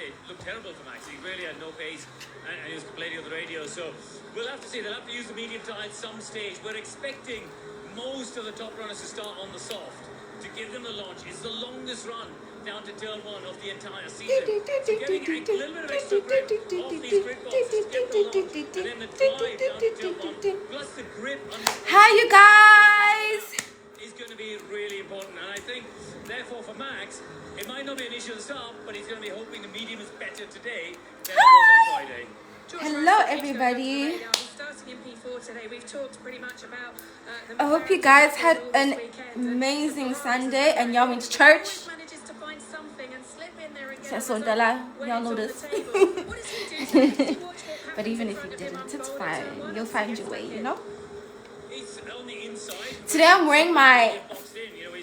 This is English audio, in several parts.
it looked terrible for Max. He really had no pace, and he was complaining on the radio. So we'll have to see. They'll have to use the medium tire at some stage. We're expecting most of the top runners to start on the soft to give them the launch. It's the longest run down to turn one of the entire season. So getting a little bit of extra grip off these grip boxes, get the launch, and then the drive down to turn one, plus the grip under Hi, you guys. is going to be really important. And I think, therefore, for Max, it might not be an issue at the start, but he's going to be hoping the medium is better today than it was on Friday. Hello, everybody. I hope you guys had an amazing Sunday and y'all went to church. Y'all know this. But even if you didn't, it's fine. You'll find your way, you know? Today I'm wearing my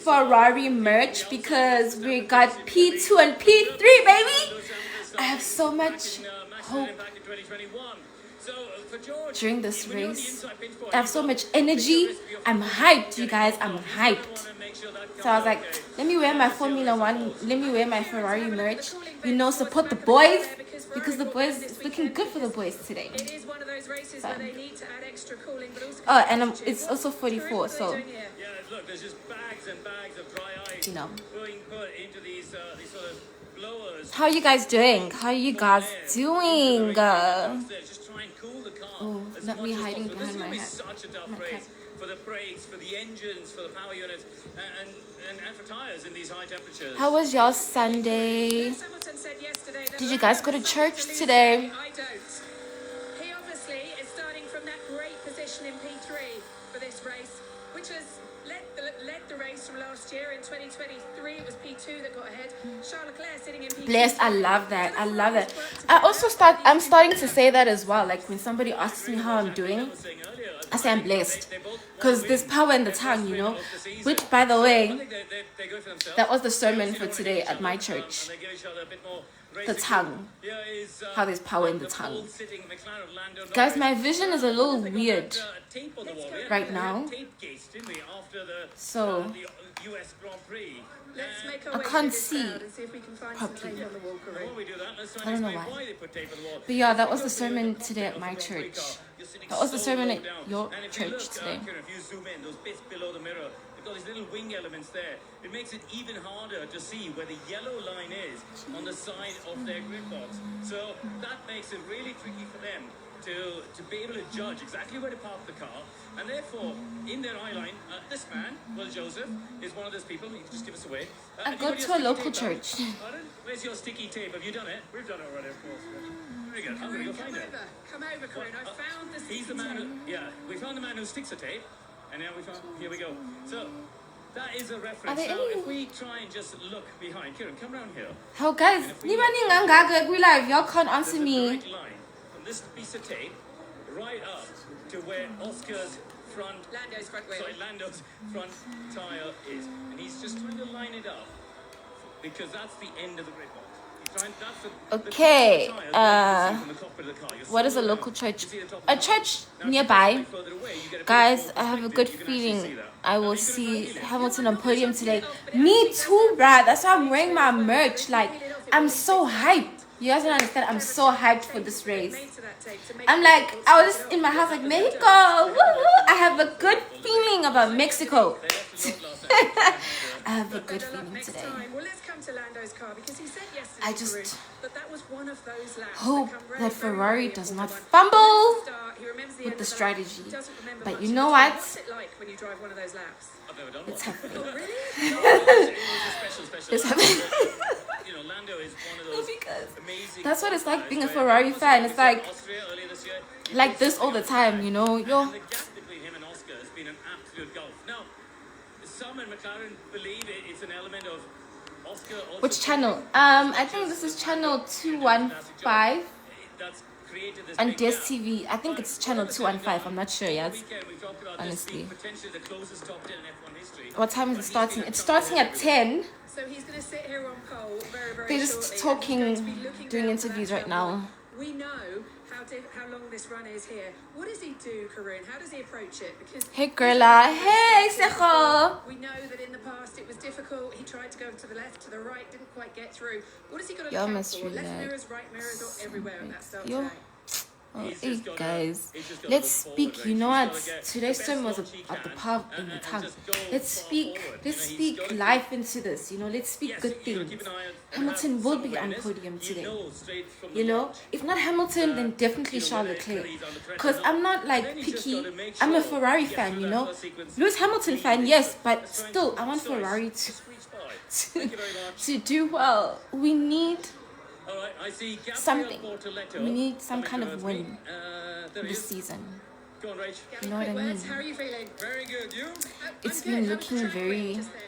Ferrari merch because we got P2 and P3, baby. I have so much hope during this race. I have so much energy. I'm hyped, you guys. I'm hyped. So I was like, let me wear my Formula One. Let me wear my Ferrari merch. You know, support the boys. Because the boys, it's looking good for the boys today. It is one of those races where they need to add extra cooling, but also oh, and it's also 44, so yeah, look, there's just bags and bags of dry ice, you know. being put into these sort of blowers. How are you guys doing? How are you guys doing? Just try and cool the car. Oh, not me hiding possible. behind my This hat. is such a tough race for the brakes, for the engines, for the power units, and for tires in these high temperatures. How was y'all Sunday? Did you guys go to church today? I don't. He obviously is starting from that great position in P3 for this race, which has led the race from last year. In 2023, it was P2 that got ahead. Charles Leclerc sitting in P2. Blessed, I love that. I love that. I'm starting to say that as well. Like when somebody asks me how I'm doing, I say I'm blessed. Because there's power in the tongue, you know. Which, by the way, that was the sermon for today at my church. The tongue. How there's power in the tongue. Guys, my vision is a little weird right now. So I can't see properly. I don't know why. But yeah, that was the sermon today at my church. That was the sermon at your church today. If you zoom in, those bits below the mirror, they've got these little wing elements there. It makes it even harder to see where the yellow line is on the side of their grid box. So that makes it really tricky for them to be able to judge exactly where to park the car. And therefore, in their eye line, this man, Will Joseph, is one of those people. You can just give us away. I go to a local church. Where's your sticky tape? Have you done it? We've done it already, of course. Very good. I'm going to go find it. Come over, Corinne. I found the He's the man who, yeah, we found the man who sticks the tape. And now we found, here we go. So, that is a reference. So, if we try and just look behind. Kieran, come around here. How guys, we live. Y'all can't answer me. Right line from this piece of tape right up to where Oscar's Lando's front tire is, and he's just trying to line it up because that's the end of the grid box. Okay, what is a local church? A church nearby. Guys, I have a good feeling I will see Hamilton on podium today. Me too, bruh. That's why I'm wearing my merch. Like, I'm so hyped. You guys don't understand. I'm so hyped for this race. I'm like, I was in my house like, Mexico. Woo-hoo. I have a good feeling about Mexico. I have a good feeling today. I just hope that Ferrari does not fumble with the strategy. But you know what? It's happening. It's happening. Because that's what it's like being a Ferrari fan. It's like this all the time, you know. Yo. Some in McLaren believe it's an element of Oscar. Which channel? I think this is channel 215 on DSTV. I think it's channel 215. I'm not sure yet. Honestly. What time is it starting? It's starting at 10. So he's going to sit here on pole very, very They're just talking, doing interviews right now. We know how how long this run is here. What does he do, Karun? How does he approach it? Because Hey, girla. Hey, Secho. we know that in the past it was difficult. He tried to go to the left, to the right, didn't quite get through. What has he got to Y'all look out must for? Left relax. mirrors, right mirrors, or everywhere at that start Yo. today? Oh, He's hey just gotta- guys, he's just gotta let's look speak. forward, You know right? what? He's gotta get Today's the sermon best was launch he at the can pub and- in the and tongue. just go Let's far speak. forward. Let's You know, he's speak gotta life into this. You know, let's speak Yes, good you gotta things. keep an eye on- Hamilton have will some be on awareness. podium You today. know straight from You the know, launch. if not Hamilton, then definitely You know, Charles whether Leclerc. he's under pressure Because or I'm not And like then he's just picky. gotta make I'm a sure Ferrari he gets fan, through you that know. first sequence Lewis Hamilton fan, cleanly. yes, but That's fine. still, I want Just nice. Ferrari Just reach by. to, Thank you very much. to do well. We need All right, I see Gabriel something. Bortoletto We need some coming kind of towards win me. There he this is. season. Go on, Rach. Gabby, You know what quick I words. mean? How are you feeling? Very good. You? It's I'm been good. How was the looking track very win just then?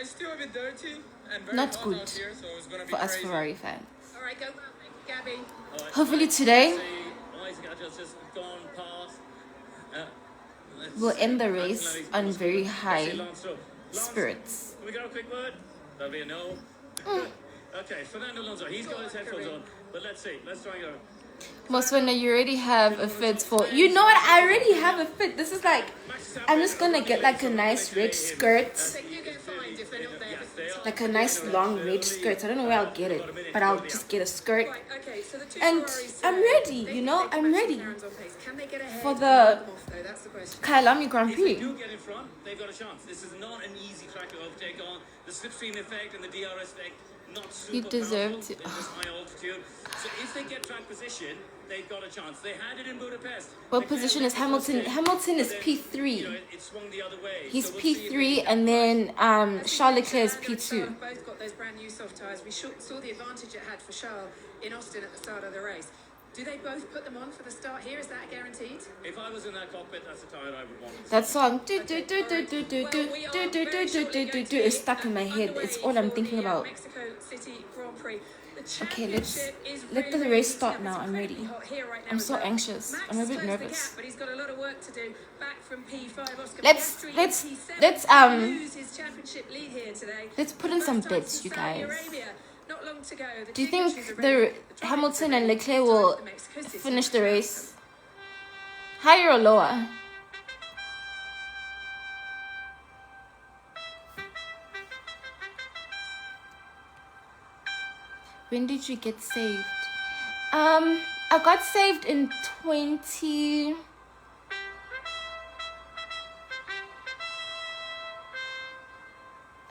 It's still a bit dirty and very not hot good out here, so it's gonna be for us crazy. Ferrari fans. All right, go. Gabby. All right, Hopefully I today see Isaac Adjust just gone past. Let's we'll end the see. race Let's on see very Lance high through. Lance, spirits. Can we go a quick word? That'll be a no. Okay, Fernando Alonso, he's got his headphones on, but let's see. Let's try and go. Moswena, you already have a fit for. You know what? I already have a fit. This is like, I'm just gonna get like a nice red skirt, So you get fined if they're not there. Yes, they are. like a nice long red skirt. I don't know where I'll get it, but I'll just get a skirt. Right, okay, so the two And Ferraris I'm today, ready, they you know, think they can I'm match ready McLaren's on pace. Can they get ahead for and the knock them off, though? That's the question. Kyalami Grand If they Prix. do get in front, they've got a chance. This is not an easy track to overtake on. The slipstream effect and the DRS effect, not super You deserve powerful to- in this high altitude. So if they get track position, they've got a chance. They had it in Budapest. What Leclerc position led is the Hamilton? first stage, Hamilton is but then, P3. you know, it swung the other way. He's So we'll see if they P3, can and then I think Charles Leclerc is Fernando and P2. Charles both got those brand new soft tyres. We saw the advantage it had for Charles in Austin at the start of the race. Do they both put them on for the start here? Is that guaranteed? If I was in that cockpit, that's the tire I would want. That song do is stuck in my head. It's all I'm thinking about. Mexico City Grand Prix. Okay, let the race start now. I'm ready. I'm so anxious. I'm a bit nervous. But he's got a lot of work to do. Back from P5, Oscar Let's Piastri let's in P7. let's Lose his championship lead here today. let's put in some First time bets, since you Saudi guys. Arabia. Not long to go. The Do you two countries think are the ready. The Hamilton drivers and are Leclerc ready. will Time for the Mexico City finish the track. race higher or lower? When did you get saved? I got saved in 20.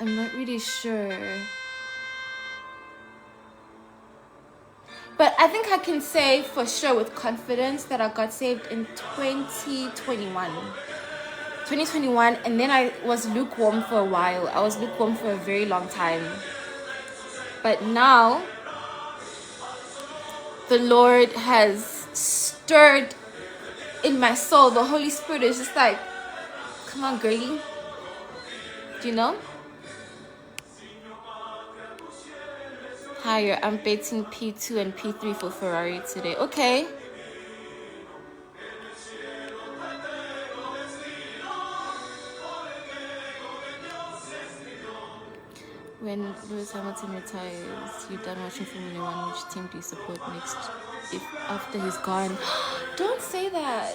I'm not really sure. But I think I can say for sure with confidence that I got saved in 2021. 2021, and then I was lukewarm for a while. I was lukewarm for a very long time. But now, the Lord has stirred in my soul. The Holy Spirit is just like, come on, girlie. Do you know? Higher. I'm betting P2 and P3 for Ferrari today. Okay. When Lewis Hamilton retires, you done watching Formula One? Which team do you support next? If after he's gone, don't say that.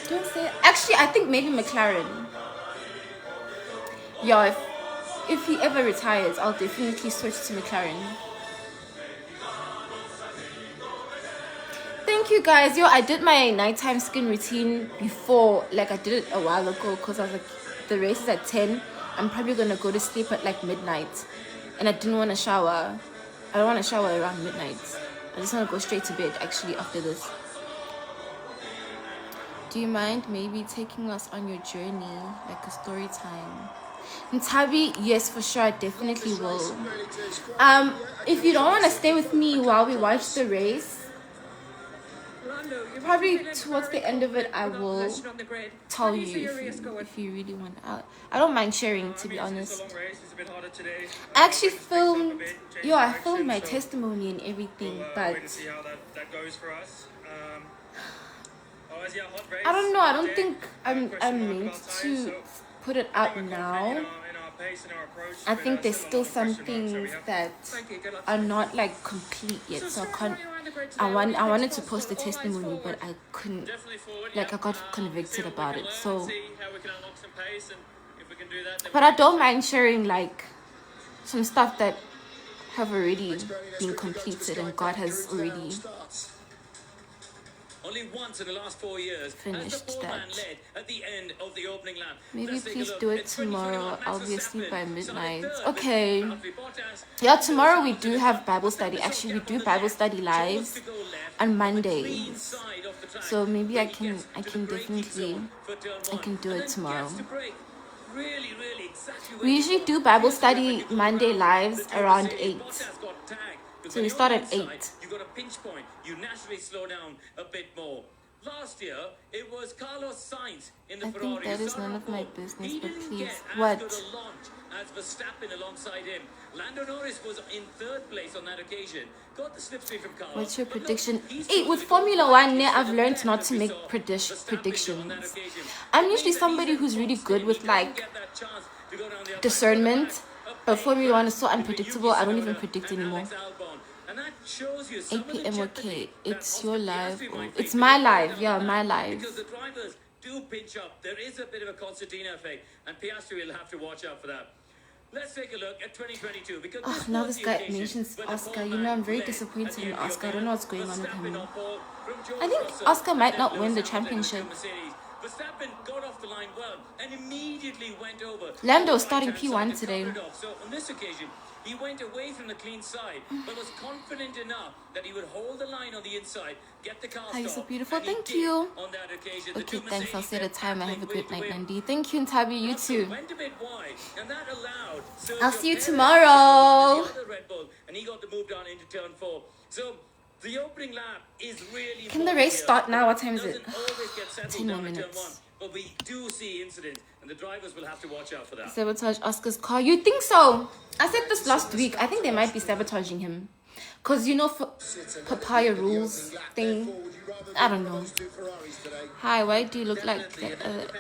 Don't say it. Actually, I think maybe McLaren. Yeah, if he ever retires, I'll definitely switch to McLaren. Thank you guys. Yo, I did my nighttime skin routine before, like I did it a while ago, because I was like, the race is at 10. I'm probably gonna go to sleep at like midnight, and I didn't want to shower. I don't want to shower around midnight. I just want to go straight to bed actually after this. Do you mind maybe taking us on your journey, like a story time? Ntabi, yes, for sure, I definitely will. If you don't want to stay with me while we watch the race, probably towards the end of it, I will tell you if you really want out. I don't mind sharing, to be honest. I actually filmed, I filmed my testimony and everything, but See how that goes for us. I don't know. I don't think I'm meant to put it out now. pace and our approach. I think there's Still still a lot some of question marks, so we things have- that Thank you, good luck. are not like complete yet, so I can't. I wanted to post the testimony, but I couldn't. Definitely forward. Like, I got See convicted what we about can it. learn, So, see how we can unlock some pace, and if we can do that, then but I don't mind sharing like some stuff that have already been completed and God has already. only once in the last 4 years Finished has the four-man that. led at the end of the opening lap. Maybe Let's take a please look. do it It's 2021. tomorrow. Max I'll be asleep Verstappen by started midnight. third with Okay. Valtteri Bottas. Yeah, tomorrow we do have Bible study. Actually, we do Bible study lives on Mondays. So maybe I can definitely do it tomorrow. We usually do Bible study Monday lives around 8. So we start at 8. You got a pinch point. You naturally slow down a bit more. Last year, it was Carlos Sainz in the I Ferrari. think that is Started none of off my pole. business, He but didn't please. get as What? good a launch as Verstappen alongside him. Lando Norris was in third place on that occasion. Got the slipstream from Carlos. What's your but look, prediction? he's Hey, with still Formula the One, best I've of learned the not best to we make saw Verstappen on that predictions. occasion. I'm It usually means that somebody he's who's in really top good speed. with He like doesn't get that chance to go down the outside. discernment, but Formula One is so Between unpredictable. Yuki I don't even Tsunoda predict and anymore. Alex Albon. And that shows you some 8 of the p.m. jeopardy Okay, that it's Oscar your live. Piastri Oh, might it's face my if he live. goes Yeah, down my that, live. because the drivers do pinch up. There is a bit of a concertina effect, and Piastri will have to watch out for that. Let's take a look at 2022 because Oh, this now was this the guy occasion mentions when the Oscar. You pole know, I'm man very led disappointed at the in end of the Oscar. I don't opening know lap. what's going on with Verstappen him. on pole from George I think Russell, Oscar might and not then win the Lewis Hamilton with championship. the Mercedes. Verstappen got off the line well and immediately went over. Lando to is the starting right-hand P1 side to today. cover it off. So on this occasion, he went away from the clean side, but was confident enough that he would hold the line on the inside, get the car Hi, you're so stop, beautiful. and he Thank did you. on that occasion. The Okay, two thanks. I'll Mercedes see you at a time. I have a battling good night, win to win. Nandi. Thank you, Ntabi. You Russell too. went a bit wide, and that allowed I'll Sergio see you Perez tomorrow. to the other Red Bull, and he got the move down into turn 4. So the opening lap is really Can the important race here. start now? What time is it? Doesn't always get settled 10 more down in turn minutes. 1, but we do see incidents, and the drivers will have to watch out for that. Sabotage Oscar's car. You think so? I said this last week. I think they might be sabotaging him. Because, you know, for papaya rules thing. I don't know. Hi, why do you look like that?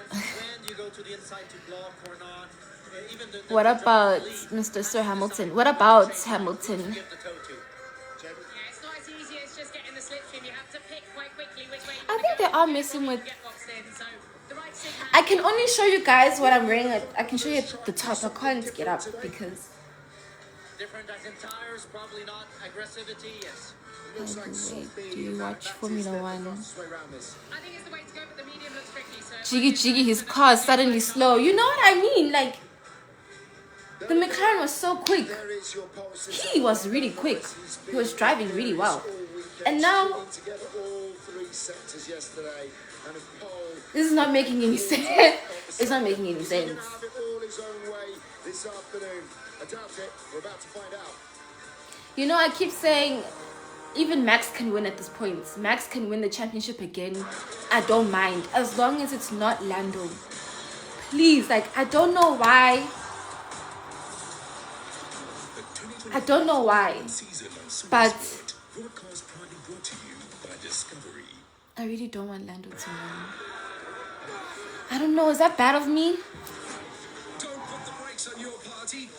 What about Mr. Sir Hamilton? What about Hamilton? Yeah, it's not as easy as just getting the slipstream. You have to pick quite quickly which way you I want to think go. they are messing with... Get boxed in, so the right signal. I can only show you guys what I'm wearing. I can show you at the top. I can't get up because... Different as in tires, probably not aggressivity, yes. Wait, do you watch Formula One? I think it's the way to go, but the medium looks tricky, so... Jiggy, his car is suddenly slow. You know what I mean? Like, the McLaren was so quick. He was really quick. He was driving really well. And now, this is not making any sense. It's not making any sense. You know, I keep saying, even Max can win at this point. Max can win the championship again. I don't mind. As long as it's not Lando. Please, like, I don't know why. But I really don't want Lando to win. I don't know. Is that bad of me? Don't put the brakes on your party.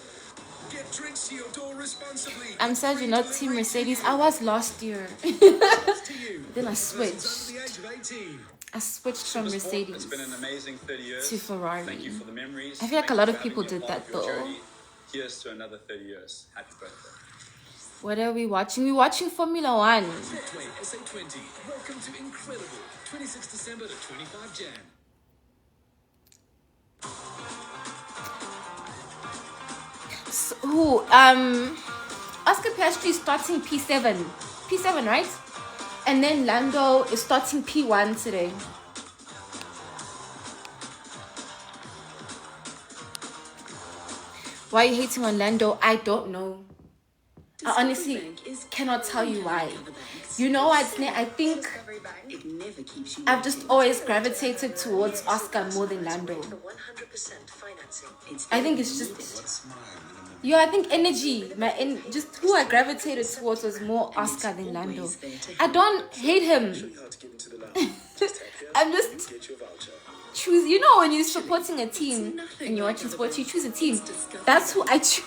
Get drinks to your door responsibly. I'm sad you're not Team Mercedes. I was last year. Then I switched. Under the age of 18. I switched from Mercedes It's been an amazing 30 years. to Ferrari. Thank you for the memories. I feel like a Thank lot you of for people having did me a part that of your though. journey. Here's to another 30 years. Happy birthday. What are we watching? We're watching Formula One. Betway SA20. Welcome to Incredible. 26 December to 25 Jan. So, Oscar Piastri is starting P7. P7, right? And then Lando is starting P1 today. Why are you hating on Lando? I don't know. I honestly cannot tell you why. You know what? I think I've just always gravitated towards Oscar more than Lando. I think it's just... Yeah, I think energy, just who I gravitated towards was more Oscar than Lando. I don't hate him. I'm just... choose. You know, when you're supporting a team and you're watching sports, you choose a team. That's who I choose.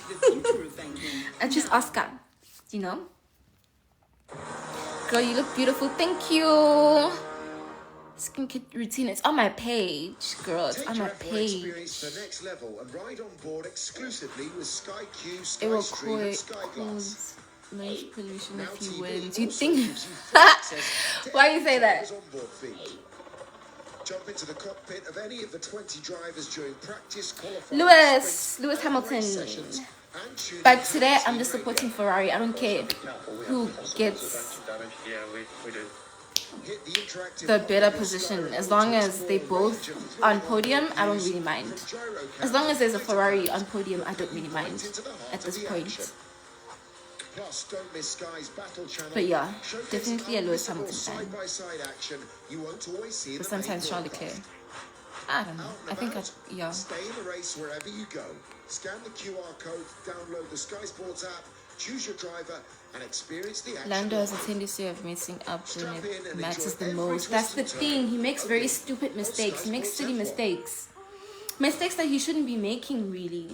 I choose Oscar. You know, girl, you look beautiful. Thank you. Skincare routine. It's on my page, girl. It's on my page. Experience the next level and ride on board exclusively with Sky Q, It will Skystream, and Sky Glass. cause noise pollution Now if you TV win. Do you also think? gives you full access to Why you every say that? driver's onboard feed. Jump into the cockpit of any of the 20 drivers during practice, qualifying, Lewis sprints, Lewis and Hamilton. race sessions, and tune But into today I'm TV just radio. supporting Ferrari. I don't care who gets Yeah, we do. Hit the interactive the better button position. Sky As long takes as they full both range of on 3D podium, I don't views really mind. from gyro As long as there's a cameras Ferrari on podium, I don't really mind into the heart at of this the point. action. Plus, don't miss Sky's battle channel. But yeah, Showcasing definitely a Lewis unmissable Hamilton fan. side-by-side action you won't always see in But the main sometimes Charles broadcast. Leclerc. I don't know. Out I and think about. yeah. Stay in the race wherever you go. Scan the QR code, download the Sky Sports app, choose your driver, and experience the action. Lando has a live. tendency of messing up when Strap in it and matters enjoy the every most. That's the twist and thing. turn. He makes very Only stupid on mistakes. He makes Sky silly Sports F1. mistakes. Mistakes that he shouldn't be making, really.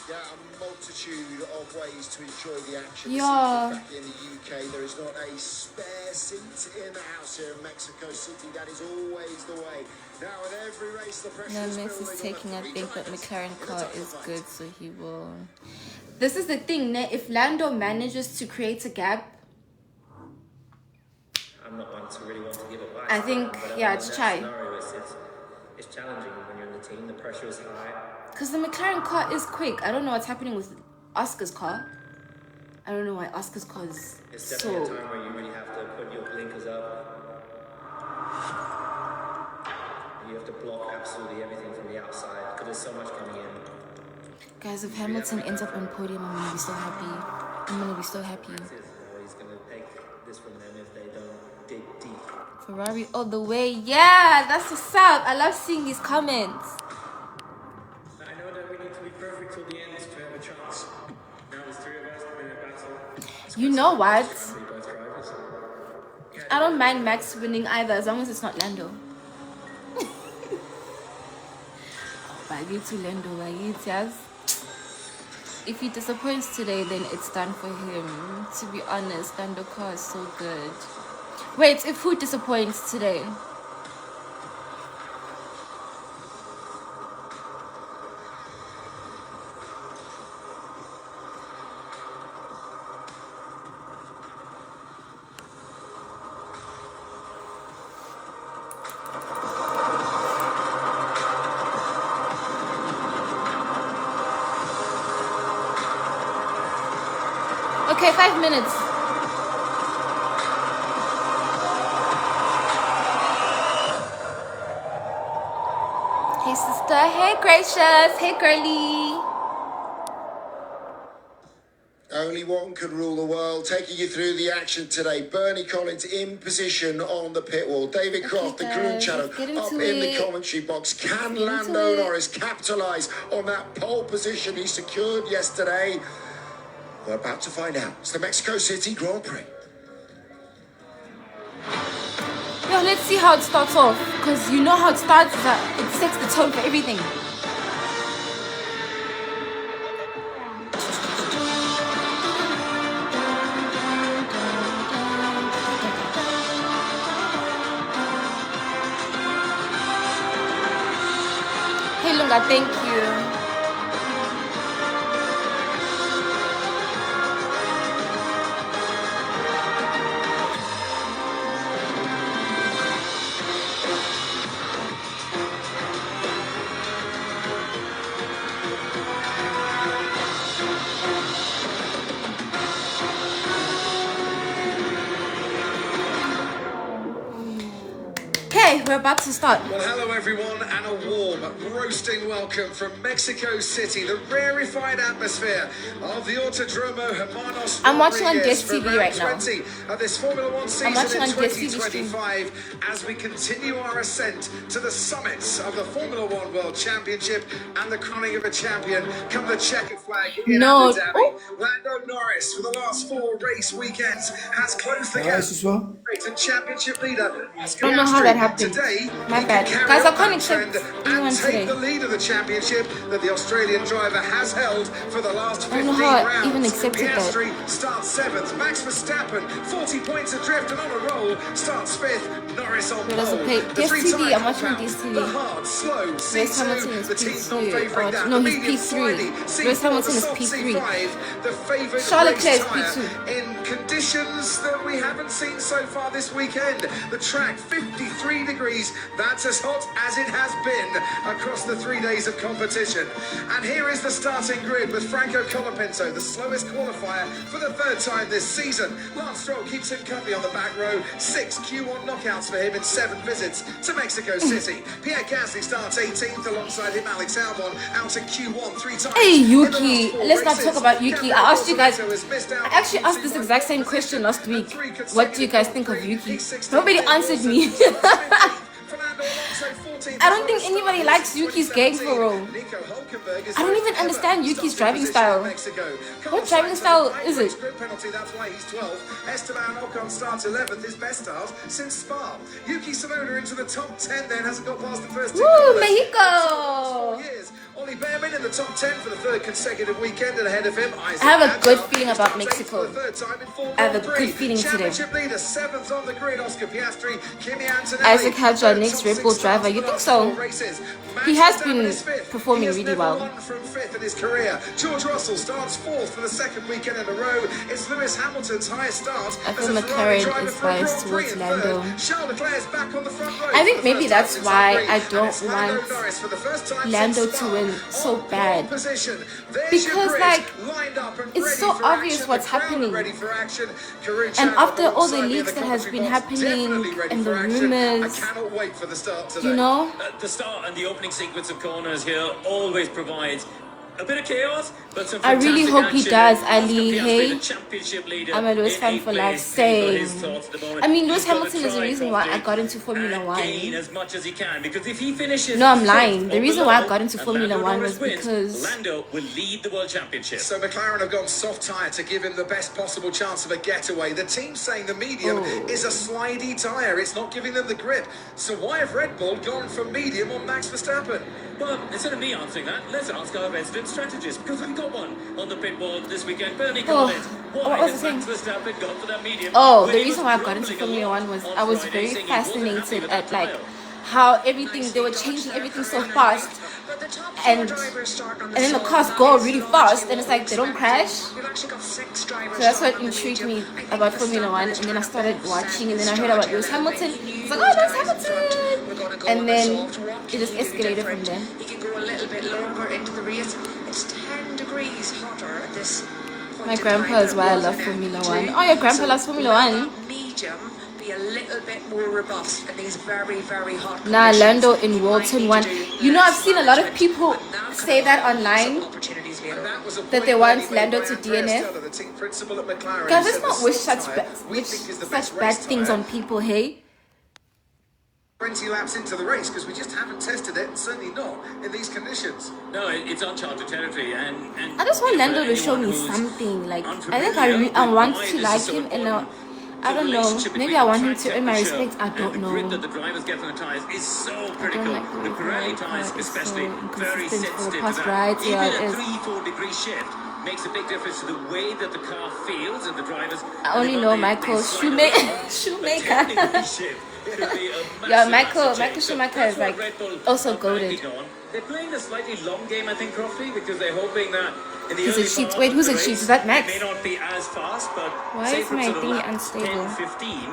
Yeah, a multitude of ways to enjoy the action. Yeah. Back in the UK, there is not a spare seat in the house here in Mexico City. That is always the way. Now, at every race, the pressure No, is Max building is on taking, the I three think, but drivers McLaren in a car title is fight. good, so he will. This is the thing, ne? If Lando manages to create a gap, I'm not one to really want to give advice. I think, but yeah, in it's that try. scenario, it's challenging when you're in the team. The pressure is high. because the McLaren car is quick. I don't know what's happening with Oscar's car. I don't know why Oscar's car is It's definitely so. a time where you really have to put your blinkers up. You have to block absolutely everything from the outside because there's so much coming in. Guys, if Hamilton ends up on podium, I'm gonna be so happy. I'm gonna be so happy. He's going to take this from them if they don't dig deep. Ferrari all the way. Yeah, that's what's up. I love seeing these comments. I know that we need to be perfect till the end to have a chance. Now there's three of us in a battle. You know what? For both drivers. I don't mind Max winning either, as long as it's not Lando. Bagitu Lando, yes. If he disappoints today, then it's done for him. To be honest, Lando car is so good. Wait, if who disappoints today? Okay, 5 minutes. Hey sister, hey gracious, hey girly. Only one can rule the world. Taking you through the action today. Bernie Collins in position on the pit wall. David Croft, the crew guys, channel, let's get up into in the it. commentary box. Can get into Lando it. Norris capitalise on that pole position he secured yesterday? We're about to find out. It's the Mexico City Grand Prix. Yo, let's see how it starts off. Because you know how it starts, it sets the tone for everything. Hey Lunga, thank you. Okay, we're about to start. Well, hello everyone, and a warm, roasting welcome from Mexico City, the rarefied atmosphere of the Autodromo Hermanos I'm watching on Rodriguez Guest for TV round right now. 20 of this Formula One season watching in on Guest TV stream. 2025 as we continue our ascent to the summits of the Formula One World Championship and the crowning of a champion. Come the checkered flag in No. Abu Dhabi. Oh. Lando Norris, for the last 4 race weekends, has closed the Ah, gap. ce soir and championship leader. I don't know how that happened. Today, My he bad. can carry Guys, I on can't that accept trend anyone and today. take the lead of the championship that the Australian driver has held for the last 15 I don't know how I rounds. even accepted that. Piastri starts 7th. Max Verstappen, 40 points adrift and on a roll, starts 5th. Norris on There's a pole. pay. The DSTV, I'm three-time watching compound, DSTV. the hard, slow Lewis Hamilton C2. is The team's not P3. favouring that. No, The he's medium P3. slidey Lewis C4, Hamilton the is soft P3. C5. The favoured Charles race Leclerc is tyre P2. in conditions that we haven't seen so far this weekend. The track 53 degrees. That's as hot as it has been across the 3 days of competition. And here is the starting grid with Franco Colapinto, the slowest qualifier for the 3rd time this season. Lance Stroll keeps him company on the back row. 6 Q1 knockouts for him in 7 visits to Mexico City. Pierre Gasly starts 18th alongside him. Alex Albon out in Q1 3 times. Hey, in the Yuki. last 4 Let's not races. talk about Yuki. I asked you guys. I actually asked this Position. exact same question last week. What do you guys think of Yuki? Nobody answered me. I don't think anybody likes Yuki's gang for real. I don't even understand Yuki's driving style. What driving style is it? That's why he's 12th. Esteban Ocon starts 11th, his best start since Spa. Yuki Tsunoda into the top 10 then, hasn't got past the first 2 Woo, corners. Mexico! Years. Ollie Behrman in the top 10 for the 3rd consecutive weekend, and ahead of him, Isaac I have a good Hadjar feeling about starts 8th Mexico. for the 3rd time in full I have a Grand Prix. good feeling today. Championship leader, 7th on the grid, Oscar Piastri, Kimi Antonelli. Isaac Hadjar, 3rd next top Red 6 Bull starts driver. for You the think last so? 4 races. He Max has Verstappen been is 5th. performing He has really never well. won from 5th in his career. George Russell starts 4th for the 2nd weekend in a row. It's Lewis Hamilton's highest start. I feel as a Ferrari McLaren driver is for a biased Grand Prix towards in Lando. 3rd. Charles Leclerc is back on the front row I think for the maybe first time that's since why Hungary. I And don't it's Lando want Norris for the first time Lando since to Spa win so on bad. pole position. There's Because, your grid, like, lined up and it's ready so for obvious action. what's The crowd are happening. ready for action. Karun And Chandler after all the alongside me in leaks that has commentary been box, happening definitely ready and for the action. rumors, I cannot wait for the start today. you know, The start and the opening sequence of corners here always provides a bit of chaos, but some I really fantastic hope he action. does, Oscar Ali. Piastri, Hey, the championship leader, I'm a Lewis in fan 8th for life. place. People his Same. thoughts at the moment. I mean, Lewis He's gotta Hamilton is the try reason why I properly got into Formula and 1. gain as much as he can, because if he finishes No, I'm 6th lying. The or reason why I below got into and Formula Lando 1 Norris was wins, because Lando will lead the world championship. So McLaren have gone soft tyre to give him the best possible chance of a getaway. The team's saying the medium is a slidey tyre. It's not giving them the grip. So why have Red Bull gone for medium on Max Verstappen? Well, instead of me answering that, let's ask our resident strategist, because we got one on the pit board this weekend. Bernie Collins, what was the has thing? Max Verstappen gone for that medium? Oh, when the he reason was why I got into rumbling Formula along 1 was on I was Friday, very saying he wasn't happy fascinated with at that like trial. how everything they were changing everything so fast, and then the cars go really fast, and it's like they don't crash. So that's what intrigued me about Formula 1, and then I started watching, and then I heard about Lewis Hamilton. I was like, oh, Lewis Hamilton, and then it just escalated from there. He can go a little bit longer into the race. It's 10 degrees hotter at this point. My in grandpa time is why I than it love was Formula in 1. F2. Oh, your grandpa So loves Formula let 1. that medium be a little bit more robust in these very, very hot Nah, conditions. Lando in You might Walton need won. to do You know, I've less seen a lot of management, people and that's say gonna that open online. some opportunities later. That was a That point they where want he made Lando by to Andrea DNF. Stella, the team principal at McLaren. Guys, He let's said not the wish soft such tyre bad, we think is the such best bad race things tyre. on people, hey? 20 laps into the race because we just haven't tested it, and certainly not in these conditions. No, it's uncharted territory, and I just want for Lando to show anyone me who's something. Like, I unfamiliar think I with want why to this like is so him, and important, I the don't know. relationship Maybe between I want him track to earn my temperature respect. I don't and the grip know. that the drivers get on the tires is so critical. like the The way Pirelli the tires, car is especially, so very inconsistent for sensitive past to that. rides. Yeah, Even it a is. 3-4 degree shift makes a big difference to the way that the car feels and the drivers. I only know Michael Schumacher. Yeah, Michael Schumacher is like also goated. They're playing a slightly long game, I think, Crofty, because they're hoping that in the He's a early cheat. part Wait, of who's the a cheat? race, Is that Max? It may not be as fast, but Why say is for my sort of thingy lap unstable? 10, 15,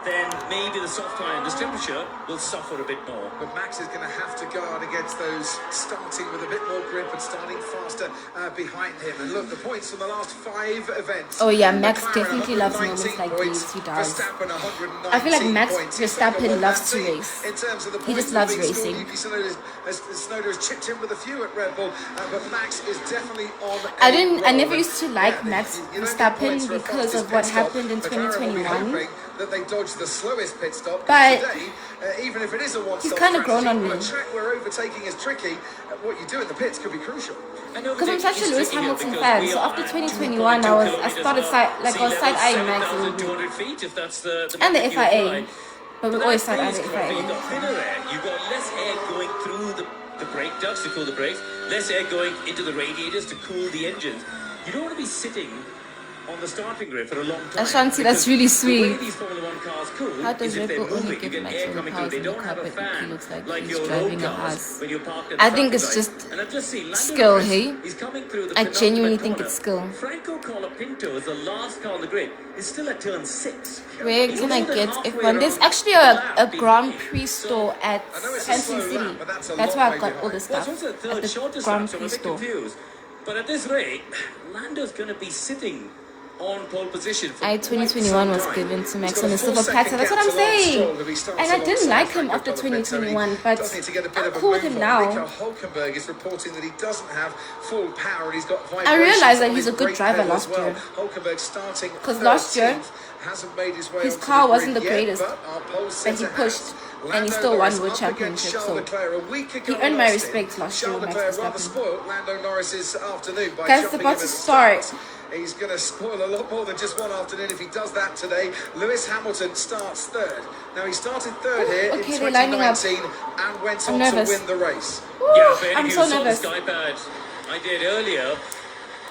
then maybe the soft tire and this temperature will suffer a bit more. But Max is going to have to guard against those starting with a bit more grip and starting faster behind him. And look, the points from the last 5 events. Oh yeah, Max McLaren, definitely loves 119 moments like points, these. He does. Verstappen, 119 I feel like Max points. He's still got Verstappen one loves to man team. race. In terms of the He just points loves being scored, racing. Yuki Tsunoda has chipped in with a few at Red Bull, but Max is definitely on. I roll. never used to like Max you don't get points Verstappen for a because fastest of what pit stop. happened in McLaren will be 2021. hoping that they dodged the slowest pit stop. But today, even if it is a one-stop he's kinda grown strategy, on on a me. track where overtaking is tricky, what you do in the pits could be crucial. Because I'm such a Lewis Hamilton fan, so after 2021, I started side-eyeing Max a little bit. 200 feet, if that's the And the metric you FIA. apply. But we But always that side-eye the feels quite- You've FIA. got thinner air, you've got less air going through the brake ducts to cool the brakes, less air going into the radiators to cool the engines. You don't want to be sitting on the starting grid for a long time. Ashanti, that's really because the way sweet. these Formula One cars cool How does is if Red they're Bull only moving, you give get Max air all the coming through. powers They in the don't have a carpet? He fan looks like like he's your driving road a cars Haas. when you're parked at I the think traffic it's lights. just And I've just seen Lando skill, Norris, hey? he's coming through the I penultimate genuinely think corner. it's skill. Franco Colapinto is the last car on the grid. It's still at turn 6. Where He's can I more than get halfway F1? There's around actually the a lap Grand behind. Prix store at I know it's a Fancy slow City. lap, but that's a That's long where I way got all the behind. Well, it's stuff. also the third At the shortest Grand lap, so I'm a Prix bit store. confused. But at this rate, Lando's going to be sitting on pole position for 2021 was given to Max on the silver platter. That's what I'm saying. And I didn't like him after 2021, but I'm cool with him now. Hulkenberg is reporting that he doesn't have full power and he's got I realized that on he's his a good brake driver pedal last as well. year. Hulkenberg starting 'Cause last year, 13th, hasn't made his way his onto car the wasn't grid the yet, greatest, but our pole but sitter he pushed, has. and he Lando still won Norris World up Championship, against Charles so Leclerc a week ago he earned my at Austin. respect last year Charles with Max Leclerc rather Verstappen. spoiled Lando Norris's afternoon by Guys, it's jumping about in to at the start. He's going to spoil a lot more than just one afternoon if he does that today. Lewis Hamilton starts third. Now, he started third here okay, in they're lining up. 2019 and went I'm on nervous. to win the race. Woo, Yeah, for any I'm who so saw nervous. the Skypad I did earlier,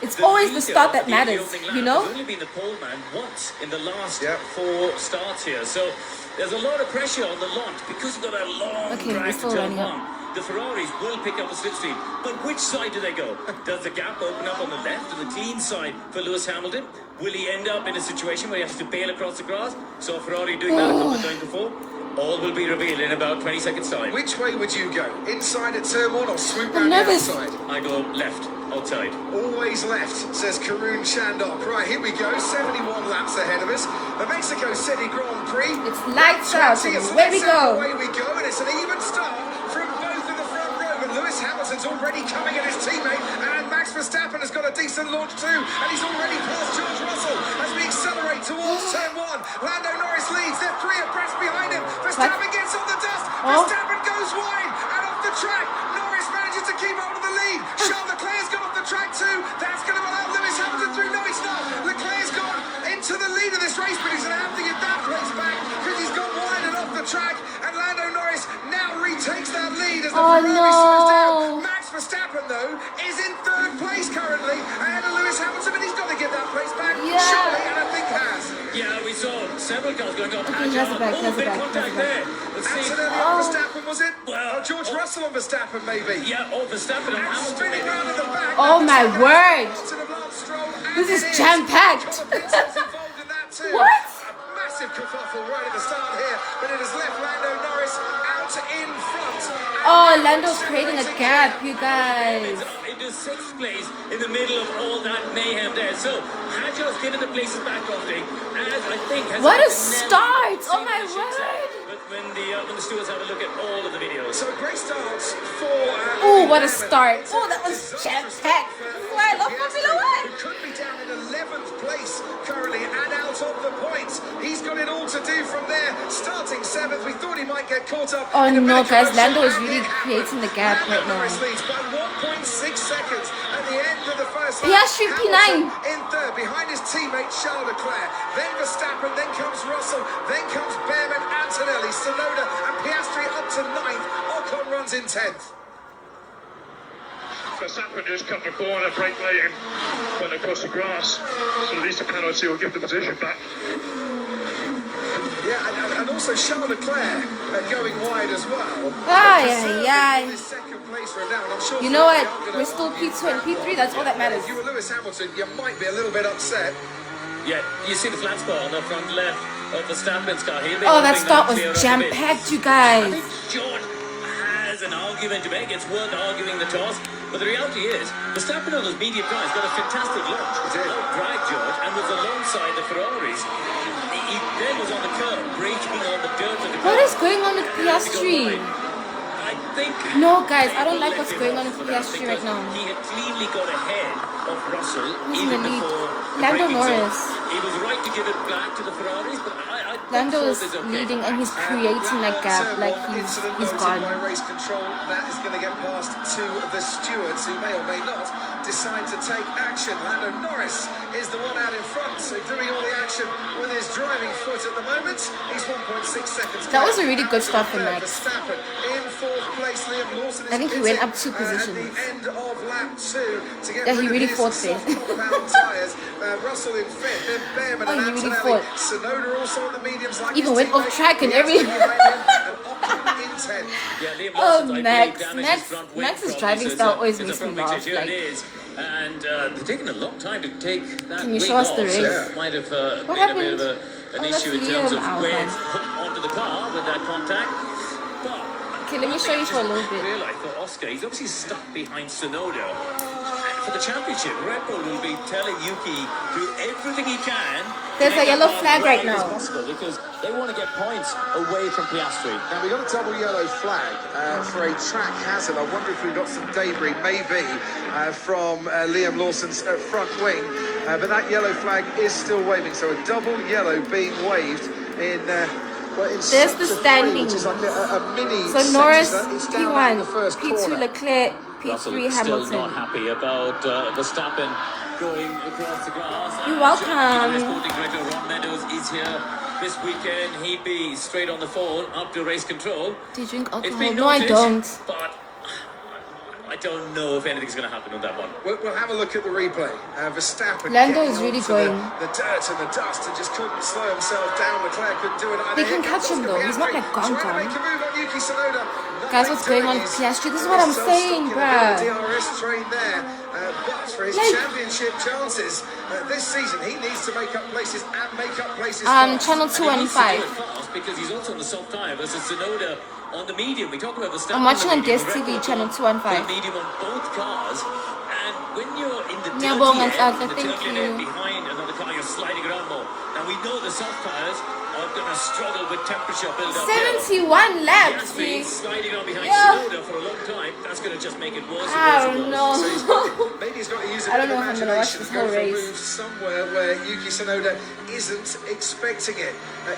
It's always the leader start that of the matters, opening lap you know? has only been the pole man once in the last Yep. 4 starts here. So there's a lot of pressure on the lot because you've got a long Okay, we're drag to still turn lining up. 1. The Ferraris will pick up a slipstream. But which side do they go? Does the gap open up on the left, or the clean side for Lewis Hamilton? Will he end up in a situation where he has to bail across the grass? So Ferrari doing that a couple of times before? All will be revealed in about 20 seconds time. Which way would you go? Inside at turn 1 or swoop I'm round the nervous. outside? I go left, outside. Always left, says Karun Chandok. Right, here we go. 71 laps ahead of us. The Mexico City Grand Prix. It's lights out, It's and away we go. Away we go, and it's an even start from both in the front row. But Lewis Hamilton's already coming at his teammate, and Max Verstappen has got a decent launch too, and he's already passed George Russell as we accelerate towards turn 1. Lando Norris leads. They're 3 abreast behind him. Verstappen gets on the dust. Oh. Verstappen goes wide and off the track. Norris manages to keep hold of the lead. Charles Leclerc's got off the track too. That's going to allow Lewis Hamilton through. No, it's not. Leclerc's gone into the lead of this race, but he's going to have to get that place back because he's gone wide and off the track. And Lando Norris now retakes that lead as the Oh, Ferrari slows no. down. Max Verstappen, though, is in 3rd place currently ahead of Lewis Hamilton, but he's got to get that place back. Yeah. Surely, and I think has. Yeah, we saw several cars going up. Okay, that's back, that's big back, contact that's back. there. Let's see. Antonelli on Verstappen, was it? Well, George Russell on Verstappen, maybe. Yeah, oh, Verstappen and And Hamilton. spinning round at the back. Oh, my word. Martin of Lance Stroll, and This is it jam-packed. Colapinto's involved in that too. What? A massive kerfuffle right at the start here, but it has left Lando Norris out in front. Oh, Lando's creating a gap, you guys. Into 6th place in the middle of all that mayhem there. So, Hadjar's given the places back off thing, as I think has What a never start. Oh, seen my the ships there. word. But when the stewards have a look at all of the videos. So great starts for. Oh, what a start. Oh, that was jam-packed. This is why I love Formula One. Who could be down in 11th place currently and out of the points. He's got it all to do from there. Starting 7th, we thought he might get caught up. Oh, in a no, bit of guys, commotion, Lando is and really it happened. creating the gap Lando right now. Norris leads by 1.6 seconds at the end of the first lap. Piastri P9. Hamilton in 3rd, behind his teammate Charles Leclerc. Then Verstappen, then comes Russell, then comes Behrman, Antonelli, Sonoda, and Piastri up to 9th. Ocon runs in 10th. Verstappen just cut the corner, brake late, and went across the grass. So at least a penalty will give the position back. Yeah, and also Charles Leclerc going wide as well. Ay, Preserving ay, ay. this second place for now, and I'm sure You know what? Ferrari are gonna- We're still P2 and P3. That's all that matters. If you were Lewis Hamilton, you might be a little bit upset. Yeah, you see the flat spot on the front left of Verstappen's car. He'll be Oh, that hoping start that'll was clear up a bit. jam-packed, you I guys. think George has an argument to make. It's worth arguing the toss. But the reality is, Verstappen on those medium tyres got a fantastic launch. He did. Drive George and was alongside the Ferraris. He then was on the curb, braking on the dirt of the What curb. is going on with Piastri? I think. No, guys, I don't they like what's let going him on off with for that Piastri right because now. He had cleanly got ahead of Russell Who's in even the lead? before the Lando braking zone. Norris. He was right to give it back to the Ferraris, but I Lando thought is it's okay. leading and he's creating that gap like he's Incident noted gone. by race control. That is going to get passed to the stewards, who may or may not decide to take action. Lando Norris is the one out in front, so doing all the action with his driving foot at the moment. He's 1.6 seconds. That was a really good stop in Max. Verstappen in fourth place. Liam Lawson is I think he went up 2 positions. at the end of lap 2 to get Yeah, he rid of really his fought there. soft compound tyres. Russell in fifth, then Behrman Oh, and he really Antonelli. fought. Sonoda also on the mediums, like Even his went off teammate. track and Piastri everything. behind him, and Ocon in 10th. Yeah, Liam Oh, Lawson's, I Max. believe, damaged his front wing Max's probably, driving so style it's a- always it's a makes me front wing laugh, change. Here like- it is. And they're taking a long time to take that Can you wing show us off, the so race? it might have What been happened? a bit of an Oh, that's issue in terms of Liam where Alban. it's hooked onto the car with that contact. But Okay, let me show you for a little bit. realised for Oscar, he's obviously stuck behind Sonoda. For the championship, Red Bull will be telling Yuki to do everything he can. There's to a make yellow that car flag as right wide as now. possible because they want to get points away from Piastri. Now we got a double yellow flag for a track hazard. I wonder if we got some debris, maybe from Liam Lawson's front wing, but that yellow flag is still waving. So a double yellow being waved in. There's the standing. Which is like a mini. So Norris, it's down in the P1, first P2 corner. Leclerc, Russell P3 still not Hamilton. happy about Verstappen going across the grass. You're welcome. Sporting director Ron Meadows is here this weekend. He'd be straight on the phone up to race control. Do you drink It's alcohol? been No, I noted, don't. But I don't know if anything's going to happen on that one. We'll have a look at the replay. Verstappen Lando getting is really onto going. the dirt and the dust and just couldn't slow himself down. Leclerc couldn't do it either. They can Here comes catch him, Oscar though. He's not, Piastri, like, gone, trying to make a move on Yuki Tsunoda. Guys, what's going on with Piastri? This is what I'm saying, bruh. DRS train there, but for his Like- championship chances this season, he needs to make up places and make up places. Channel fast. 2 and 5. Fast because he's also on the soft tyre versus Tsunoda on the medium. We talk about Verstappen. I'm watching on the medium, Guest Red TV, Bull channel on 2 and 5. the medium on both cars. And when you're in the dirty Nyabonga, end, Ntaka, the thank turbulent you. end behind another car, you're sliding around more. Now we know the soft tyres are going to struggle with temperature build up. 71 laps, Piastri please. sliding on behind Yeah. Tsunoda for a long time. That's going to just make it worse. I and worse and don't worse. know. Maybe he's got to use a I don't bit know of if I'm gonna watch imagination this and go whole for a race. move somewhere where Yuki Tsunoda isn't expecting it.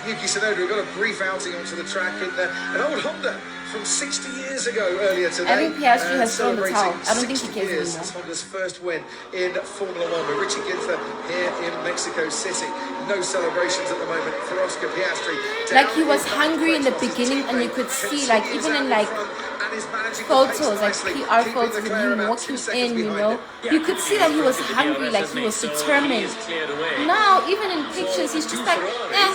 Yuki Tsunoda got a brief outing onto the track in an old Honda from 60 years ago earlier today. I think Piastri has thrown the celebrating towel. I don't think he 60 cares years anymore. since Honda's first win in Formula One with Richie Ginther here in Mexico City. No celebrations at the moment for Oscar Piastri. Like, he Down was in hungry in the front, beginning, and you could see, like, continues even out in, like, front, and is managing the photos, pace like nicely, PR keeping photos of Leclerc him about 2 walking seconds in, you behind know. him. You could see that he was hungry, like he was determined. Now, even in pictures, he's just like, eh.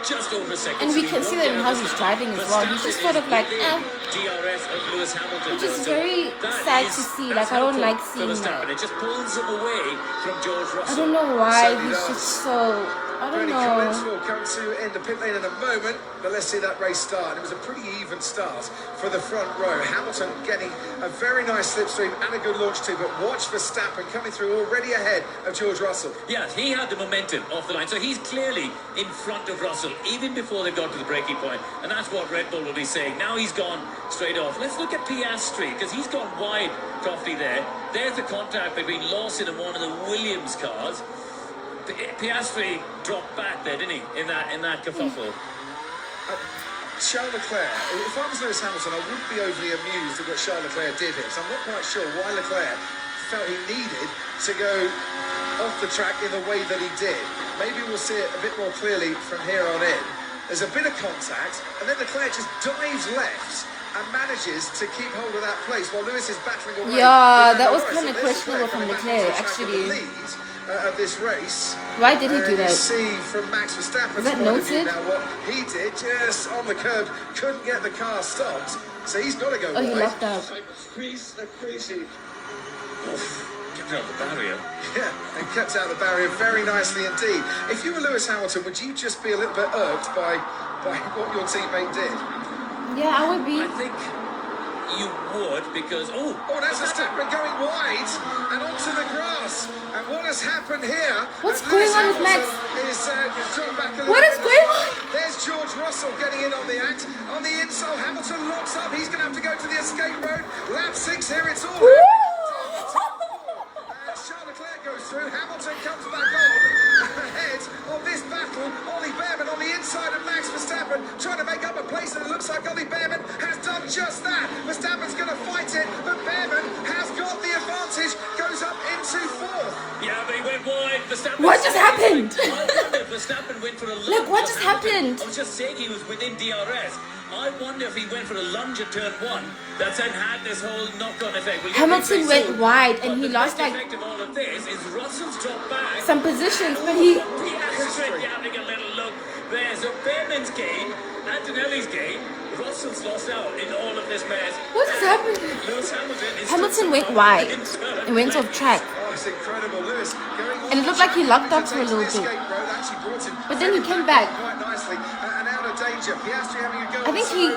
Just over a second. And we can see that in how he's driving as well. He's just sort of like, eh. DRS of Lewis Hamilton. Which is very sad to see. Like, I don't like seeing that. It just pulls him away from George Russell. I don't know why Certainly he's does. just so. I don't Any comments know. will come to end the pit lane in a moment, but let's see that race start. It was a pretty even start for the front row. Hamilton getting a very nice slipstream and a good launch too, but watch Verstappen coming through already ahead of George Russell. Yeah, he had the momentum off the line, so he's clearly in front of Russell even before they got to the breaking point, and that's what Red Bull will be saying. Now he's gone straight off. Let's look at Piastri because he's gone wide, Toffee. There's the contact between Lawson and one of the Williams cars. Piastri dropped back there, didn't he? In that kerfuffle. Charles Leclerc, if I was Lewis Hamilton, I wouldn't be overly amused at what Charles Leclerc did here. So I'm not quite sure why Leclerc felt he needed to go off the track in the way that he did. Maybe we'll see it a bit more clearly from here on in. There's a bit of contact, and then Leclerc just dives left and manages to keep hold of that place while Lewis is battling away. Yeah, that was Norris. kind So of there's questionable from coming back onto the Leclerc, track with the actually. lead, of this race. Why did he do You that? see from Max Verstappen's Was that point of view noted? now what he did, just on the curb, couldn't get the car stopped, so he's got to go Oh, he wide. locked up. Crazy. Kept out the barrier. Yeah, and kept out the barrier very nicely indeed. If you were Lewis Hamilton, would you just be a little bit irked by what your teammate did? Yeah, I would be. I think you would because Oh, that's Verstappen going wide and onto the grass. And what has happened here? What's Lewis going on with Max? Hamilton is drawn back a little What is bit. going on? There's George Russell getting in on the act. On the inside, Hamilton locks up. He's going to have to go to the escape road. Lap 6 here, it's all. Woo! Charles Leclerc goes through. Hamilton comes back on. ahead of this battle. Ollie Behrman on the inside of Max Verstappen, trying to make up a place, and it looks like Ollie Behrman has done just that. Verstappen's going to fight it, but Behrman has got the advantage, goes up into fourth. Yeah, but he went wide. Verstappen. What just happened? Verstappen went for a lunge. Look, what just happened? I was just saying he was within DRS. I wonder if he went for a lunge at turn one. That's then had this whole knock-on effect. Hamilton went wide and he lost the like effect of all of this is Russell's dropped back. some positions, but he. Piastri having a little look there. So Behrman's gain, Antonelli's gain. Russell's lost out in all of this mess. What just happened? Lewis Hamilton is Hamilton went wide and went off track. Oh, it's incredible, Lewis. And it looked like he locked up for a little bit. But then he came back. Quite nicely and out of danger. Piastri having a go. I think he.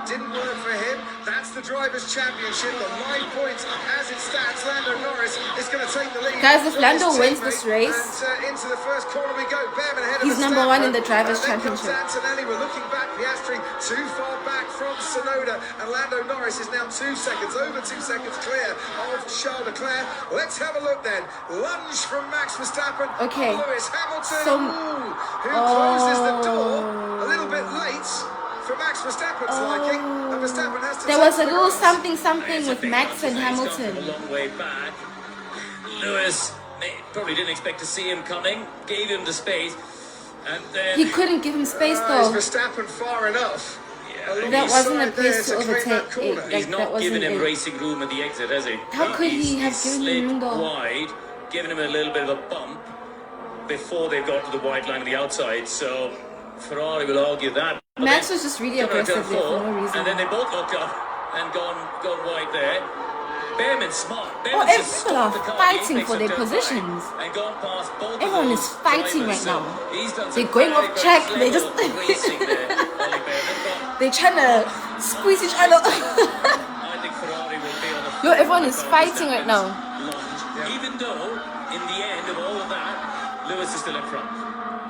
Didn't work for him. That's the Drivers' Championship. The 9 points as it stands. Lando Norris is going to take the lead. Guys, if Lando wins this race, and, into the first corner we go. Behrman ahead he's of number one in the Drivers' Drivers' Championship. Antonelli, we're looking back. Piastri too far back from Sonoda, and Lando Norris is now 2 seconds, over 2 seconds clear of Charles Leclerc. Let's have a look then. Lunge from Max Verstappen. Okay. Lewis Hamilton, So, who closes the door a little bit late for Max Verstappen's liking. And Verstappen has to there was a take the little grass. something with Max and He's come Hamilton. from a long way back. Lewis probably didn't expect to see him coming, gave him the space, and then He couldn't give him space Is though. Verstappen far enough? Along That the wasn't a side place there to clear that overtake. corner. he's That not wasn't giving him it. racing room at the exit, has he? How could he have he's given him slid room though? wide, giving him a little bit of a bump before they got to the white line on the outside. So Ferrari will argue that. But Max then was just really come out aggressive turn there four, for no reason. and then they both looked up and gone wide there. Behrman's smart. Oh, Behrman's just people are stopped the car. fighting He for takes their up turn positions. five and gone past both of Everyone those is fighting drivers. right now. So he's done They're some going very, off very track. They clever just- racing there, Ollie Behrman. But They're trying to squeeze each other. I think Ferrari will be on the Look, everyone is fighting right now. Lunge, even though in the end of all of that, Lewis is still in front.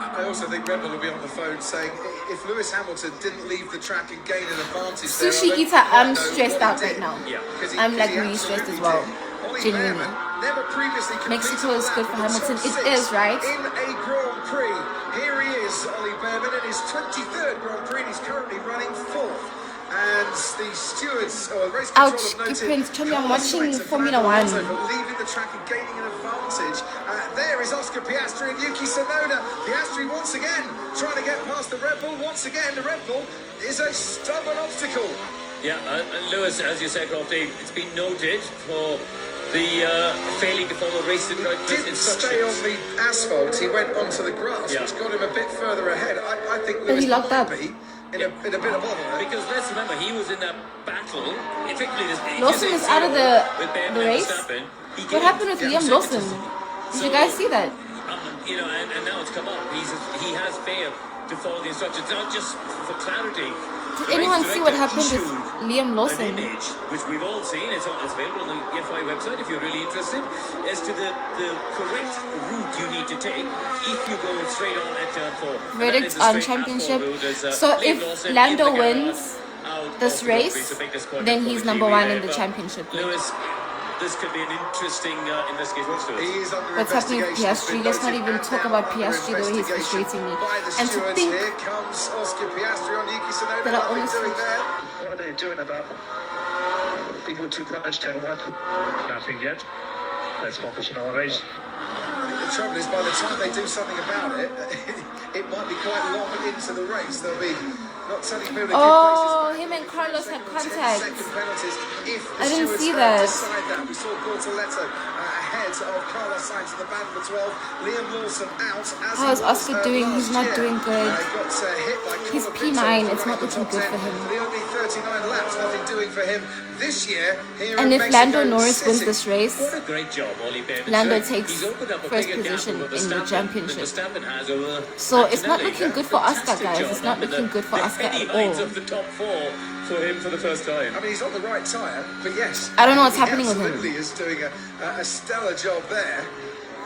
I also think Red Bull will be on the phone saying if Lewis Hamilton didn't leave the track and gain an advantage there, Sushi I don't eater, quite I'm know stressed what he out did. right now. Yeah. I'm like really stressed as well. Ollie Genuinely. Behrman never previously completed Mexico is a lap good for in the Hamilton. top It six is, right? In a Grand Prix. Here he is, Ollie Behrman, in his 23rd Grand Prix, and he's currently running fourth. And the stewards, or race control, Ouch, have noted Prince, tell me I'm Carlos watching Sainz and Formula Fernando One. Alonso for leaving the track and gaining an advantage. There is Oscar Piastri and Yuki Tsunoda. Piastri once again trying to get past the Red Bull. Once again, the Red Bull is a stubborn obstacle. Yeah, and Lewis, as you said, Crofty, it's been noted for the failing to follow race Didn't instructions. stay on the asphalt. He went onto the grass, Yeah. which got him a bit further ahead. I think But he Lewis locked might up. be in a bit of bother. Because let's remember, he was in that battle. Effectively, Lawson is out of the race? Verstappen. He What gave happened with him Liam seconds. Lawson? Did you guys see that? You know, and now it's come up. He has failed to follow the instructions, not just for clarity. Did anyone see what happened with Liam An Lawson? image, which we've all seen, it's available on the FI website if you're really interested, as to the correct route you need to take if you go straight on at turn 4. And that Verdict is the on straight championship. asphalt route, as, So Liam if Lawson Lando in the garage, wins out this of the Grand Prix, race, so big disappointment then for he's the number TV one there, in the but championship. Lewis, this could be an interesting investigation. He is under What's happening with investigation. Piastri? Let's not even And talk now about under Piastri, the way he's investigation frustrating me. by the And to stewards. think Here comes Oscar Piastri on Yuki Tsunoda. that I What are they almost- doing there? What are they doing about people too much to Nothing yet. Let's focus on our race. The trouble is, by the time they do something about it, it might be quite long into the race. They'll be not telling people to give Oh, places. him and Carlos had 10 contact. second penalties if the I didn't stewards see don't that. decide that. We saw Bortoletto ahead of Carlos Sainz in the battle for 12. Liam Lawson out. As How he is was, Oscar doing? last He's not year. doing good. Got hit by He's Colin P9. Vinson It's not running the looking top good 10. for him. The only 39 laps, nothing doing for him this year. Here And in if Mexico Lando Norris City. wins this race, What a great job, Ollie Behrman. Lando He's takes opened up a first bigger gap position over in the Verstappen championship. than Verstappen has over So it's not Antonelli. looking good for Oscar, Fantastic guys. job It's not under looking good for the Oscar heady at heights all. of the top 4 for him for the first time. I mean, he's on the right tyre, but yes. I don't know what's he happening with him. absolutely is doing a stellar job there.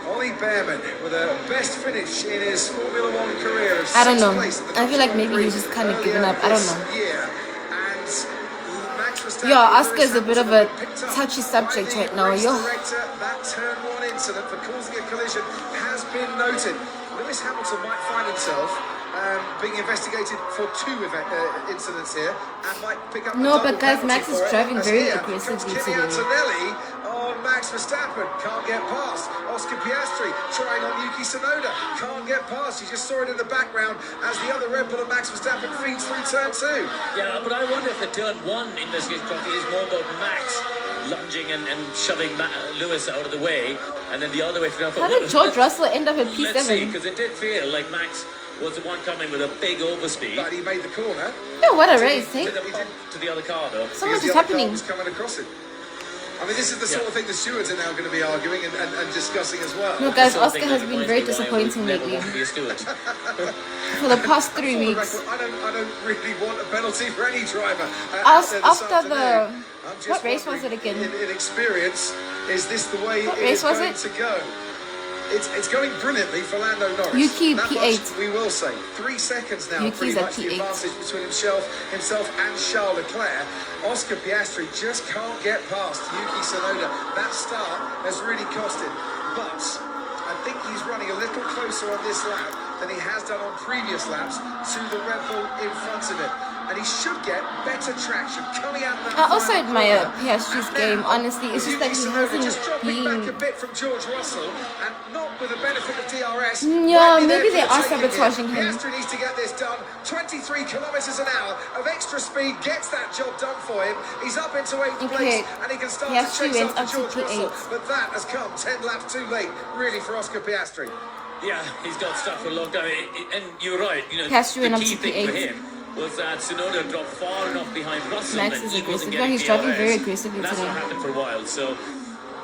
Ollie Behrman with a best finish in his Formula One career. Of I don't sixth know. place at the I feel like Grand maybe Prix he's just kind of earlier given up. I don't this know. year. And Max Verstappen. Yeah, Oscar is a bit of a picked up touchy by subject the right now. race Yo. director. That turn one incident for causing a collision has been noted. Lewis Hamilton might find himself being investigated for two incidents here and might pick up No, a double but guys, penalty Max is for it, driving as very here aggressively comes Kimi today. Antonelli on Max Verstappen, can't get past. Oscar Piastri trying on Yuki Tsunoda, can't get past. You just saw it in the background as the other Red Bull of Max Verstappen feeds through turn two. Yeah, but I wonder if the turn one investigation trophy is more about Max lunging and shoving Lewis out of the way, and then the other way for How did George Russell end up at Let's see, P7? because it did feel like Max was the one coming with a big overspeed. But he made the corner. Yeah, what a race, eh? To the other car, though. So much because is the other car happening. was coming across it. I mean, this is the sort of thing the stewards are now going to be arguing and discussing as well. No, guys, Sort of Oscar thing has that been reminds very me why I would disappointing never lately. want to be a steward. For the past 3 For the weeks. record, I don't really want a penalty for any driver. After the... I'm just What race was wondering, it again? In experience, is this the way What it race is was going it? to go? It's going brilliantly for Lando Norris. Yuki That P8. much we will say. 3 seconds now, Yuki's pretty at much the P8. advantage between himself and Charles Leclerc. Oscar Piastri just can't get past Yuki Tsunoda. That start has really cost him. But I think he's running a little closer on this lap than he has done on previous laps to the Red Bull in front of him. And he should get better traction coming out of that. I also final admire corner. Piastri's And game, now, honestly. It's just Yuki that he Tsunoda just hasn't dropping back a been... bit from George Russell, and not with the benefit of DRS. Yeah, Might be maybe there they for are the taking here. sabotaging him. Piastri needs to get this done. 23 kilometers an hour of extra speed gets that job done for him. He's up into 8th Okay, place, and he can start Piastri to chase went after up to George Russell. P8. But that has come 10 laps too late, really, for Oscar Piastri. Yeah, he's got stuff for a long time. And you're right, you know, Piastri went the up key to thing for P8. him was that Tsunoda dropped far enough behind Russell Max that is he wasn't aggressive. getting Yeah, he's driving DRS. very aggressively That's today. not happened for a while. So,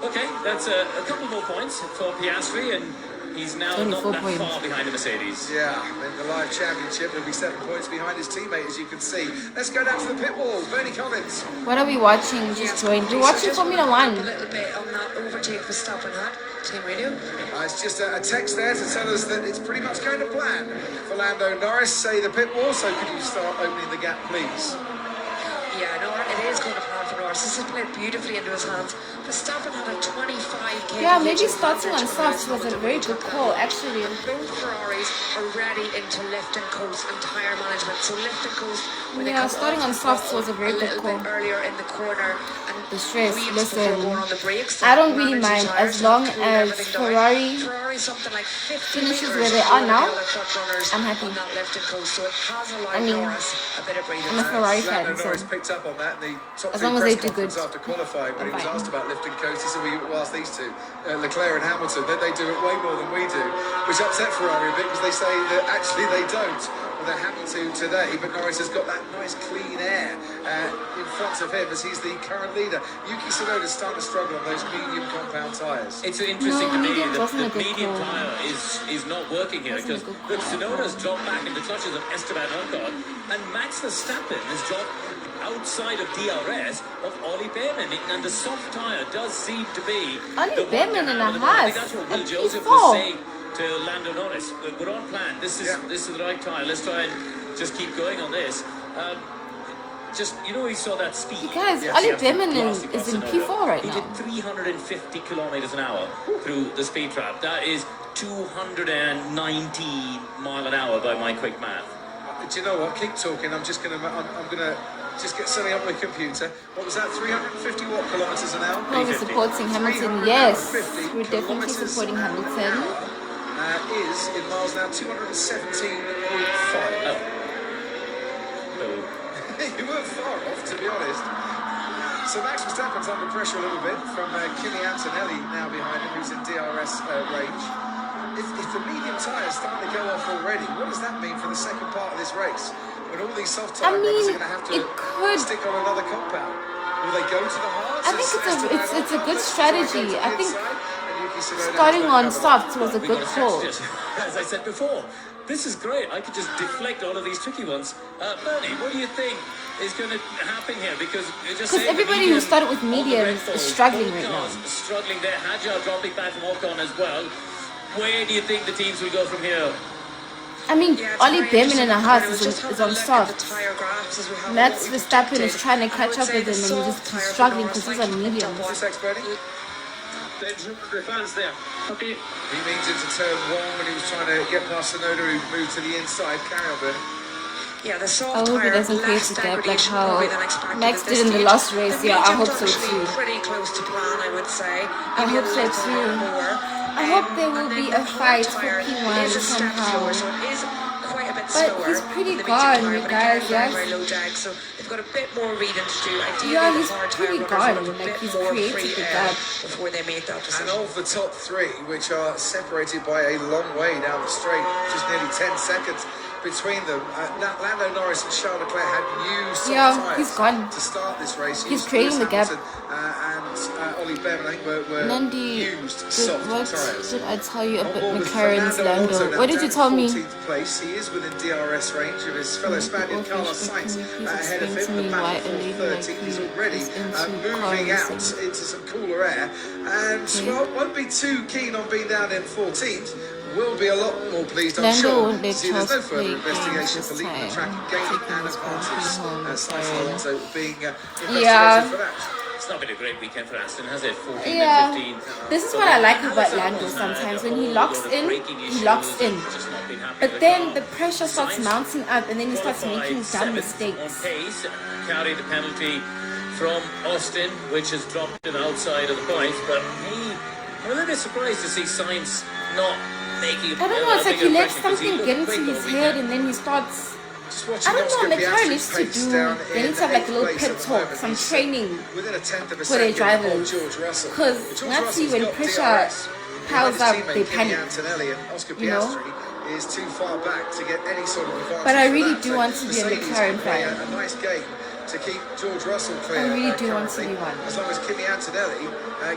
okay, that's a couple more points for Piastri, and he's now Only not 4 that points. far behind the Mercedes. Yeah, in the live championship, he'll be 7 points behind his teammate, as you can see. Let's go down to the pit wall. Bernie Collins. What are we watching? Just joined. We're watching Formula A 1. little bit on that overtake Verstappen had. Team radio. It's just a text there to tell us that it's pretty much going to plan for Lando Norris. Say the pit wall, so could you start opening the gap, please? Yeah, no, it is going to plan for Norris. This has played beautifully into his hands. Verstappen had a 25 km. Yeah, maybe starting on softs was a very good call, actually. Both Ferraris are ready into lift and coast and tyre management. So lift and coast. When they Yeah, come starting on off softs was a very good little call. bit earlier in the corner and The stress, weaves listen, before going on the brakes. I don't really Manage mind your as tyres, long cool as everything down. Ferrari Ferrari something like 50 finishes meters where they are below now. the other front runners I'm happy. on that lift and coast. So it has allowed I mean, Norris a bit of breathing I'm a room. Ferrari fan, Lando Norris so picked up on that in the top as three long as press they do good, conference after qualifying when he was I'm fine. asked about lifting coast. He said, well, ask these two, Leclerc and Hamilton, that they do it way more than we do, which upset Ferrari a bit because they say that actually they don't. Well, they're happy to today, but Norris has got that nice clean air in front of him as he's the current leader. Yuki Tsunoda's starting to struggle on those medium compound tyres. It's interesting No, to me medium that wasn't a the good medium call. tyre is not working here Wasn't a because good look, call. Tsunoda's dropped back in the clutches of Esteban Ocon, and Max Verstappen has dropped outside of DRS of Ollie Behrman, and the soft tyre does seem to be Ollie the one Behrman to in have a at the moment. I think half that's what at Will Joseph P4. was saying to Lando Norris. We're on plan. This is the right tyre. Let's try and just keep going on this. Just, you know, he saw that speed. You guys, Yes, Ollie he absolutely Behrman blasted is in Tsunoda. P4 right He now. did 350 kilometers an hour through the speed trap. That is 290 mile an hour by my quick math. Do you know what? Keep talking. I'm gonna just get something up on the computer. What was that? 350 what kilometers an hour? Well, we're supporting Hamilton. Yes, we're definitely supporting Hamilton. Is in miles now 217.5. Oh. You weren't far off, to be honest. So Max Verstappen's under pressure a little bit from Kimi Antonelli now behind him, who's in DRS range. If the medium tyres starting to go off already, what does that mean for the second part of this race? When all these soft tyre runners are going to have to it could. stick on another compound. Will they go to the hards? I think it's a good strategy. I think starting starting on softs was a We good got call. strategist. As I said before, this is great. I could just deflect all of these tricky ones. Bernie, what do you think is going to happen here? Because you're just saying everybody who started with mediums is struggling right now. Struggling there. Hadjar dropping back from Ocon as well. Where do you think the teams will go from here? I mean, Yeah, it's Ollie very Behrman in interesting. a house I was is just on, having a is look on at the soft. tyre graphs as we have Max what we Verstappen is predicted. trying to I catch would up say with him, the and he's soft just tyre for struggling Norris because he's likely on picked up mediums. on. Six, Bernie. Benjamin, the fans there. Okay. He means into turn one when he was trying to get past Sonoda, who moved to the inside. Carry on, Bernie. Yeah, the I soft hope he tyre, doesn't create less a gap like degradation how probably than expected Max at this did in the stage. last race. The Yeah, I hope medium's so actually too. pretty close to plan, I would say. I Maybe hope a so little too. bit more. I hope there And will then be the a hard fight for tyre P1 is a step slower, somehow. so it is quite a bit But slower he's pretty than the medium gone, tyre, you but guys, again, very, yes? very low drag, so they've got a bit more reading to do. Ideally, Yeah, the he's hard tyre pretty runners gone. will have a Like, bit he's more created free the air gap. before they make that And decision. of the top three, which are separated by a long way down the straight, just nearly 10 seconds between them, Lando Norris and Charles Leclerc had new soft Yeah, he's tyres gone. to start this race. He's Used creating Lewis the gap. Hamilton, and Ollie Behrman, I think, were Nandi, used did, soft what tyres. did I tell you On about board with McLaren's Fernando Alonso Lando? now What did you down tell me? 14th place. He is within DRS range of his fellow Spaniard Carlos Sainz ahead of Explain to him. me The why battle a for lady like 13th. He's you already is into moving car out racing? into some cooler air, and well, won't be too keen on being down in 14th. Will be a lot more pleased, I'm Lando sure, won't to let see there's no Charles further play investigation games for this leaving the track time. and gaining Taking an his girl advantage. home, Sainz sorry. Alonso being Yeah. investigated for that. It's not been a great weekend for Aston, has it? 14 Yeah, and 15. this is But what I then like about Hamilton Lando had sometimes. a When he whole locks lot of in, braking he issues locks in. and just not been happy But with then car. the pressure starts Sainz mounting up and then he starts qualified making dumb seventh mistakes. on pace, carried the penalty from Austin, which has dropped him outside of the points. But I'm a little bit surprised to see Sainz not making. I don't know, it's like he lets impression, 'cause something looked get into quick his all head weekend. and then he starts... Just watching I don't Oscar know, McLaren Piastri's needs to pace do... down They in need to have like a eighth little place pit at the talk, moment. some He's training within a tenth of a for their second of drivers. George Russell. Because George Nazi, Russell's when got pressure DRS. piles His up, teammate they Kimi panic. Antonelli, and Oscar You know? Piastri is too far back to get any sort of advantage. But I for really that. do So want to be a Mercedes McLaren can play fan. a nice game to keep George Russell clear. I really do want to currently, be one. As long as Kimi Antonelli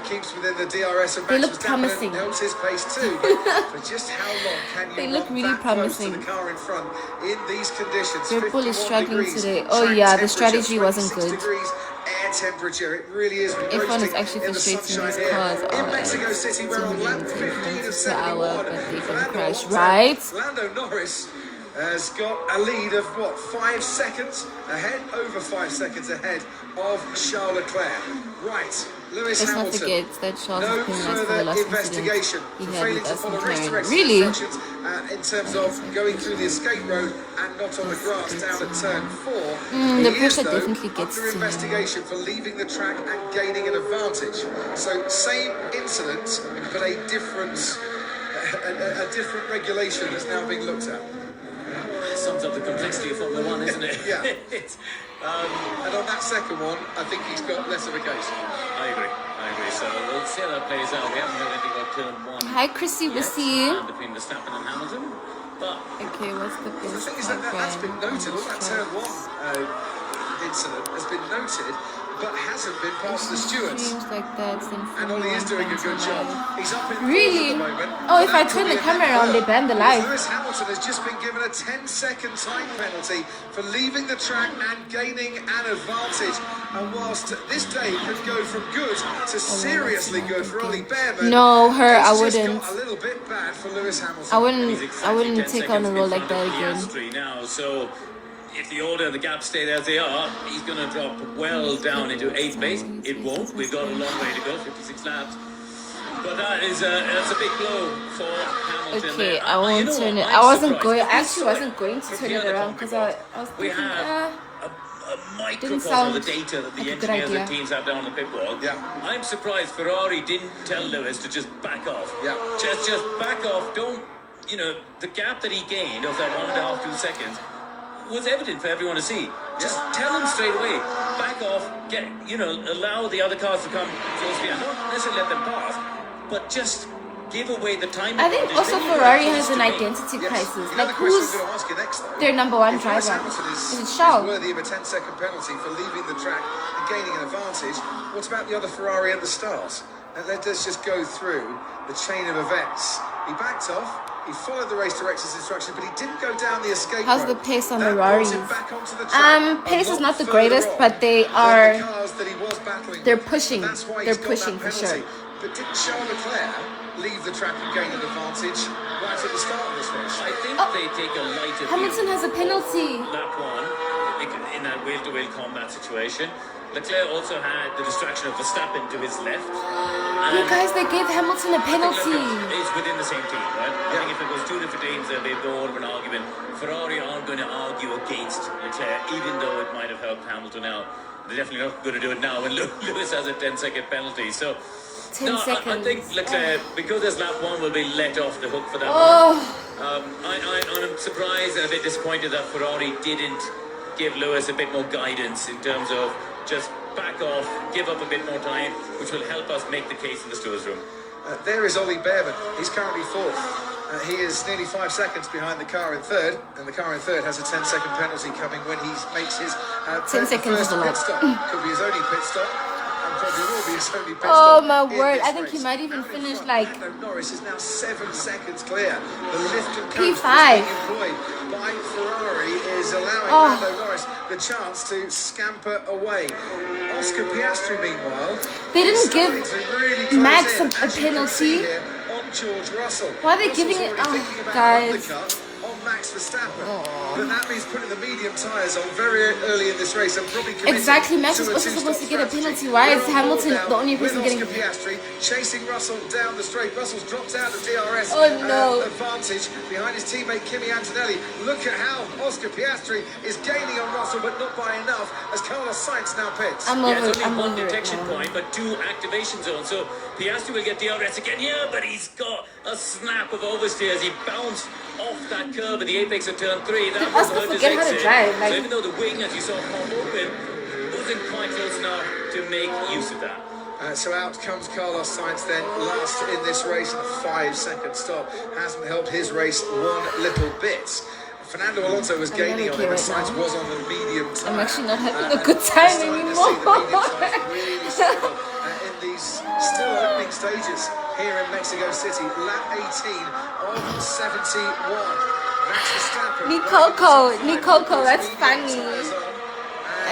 keeps within the DRS of They Max look Verstappen promising. and helps his pace too. But for just how long can you They look run really that close promising. to the car in front in these conditions? Red Bull 51 is struggling degrees, today. Oh track yeah, the temperature, strategy wasn't 26 good. degrees air temperature. It really is F1 is roasting actually in the frustrating sunshine these here cars in are Mexico at City. We're on lap 200 15 of kilometers per hour, 71. but they can Fernando crash, Alonso, right? Lando Norris has got a lead of what, 5 seconds ahead, over 5 seconds ahead of Charles Leclerc. Right, Lewis Let's not Hamilton. forget that Charles No has been nice for the further last investigation incident he for had failing with to us follow McLaren. race direction Really? instructions in terms of going through the escape road and not on the grass down at turn 4. The He is, pressure though, definitely gets under to him. investigation for leaving the track and gaining an advantage. So same incident, but a different regulation that's now being looked at. Sums up the complexity of Formula One, isn't it? Yeah. It's, And on that second one, I think he's got less of a case. I agree. So we'll see how that plays out. We haven't heard anything about turn 1. Hi Chrissy, we'll yet, see you. between Verstappen and Hamilton. But Okay, what's the The best thing is that's been noted. All that turn 1 incident has been noted, but hasn't been past the stewards. Streams like that, And Ollie is doing a good job. He's up in Really? fourth at the moment. Oh, if I That turn could the be a camera net around, they third. ban the live. Lewis Hamilton has just been given a 10-second time penalty for leaving the track and gaining an advantage. And whilst this day could go from good to seriously good for Ollie Behrman, No, her, I it's just wouldn't. got a little bit bad for Lewis Hamilton. I he's wouldn't exactly 10 take on a seconds role in like front that of again. Piastri now. So if the order and the gaps stay as they are, he's going to drop well down into 8th place. It won't. We've got a long way to go, 56 laps. But that's a big blow for Hamilton. Okay, there. I won't you know turn what? it. I'm I wasn't surprised. going. If we Actually, saw it wasn't going to from turn the it other around because I was we thinking, have a didn't microcosm sound of the data that the like a good engineers and idea. teams have down on the pit wall. Yeah. I'm surprised Ferrari didn't tell Lewis to just back off. Yeah. Just back off. Don't, the gap that he gained of that 1.5, 2 seconds was evident for everyone to see. Just tell him straight away, back off, allow the other cars to come close behind. Not necessarily let them pass, but just give away the time. I think advantage. also Then you Ferrari have has to an make- identity Yes. crisis. The Like, other question who's I'm going to ask you next, though. their number one If Lewis driver? Hamilton Is it is Charles? worthy of a 10-second penalty for leaving the track and gaining an advantage, what about the other Ferrari at the start? And let's just go through the chain of events. He backed off, he followed the race director's instructions, but he didn't go down the escape How's road. the pace on That the brought Raris? him back onto the track Pace a is lot not the further greatest, on but they than are. the cars that he was battling They're with. pushing. That's why They're he's got pushing that for penalty. sure. But didn't Charles Leclerc leave the track and gain an advantage right at the start of this race? I think they take a lighter Hamilton view. has a penalty. Lap one, in that wheel-to-wheel combat situation. Leclerc also had the distraction of Verstappen to his left. You guys, they gave Hamilton a I think penalty. Leclerc is within the same team, right? I think if it was two different teams, they'd go over an argument. Ferrari aren't going to argue against Leclerc, even though it might have helped Hamilton out. They're definitely not going to do it now when Lewis has a 10-second penalty. So, 10 seconds. I think Leclerc, because there's lap one, will be let off the hook for that Oh. one. I'm surprised and a bit disappointed that Ferrari didn't give Lewis a bit more guidance in terms of just back off, give up a bit more time, which will help us make the case in the stewards' room. There is Ollie Behrman. He's currently fourth. He is nearly 5 seconds behind the car in third, and the car in third has a 10-second penalty coming when he makes his 10 seconds first is a lot. pit stop. Could be his only pit stop, and probably will be his only pit Oh stop. my in word, this I think he race. might even Out in finish front, like Lando Norris is now 7 seconds clear. The lift and coast P5. being employed by Ferrari is allowing Lando Norris the chance to scamper away. Oscar Piastri, meanwhile, they didn't give really close Max in, a as you can see penalty. here on George Russell. Why are they Russell's giving it? already Oh, thinking about guys. an undercut on Max Verstappen. But that means putting the medium tyres on very early in this race and probably committing Exactly, Max to was a also supposed to get a two-stop penalty. Why is strategy. Hamilton We're on the only board person with getting? Oscar Piastri chasing Russell down the straight. Russell's dropped out of DRS Oh, no. advantage behind his teammate Kimi Antonelli. Look at how Oscar Piastri is gaining on Russell, but not by enough as Carlos Sainz now pits. I'm Yeah, over. it's I'm only one over it detection now. point, but 2 activation zones. So Piastri will get DRS again here, but he's got a snap of oversteer as he bounced off that curve at the apex of turn 3. That Us was to hurt his forget how to exit. drive, like- So even though the wing, as you saw pop open, wasn't quite close enough to make use of that. So out comes Carlos Sainz then, last in this race, and a 5-second stop hasn't helped his race one little bit. Fernando Alonso was I'm gaining on okay him, and right Sainz now. was on the medium tyre. I'm actually not having a good time Starting to anymore. see the medium tyres really struggle in these still opening stages here in Mexico City. Lap 18 of 71. Max Verstappen. Nicoco, that's funny.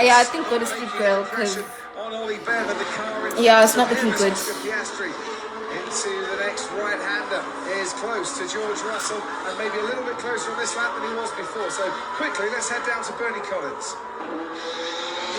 Yeah, I think go to sleep, girl, because yeah, it's not looking good. Into the next right-hander is close to George Russell and maybe a little bit closer on this lap than he was before. So quickly, let's head down to Bernie Collins.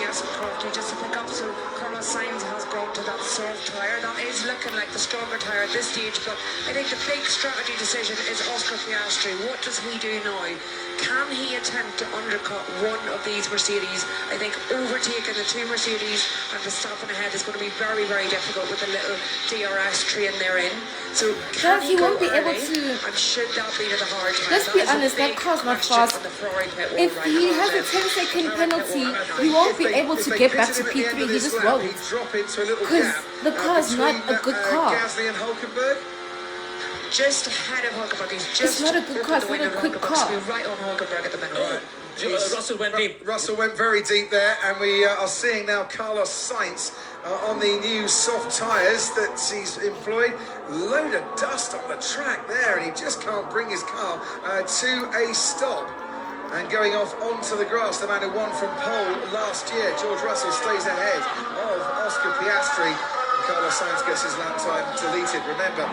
Yes, Crofty, just to pick up, so Carlos Sainz has gone to that soft tyre. That is looking like the stronger tyre at this stage, but I think the big strategy decision is Oscar Piastri. What does he do now? Can he attempt to undercut one of these Mercedes? I think overtaking the 2 Mercedes and Verstappen ahead is going to be very, very difficult with the little DRS train they're in. So can He go won't be able early? to. And should that be to the hard tyre? Let's That be is a honest, that big car's not question fast. on the Ferrari pit wall If right he now. has a 10-second penalty, he won't be able to get back to P3. He just won't. Because the car is not a good car. Gasly and Hulkenberg. Just ahead of Hulkenberg. He's just not a good car, it's not a quick car. We're right on Hulkenberg at the minute. Russell went deep. Russell went very deep there, and we are seeing now Carlos Sainz on the new soft tyres that he's employed. Load of dust on the track there, and he just can't bring his car to a stop. And going off onto the grass, the man who won from pole last year, George Russell, stays ahead of Oscar Piastri. Carlos Sainz gets his lap time deleted. Remember,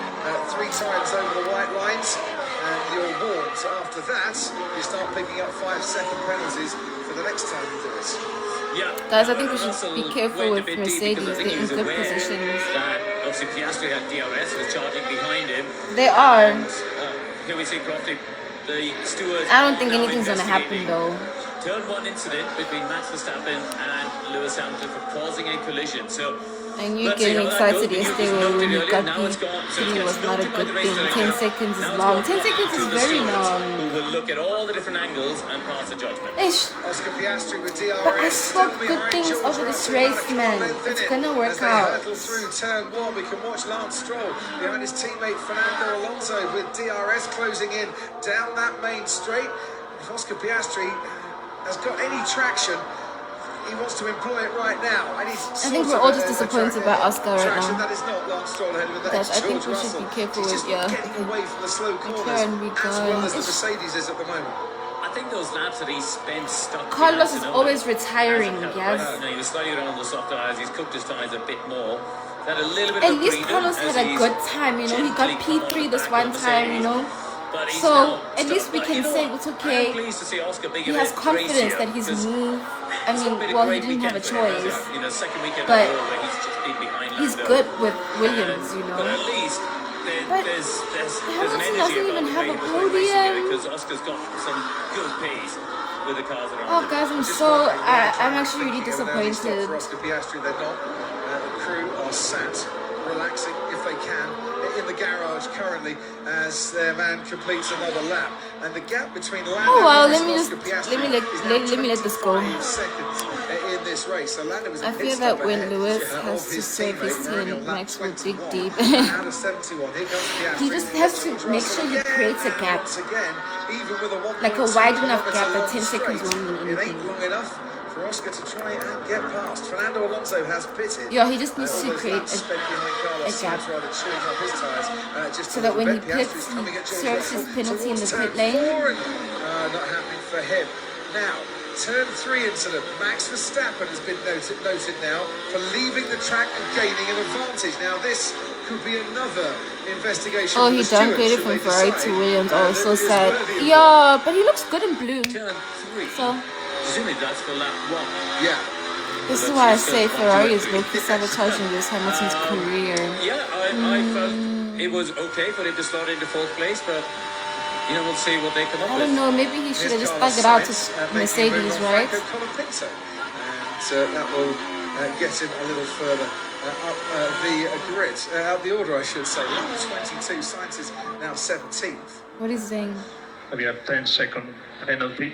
3 times over the white lines, and you're warned. After that, you start picking up 5-second penalties for the next time you do it. Yeah. Guys, I think we should Russell be careful went a with bit deep Mercedes. because I think They're he in was good aware positions. that obviously Piastri had DRS, was charging behind him. They are. Here we see Crofty, the steward. I don't think now anything's gonna happen investigating though. Turn 1 incident between Max Verstappen and Lewis Hamilton for causing a collision. So And you let's see getting how that goes. excited We yesterday noted when you earlier, got now it's gone. So P3 it's was not a noted by good the race thing. director. 10 seconds is Now it's long. gone 10 seconds to is the very stewards, long. Who will look at all the different angles and pass a judgment. Ish. Oscar Piastri with DRS. But I spoke still good behind things George over this Russell, race, about a man. car length in It's it. gonna work As they out. hurtle through turn 1, we can watch Lance Stroll behind his teammate Fernando Alonso with DRS closing in down that main straight. If Oscar Piastri has got any traction, he wants to employ it right now. And he's I think we're all just disappointed about Oscar right traction now. that is not Lance Stroll ahead of it. Guys, That's I think George we should Russell. be careful He's with, just yeah. getting away from the slow corners can be as well as the gone. Mercedes is at the moment. I think those laps that he spent stuck. Carlos behind is Tsunoda always retiring, hasn't helped. yes. No, he was sliding around the soft tyres. He's cooked his tyres a bit more. Had a little bit At of a least breather Carlos as had a he's good time, you know. He got gently come on P3 the this back one of the time, you Mercedes. know. But he's So now at least we but can you know say what? it's I'm okay. pleased to see Oscar being He a has bit confidence racier, that his because move. I it's mean, not been a well, he great didn't have a weekend for him, has choice, it? You know, second weekend but in a row where he's just been behind he's Lando. good with Williams, you But know. at least But there's an Hamilton energy doesn't about even the have way a he was racing here, podium. because Oscar's got some good pace with the cars around Oh, him. guys, I'm Just so wondering where the I'm driver's actually really thinking of an early stop disappointed. for Oscar Piastri. They're not. The crew are sat, relaxing if they can, in the garage currently as their man completes another lap. And the gap between Lando Oh well, Norris let me and just Oscar Piastri let me let this go. 25 seconds in this race. So Lando was a I pit feel stop that when ahead, Lewis of has to his serve his teammate Murray on 10, lap Max will dig 21. deep. Out of 71, here comes Piastri. He just has to George make Russell sure he again, creates a and gap. once again, even with a Like a 1.2 wide enough kilometre gap that long 10 seconds straight, won't mean it anything. ain't long enough for Oscar to try and get past. Fernando Alonso has pitted. Yeah, he just needs All to those create laps spent behind Carlos a gap. Sainz rather chewing up his tyres, just So a that little when he bit. Piastri's pits, coming he at George serves his Russell penalty in the towards pit turn lane. 4, and not happening for him. Now, turn 3 incident. Max Verstappen has been noted now for leaving the track and gaining an advantage. Now, this could be another investigation. Oh, for he the stewards, downgraded should from they Ferrari decide, to Williams. Oh, that so it is sad. worthy of Yeah, but he looks good in blue. Turn 3. So Presumably that's for lap 1. Yeah. this is why I say Ferrari is low-key sabotaging Lewis Hamilton's career. Yeah, I felt it was okay for him to slot into 4th place, but you know, we'll see what they come up I with. don't know. Maybe he should have Here's just Carlos stuck it out Sainz, to making a move Mercedes, on right? Franco Colapinto. And that will get him a little further up the grid, out the order, I should say. Lap 22, Sainz is now 17th. What is he saying? We have 10-second penalty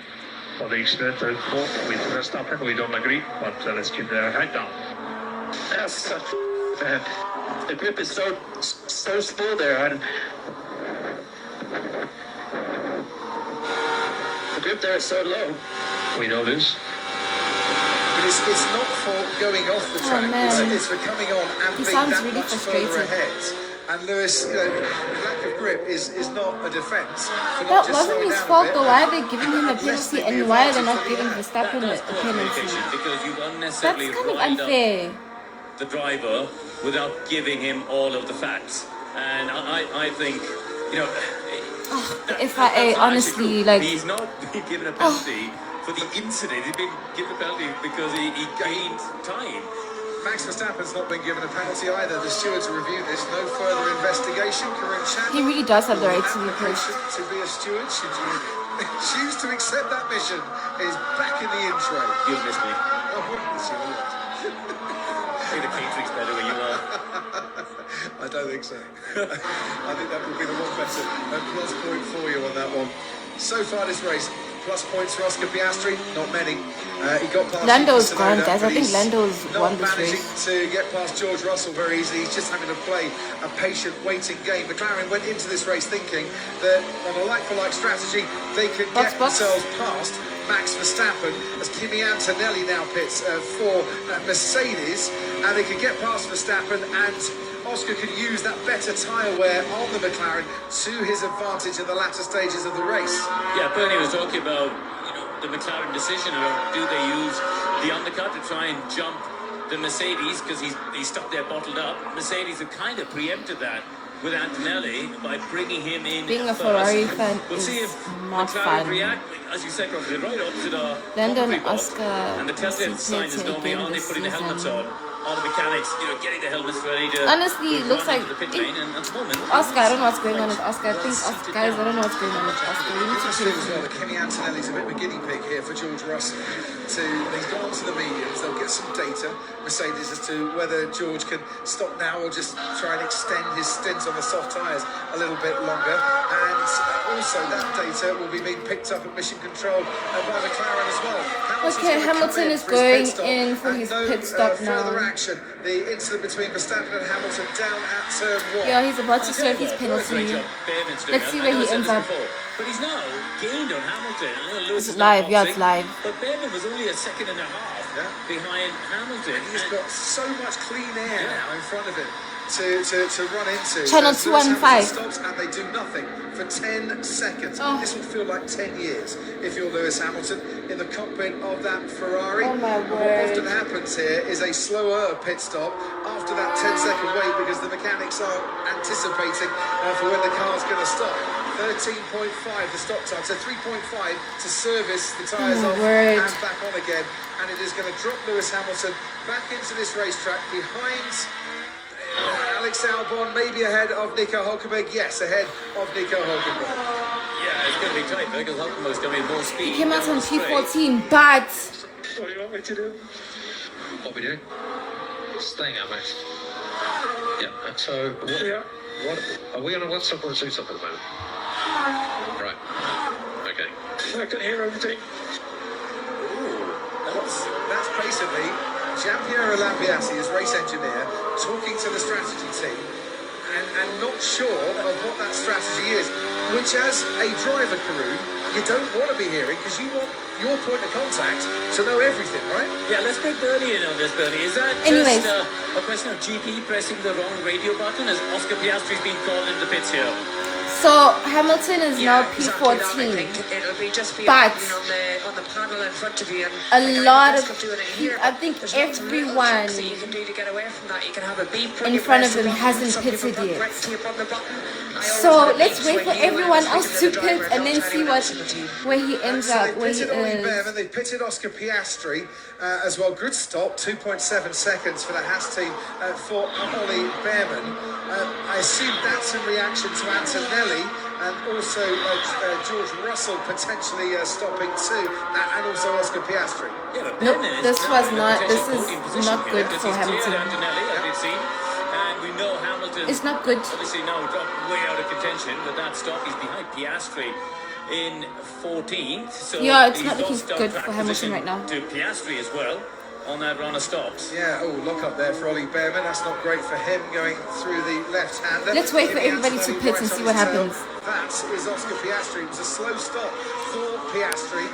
for the accidental fault with Verstappen. We don't agree, but let's keep the head down. Yes, the grip is so small there, and the grip there is so low. We know this. But it's not for going off the track, man. it's for coming on and He being sounds that really much further frustrated. ahead. And Lewis, lack of grip is not a defence. That wasn't his fault though. Why are they giving him a penalty and why are they not giving Verstappen a That's poor communication, penalty? because you've That's unnecessarily kind of riled up unfair. the driver without giving him all of the facts. And I think, you know, The FIA, honestly, like, he's not been given a penalty for the incident. He's been given a penalty because he gained time. Max Verstappen's not been given a penalty either. The stewards review this. No further investigation. Karim Chandler, he really does have the right to be application pushed. to be a steward. Should you choose to accept that mission, is back in the intro. You'll miss me. I wouldn't miss you a lot. I think the catering's better where you are. I don't think so. I think that would be the one better plus point for you on that one. So far this race, plus points for Oscar Piastri, not many. He got past Lando's Yuki gone, Tsunoda, guys. I but think he's Lando's not won this managing race. to get past George Russell very easily. He's just having to play a patient waiting game. McLaren went into this race thinking that on a like-for-like strategy, they could get themselves past Max Verstappen as Kimi Antonelli now pits for Mercedes, and they could get past Verstappen, and Oscar could use that better tyre wear on the McLaren to his advantage in the latter stages of the race. Yeah, Bernie was talking about, you know, the McLaren decision about do they use the undercut to try and jump the Mercedes because he's stuck there bottled up. Mercedes have kind of preempted that with Antonelli by bringing him in. Being a first. Ferrari fan We'll is see if not McLaren fun. react. As you said, Crawford, right opposite our Landon, commentary box. Oscar, And the telltale sign is normally again are they this putting the helmets season. on? Are the mechanics, you know, getting the helmets ready to Honestly, it looks run like into the pit lane? And at the moment, Oscar, I don't know what's going on with Oscar. I think, guys, I don't know what's going on with Oscar. We need to I change feel as well him. that Kimi Antonelli's a bit of a guinea pig here for George Russell. He's gone to the mediums, they'll get some data, Mercedes, as to whether George can stop now or just try and extend his stint on the soft tyres a little bit longer. And also that data will be being picked up at mission control by McLaren as well. Okay, Hamilton is going in for his pit stop Further now. action, the incident between Verstappen and Hamilton down at turn 1. Yeah, he's about to serve his Great penalty. job Behrman's doing. Let's see I where know I he said ends this up. before, but he's now gained on Hamilton. I know Lewis It's is not live, yeah, it's boxing, live. But Behrman was only a second and a half behind Hamilton. He's And- got so much clean air now in front of him to run into. Channel So Lewis 215. Hamilton stops and they do nothing for 10 seconds. Oh. This will feel like 10 years if you're Lewis Hamilton in the cockpit of that Ferrari. Oh my And what word. often happens here is a slower pit stop after that 10-second wait because the mechanics are anticipating for when the car's going to stop. 13.5 the stop time, so 3.5 to service the tyres off word. and back on again. And it is going to drop Lewis Hamilton back into this racetrack behind Alex Albon, maybe ahead of Nico Hulkenberg. Yes, ahead of Nico Hulkenberg. Yeah, it's going to be tight because Hulkenberg's going to be more speed. He came out on P14, but What do you want me to do? What we doing? Staying out, mate. Yeah. So what are we on a WhatsApp or a Zoom at the moment? Right. Okay. I can hear everything. That's basically Giampiero Lambiase, as race engineer, talking to the strategy team and not sure of what that strategy is, which as a driver, Karun, you don't want to be hearing because you want your point of contact to know everything, right? Yeah, let's bring Bernie in on this, Bernie. Is that Anyways. just a question of GP pressing the wrong radio button as Oscar Piastri's been called into the pits here? so Hamilton is now exactly that. I P14. think it'll be just be But on the panel in front of you. And a lot of doing it people, here, I think there's lots of little everyone tricks that you can do to get away from that. You can have a beep when in you front press of the him button. hasn't Some people pitted put yet. red tape on the button. I always So had let's beeps wait when for you were everyone speaking else to to the driver, pit and then not see anyone what else in the team. where he ends So up, they where he pitted Ollie is. Behrman, they pitted Oscar Piastri as well. Good stop, 2.7 seconds for the Haas team for Ollie Behrman. I assume that's in reaction to Antonelli and also George Russell potentially stopping too, and also Oscar Piastri. Yeah, but Nope, Bernie is this now was in a not- this potential is podium position not here good because for he's cleared Hamilton. Antonelli, as we've seen, and we know Hamilton. It's not good. Obviously now dropped way out of contention, but that stop he's behind Piastri in 14th. So Yeah, it's he's not looking lost out good track for Hamilton position right now. to Piastri as well on that run of stops. Yeah, lock up there for Ollie Behrman. That's not great for him going through the left-hander. Let's wait for Kimi everybody to Antonelli pit and right see on what his tail. happens. That is Oscar Piastri. It was a slow stop for Piastri,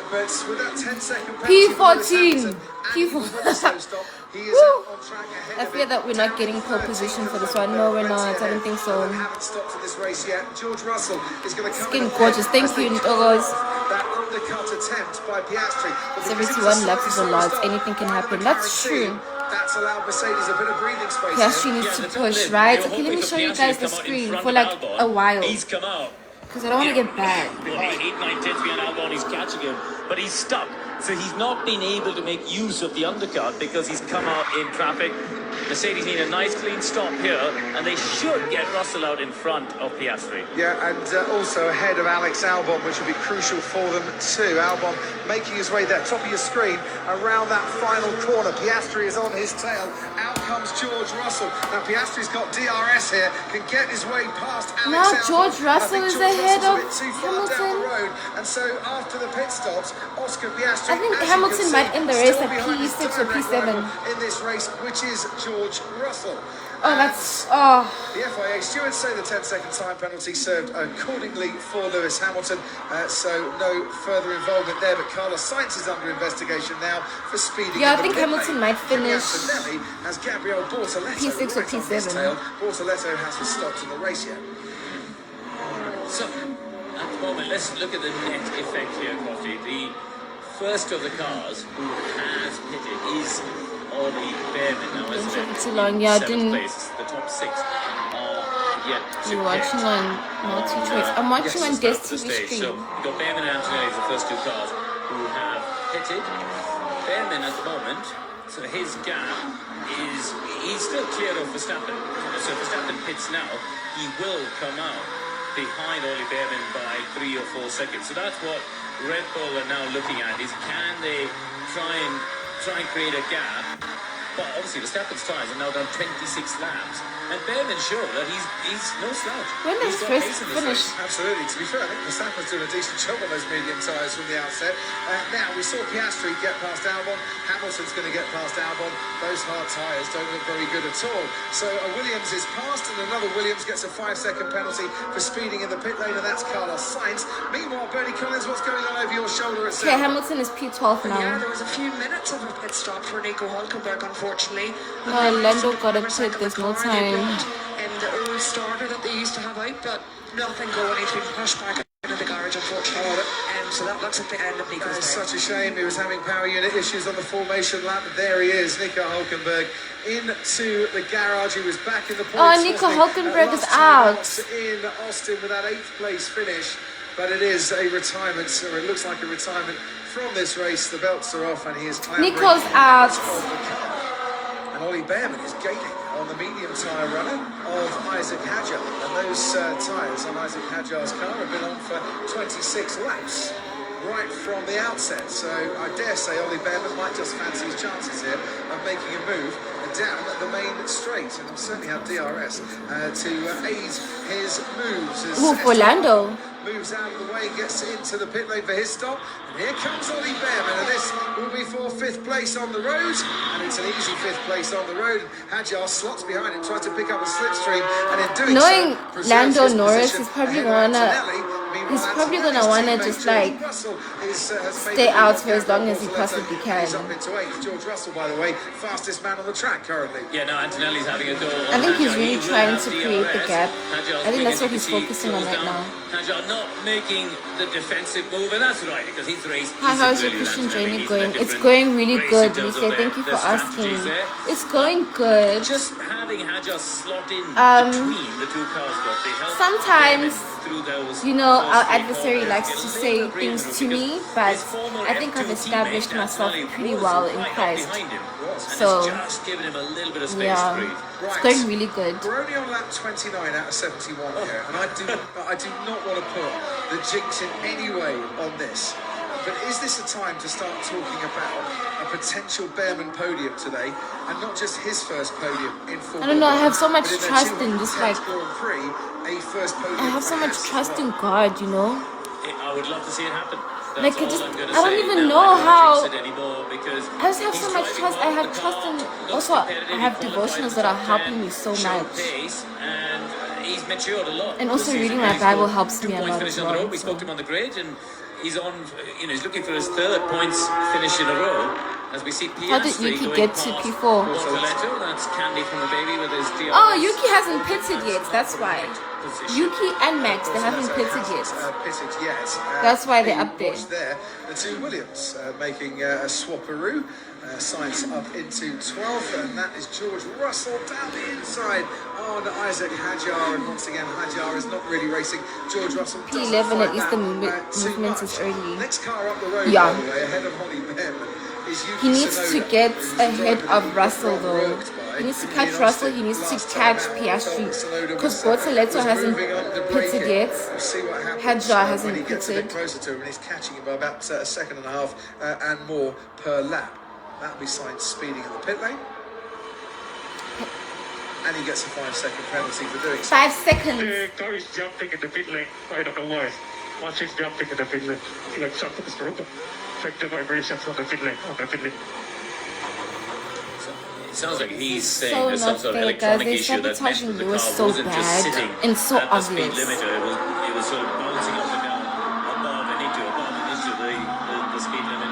but with that 10-second penalty for Lewis Hamilton, and with the slow stop, he is on track ahead I of fear him. that we're not getting pole position for this one. No, we're not. I don't think so. They haven't stopped in this race yet. George Russell is going to come Skin in gorgeous. ahead Thank as they you, come Ndogos. off that undercut attempt by Piastri. But because it was 71 laps is a slightly lot. slow Anything can stop, happen. by the That's McLaren team, true. That's allowed Mercedes a bit of breathing space. Piastri here. needs to the push, trouble is, right? they were Okay, let me hoping show you for guys Piastri the to come out in screen front for of like Albon. a while. He's come out. Because I don't want to get bad. Well, 8, 9 tenths behind Albon, he's catching him, but he's stuck. So he's not been able to make use of the undercut because he's come out in traffic. Mercedes need a nice clean stop here, and they should get Russell out in front of Piastri. Yeah, and also ahead of Alex Albon, which will be crucial for them too. Albon making his way there, top of your screen, around that final corner. Piastri is on his tail. Out comes George Russell. Now Piastri's got DRS here, can get his way past Alex Now Albon. George And I Russell think is George ahead Russell's a of bit too far down the Hamilton. road. And so after the pit stops, Oscar Piastri, I think as you Hamilton can might see, end the race still at behind his P6 or direct P7. rival in this race, which is George Russell. Oh, that's... Oh. The FIA stewards say the 10-second time penalty served accordingly for Lewis Hamilton, so no further involvement there. But Carlos Sainz is under investigation now for speeding. Yeah, I in the think pit Hamilton lane. might Kimi finish Antonelli has Gabriel Bortoleto P6 or right on his P7. tail. Bortoleto hasn't stopped in the race yet. So, at the moment, let's look at the net effect here, Crofty. The first of the cars who has pitted is Ollie Behrman. Now, Didn't isn't take it? it too long. Yeah, I Seventh didn't... place. The top 6 are yet to You're watching pit. on multi-choice. I'm watching on Des Start to the TV stage. stream. So we've got Behrman and Antonelli, the first 2 cars who have pitted. Behrman at the moment, so his gap is, he's still clear of Verstappen. So if Verstappen pits now, he will come out behind Ollie Behrman by 3 or 4 seconds. So that's what Red Bull are now looking at, is can they try and create a gap. But obviously Verstappen's tyres are now done 26 laps. And Behrman showed that he's no slouch. When He's does got race pace in this finish? race. Absolutely. To be fair, I think Verstappen's doing a decent job on those medium tyres from the outset. Now, we saw Piastri get past Albon. Hamilton's going to get past Albon. Those hard tyres don't look very good at all. So Williams is passed, and another Williams gets a 5-second penalty for speeding in the pit lane, and that's Carlos Sainz. Meanwhile, Bernie Collins, what's going on over your shoulder at Okay, Hamilton is P12 Yeah, now. there was a few minutes of a pit stop for Nico Hulkenberg, unfortunately. No, Lando got a pit. There's no time. And the early starter that they used to have out, but nothing going. He's been pushed back into the garage, unfortunately. So that Max at the end of Nico's It's turn. such a shame he was having power unit issues on the formation lap, but there he is, Nico Hulkenberg into the garage. He was back in the points. Oh, Nico Hulkenberg is out. In Austin with that 8th place finish, but it is a retirement, or it looks like a retirement from this race. The belts are off, and he is clambering Nico's out. of the car. And Ollie Behrman is gaining on the medium tyre runner of Isaac Hadjar. And those tyres on Isaac Hadjar's car have been on for 26 laps right from the outset. So I dare say Ollie Behrman might just fancy his chances here of making a move down the main straight. And he'll certainly have DRS to aid his moves. As Ooh, for Lando. moves out of the way, gets into the pit lane for his stop. And here comes Ollie Behrman, and this will be for 5th place on the road. And it's an easy 5th place on the road. Hadjar slots behind him, tries to pick up a slipstream, and in doing Knowing so, preserves Lando his Norris position is probably ahead of gonna- Antonelli. Meanwhile, he's probably gonna Antonelli's wanna teammate just, George like, Russell has made stay the out move for as long down as he Bortoleto. possibly can. He's up into 8th. George Russell, by the way, fastest man on the track currently. Yeah, no, Antonelli's having a go. I think he's Hadjar. really He will trying have to DRS. create the gap. Hadjar's I think that's what bringing he's the focusing on close right down. now. Hadjar not making the defensive move, and that's right, because he's raced. Hi, he's how's your clearly Christian Antonelli. training He's in a going? It's different going really race good, in terms Lisa. of Thank you for their asking. strategies there. It's going good. Just having Hadjar slot in Um, between the two cars, but they help sometimes, through those you know, those our three adversary corners. likes Get to a say little things breather to me, because but his former I think I've F2 established teammate, myself Antonelli, pretty was well in right up Christ. behind him. And So, it's just giving him a little bit of space yeah, to breathe. it's Right. going really good. We're only on lap 29 out of 71 here, and I do not want to put the jinx in any way on this. But is this a time to start talking about a potential Behrman podium today, and not just his first podium in Formula I don't know, I 1, have so much but in the trust in this, 210th like, Grand Prix, a first podium I have so for much Haas as trust well. in God, you know? I would love to see it happen. That's Like, I all just- I'm gonna I don't say. even Now, know I don't how- jinx it anymore because I just have so he's much driving trust. I well, have the trust car in. looks Also, I competitive, have he qualifies devotionals in that the are top helping 10, me so showed much. pace, and he's matured a lot. And this also season. reading my He's Bible got helps 2 me a points lot finished as on the well, road. We spoke so. to him on the grid, and he's on. He's looking for his 3rd points finish in a row. As we see Piastri How did Yuki going get to past P4? Bortoleto. That's Candy from the baby with his DRS. Oh, Yuki hasn't pitted yet, that's why. Position. Yuki and Max, they haven't pitted yet. Pitted yet. That's why they're you up there. watch there. The two Williams making a swapperoo. Science up into 12th, and that is George Russell down the inside on Isaac Hadjar. And once again, Hadjar is not really racing. George Russell doesn't P11, find at least the that, too movement much. is early. Next car up the road, Yeah. by the way, ahead of Holly Behrman, is Yuki He needs to Tsunoda, get who's ahead driving of Russell Rob though. Rourke by He needs to in catch Austin. Russell, he needs to Last catch time out, Piastri. Tsunoda Because was, Bortoleto was hasn't moving under pitted braking. yet. We'll see what happens Hadjar when hasn't he gets a bit pitted. closer to him, and he's catching him by about a second and a half and more per lap. That'll be Sainz speeding in the pit lane. And he gets a 5-second penalty for doing so. 5 seconds. The car is jumping in the pit lane. I don't know why. Once it's jumping in the pit lane, like something is broken. Check the vibrations on the pit lane. It sounds like he's saying So there's some not sort of fair, electronic guys. They're issue that meant sabotaging that the Lewis car so wasn't just bad sitting and so at the speed obvious. limiter. It was sort of bouncing up and down above and into the speed limit.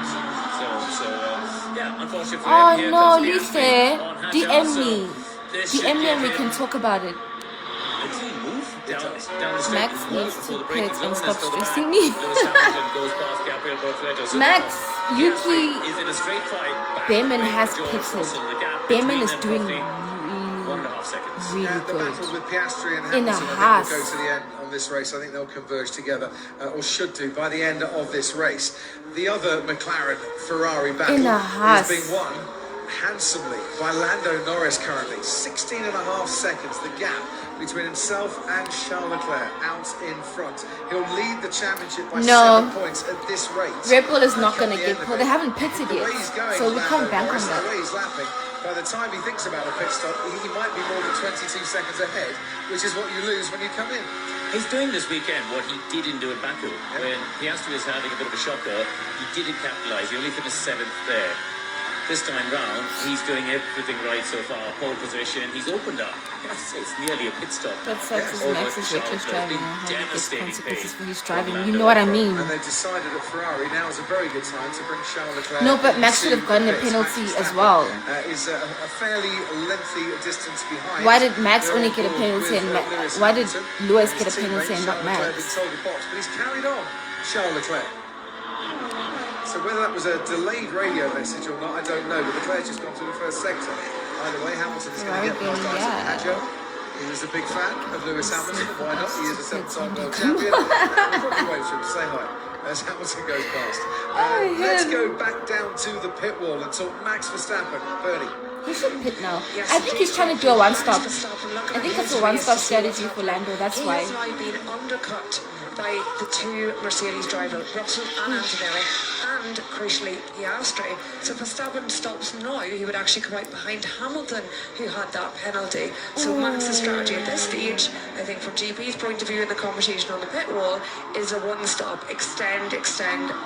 Yeah, unfortunately for Oh him, here no, comes Lisa, Piastri on Hadjar, DM so me. this should DM me and we give can him talk about it. a clean move down the straight. Max well needs before to the braking quit zone and as stop for the back. stressing me. Lewis Hamilton goes past Gabriel Bortoleto. So Max, Piastri Yuki, is in a straight fight back Behrman with has George pitted. Russell. The gap Behrman between is them doing roughly really, 1.5 seconds. really The good. battle with Piastri and In a Hamilton, I Haas. think, will go to the end on this race. I think they'll converge together, or should do, by the end of this race. The other McLaren-Ferrari battle In a is Haas. being won handsomely by Lando Norris currently. 16.5 seconds, the gap between himself and Charles Leclerc out in front. He'll lead the championship by No. 7 points at this rate. Red Bull is not Come going to the get end of pulled. it. They haven't pitted The yet. way he's going, So we can't Lando bank on Norris, that. the way he's lapping, by the time he thinks about a pit stop, he might be more than 22 seconds ahead, which is what you lose when you come in. He's doing this weekend what he didn't do in Baku. When Piastri was having a bit of a shocker, he didn't capitalise. He only finished 7th there. This time round, he's doing everything right so far. Pole position, he's opened up. It's nearly a pit stop. That sucks is Over Max's Charles reckless Leclerc. driving. Been I hope it gets devastating consequences pace for his from driving. Lando. You know what I mean? And they've decided at Ferrari now is a very good time to bring Charles Leclerc. No, but Max should have gotten a into penalty pits. as well. Is a fairly lengthy distance behind. Why did Max They're only on get a board penalty with, and Lewis why did Hamilton. Lewis His get a teammate penalty and not Charles Leclerc Max? being told to box, but he's carried on. Charles Leclerc. So whether that was a delayed radio message or not, I don't know. But Leclerc's just gone through the first sector. Either way, Hamilton is going to get past Isaac Hadjo. He was a big fan of Lewis Hamilton. Why not? He is a 7-time world champion. We'll probably wait for him to say hi as Hamilton goes past. Let's go back down to the pit wall and talk Max Verstappen. Bernie. He should pit now. I think he's trying to do a one-stop. I think it's a one-stop strategy for Lando. That's why. He has now been undercut by the two Mercedes drivers, Russell and Antonelli, and crucially Piastri. So if Verstappen stops now, he would actually come out behind Hamilton, who had that penalty. So Max's strategy at this stage, I think from GP's point of view in the conversation on the pit wall, is a one-stop, extend,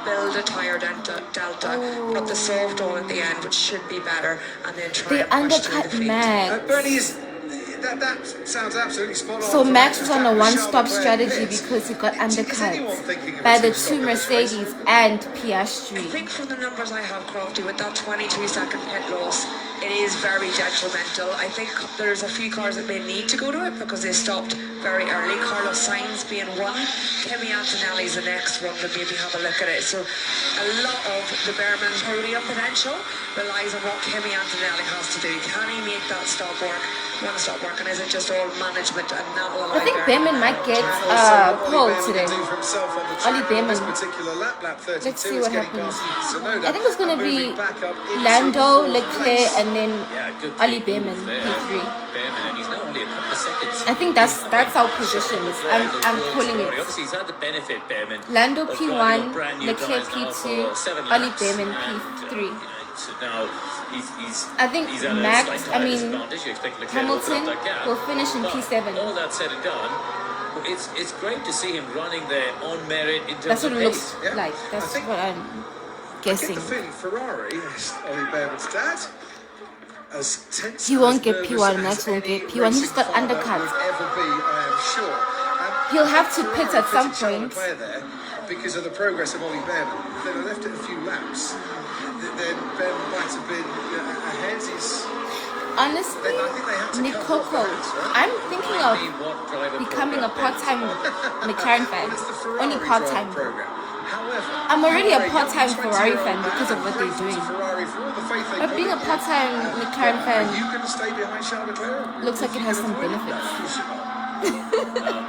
build a tyre delta, put the soft on at the end, which should be better, and then try They and push through the undercut field. Max. Bernie is. That sounds absolutely spot on. So for Max was on a Verstappen. one-stop Charlotte strategy pits. because he got Is anyone undercut thinking of by a the two-stop two in this race? Mercedes and I Piastri. think from the numbers I have, Crofty, with that 22-second pit loss, it is very detrimental. I think there's a few cars that may need to go to it because they stopped very early. Carlos Sainz being one, Kimi Antonelli's the next one, but maybe have a look at it. So a lot of the Behrman's podium potential relies on what Kimi Antonelli has to do. Can he make that stop work? When stop working, is it just all management and not allow I think Behrman might get pole today. Ollie Behrman. Let's see what happens. I think it's going to be Lando, Leclerc, and then Ollie Behrman, P3. And he's not only a couple of seconds. I think that's our positions. I'm calling it. Obviously, he's had the benefit, Behrman. Lando of P1, brand new Leclerc tyres now P2, for 7 Ollie laps, Behrman and, P3. So now he's I think he's at a Max, slight I tyre mean, disadvantage. You expect Leclerc to open Hamilton up that gap. will finish in But P7. all that said and done, it's great to see him running there on merit in terms That's what of it pace. looks like. That's what I'm I guessing. get the feeling Ferrari, Ollie Behrman's dad, as tense He won't and get as P1, nervous Max as won't any get P1. He's racing got father undercuts. would ever be, I am sure. He'll have to Ferrari pit at some pretty shallow point. player there because of the progress of Ollie Behrman. If they'd have left it a few laps, then Behrman might have been ahead. Honestly, I think they had to Nick cut off Coco, the hands, right? I'm thinking I of mean, what driver becoming a program part-time McLaren fan. Well, it's the Ferrari Only driver part-time. program. However, I'm already a young part-time Ferrari 20-year-old fan because of man, what they're grateful to doing. Ferrari for all the faith they But put being in a you. part-time McLaren Are fan you going to stay behind Charles Leclerc? looks like it has some benefits.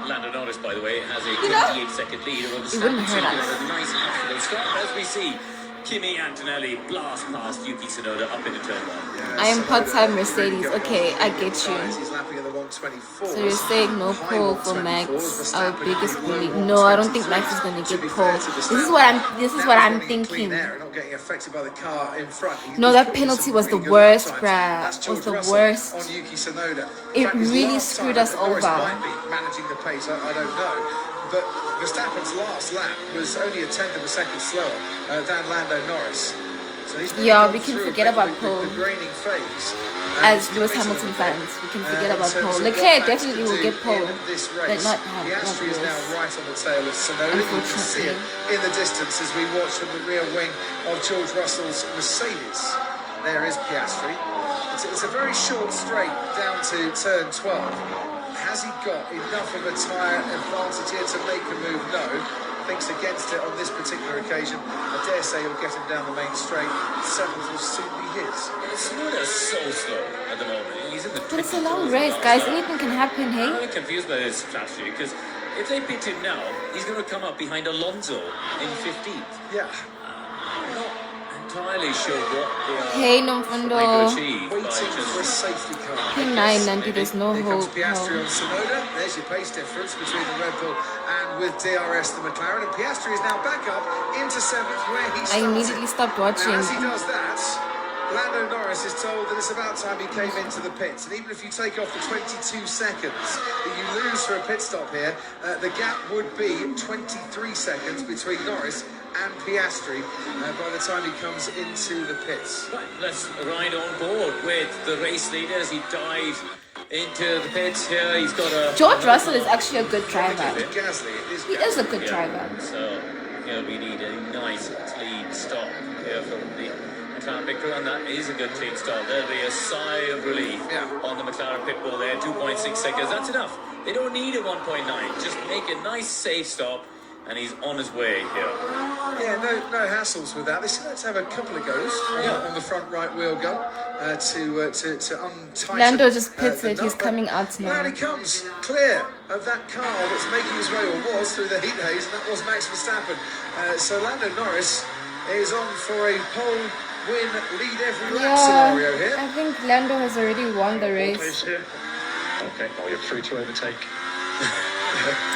Lando Norris, by the way, has a You know, 28-second lead over the it wouldn't hurt us. A nice afternoon start as we see Kimi Antonelli blast past Yuki Tsunoda up into turn 1. I am part-time Mercedes. Okay, I get you. He's lapping at the 124. So you're saying no pole for Max, our biggest bully? No, I don't think Max is going to get pole. This is what I'm thinking. Not getting affected by the car in front. No, that penalty was the worst, bruh. That's Was the George Russell worst. on Yuki Tsunoda. It In fact, his really last screwed time, us Norris over. might be managing the pace, I don't know. But Verstappen's last lap was only a tenth of a second slower than Lando Norris. So he's really Yeah, gone we can through forget about effectively pole. the graining phase. As He's Lewis coming to Hamilton the fans, we can forget in about terms pole. of what Leclerc Max definitely can will do get pole, in this but race. not Piastri is now Lewis. right on the tail of Tsunoda. You can see it in the distance as we watch from the rear wing of George Russell's Mercedes. There is Piastri. It's a very short straight down to turn 12. Has he got enough of a tyre advantage here to make a move? No. Thinks against it on this particular occasion. I dare say he'll get him down the main straight. Seventh will soon be his. Tsunoda's so slow at the moment. He's in the But it's a 24th long race, lap guys. start. Anything can happen, I'm hey? really confused by this strategy because if they pit him now, he's going to come up behind Alonso in 15th. Yeah. I'm not entirely sure what they are Hey, trying Nomfundo. to achieve by Waiting for a just safety car. P9, Nandi, there's no Here comes hope. Piastri No. on Tsunoda. There's your pace difference between the Red Bull and with DRS the McLaren. And Piastri is now back up into 7th where he I started. immediately stopped watching. Now, as he does that, Lando Norris is told that it's about time he came into the pits. And even if you take off the 22 seconds that you lose for a pit stop here, the gap would be 23 seconds between Norris and Piastri by the time he comes into the pits. Right, let's ride on board with the race leaders. He dive into the pits here. He's got a George Russell is actually a good driver. Gasly, He is a good driver. So here we need a nice clean stop here from the McLaren pit crew, and that is a good clean stop. There'll be a sigh of relief on the McLaren pit wall there. 2.6 seconds. That's enough. They don't need a 1.9. Just make a nice safe stop. and he's on his way here. Yeah, no hassles with that. They still had to have a couple of goes on the front right wheel gun to untighten. Lando just pits the it. nut, He's but coming out now. And he comes clear of that car that's making his way, or was, through the heat haze, and that was Max Verstappen. So Lando Norris is on for a pole win, lead every lap scenario here. I think Lando has already won the race. Okay, now you're free to overtake.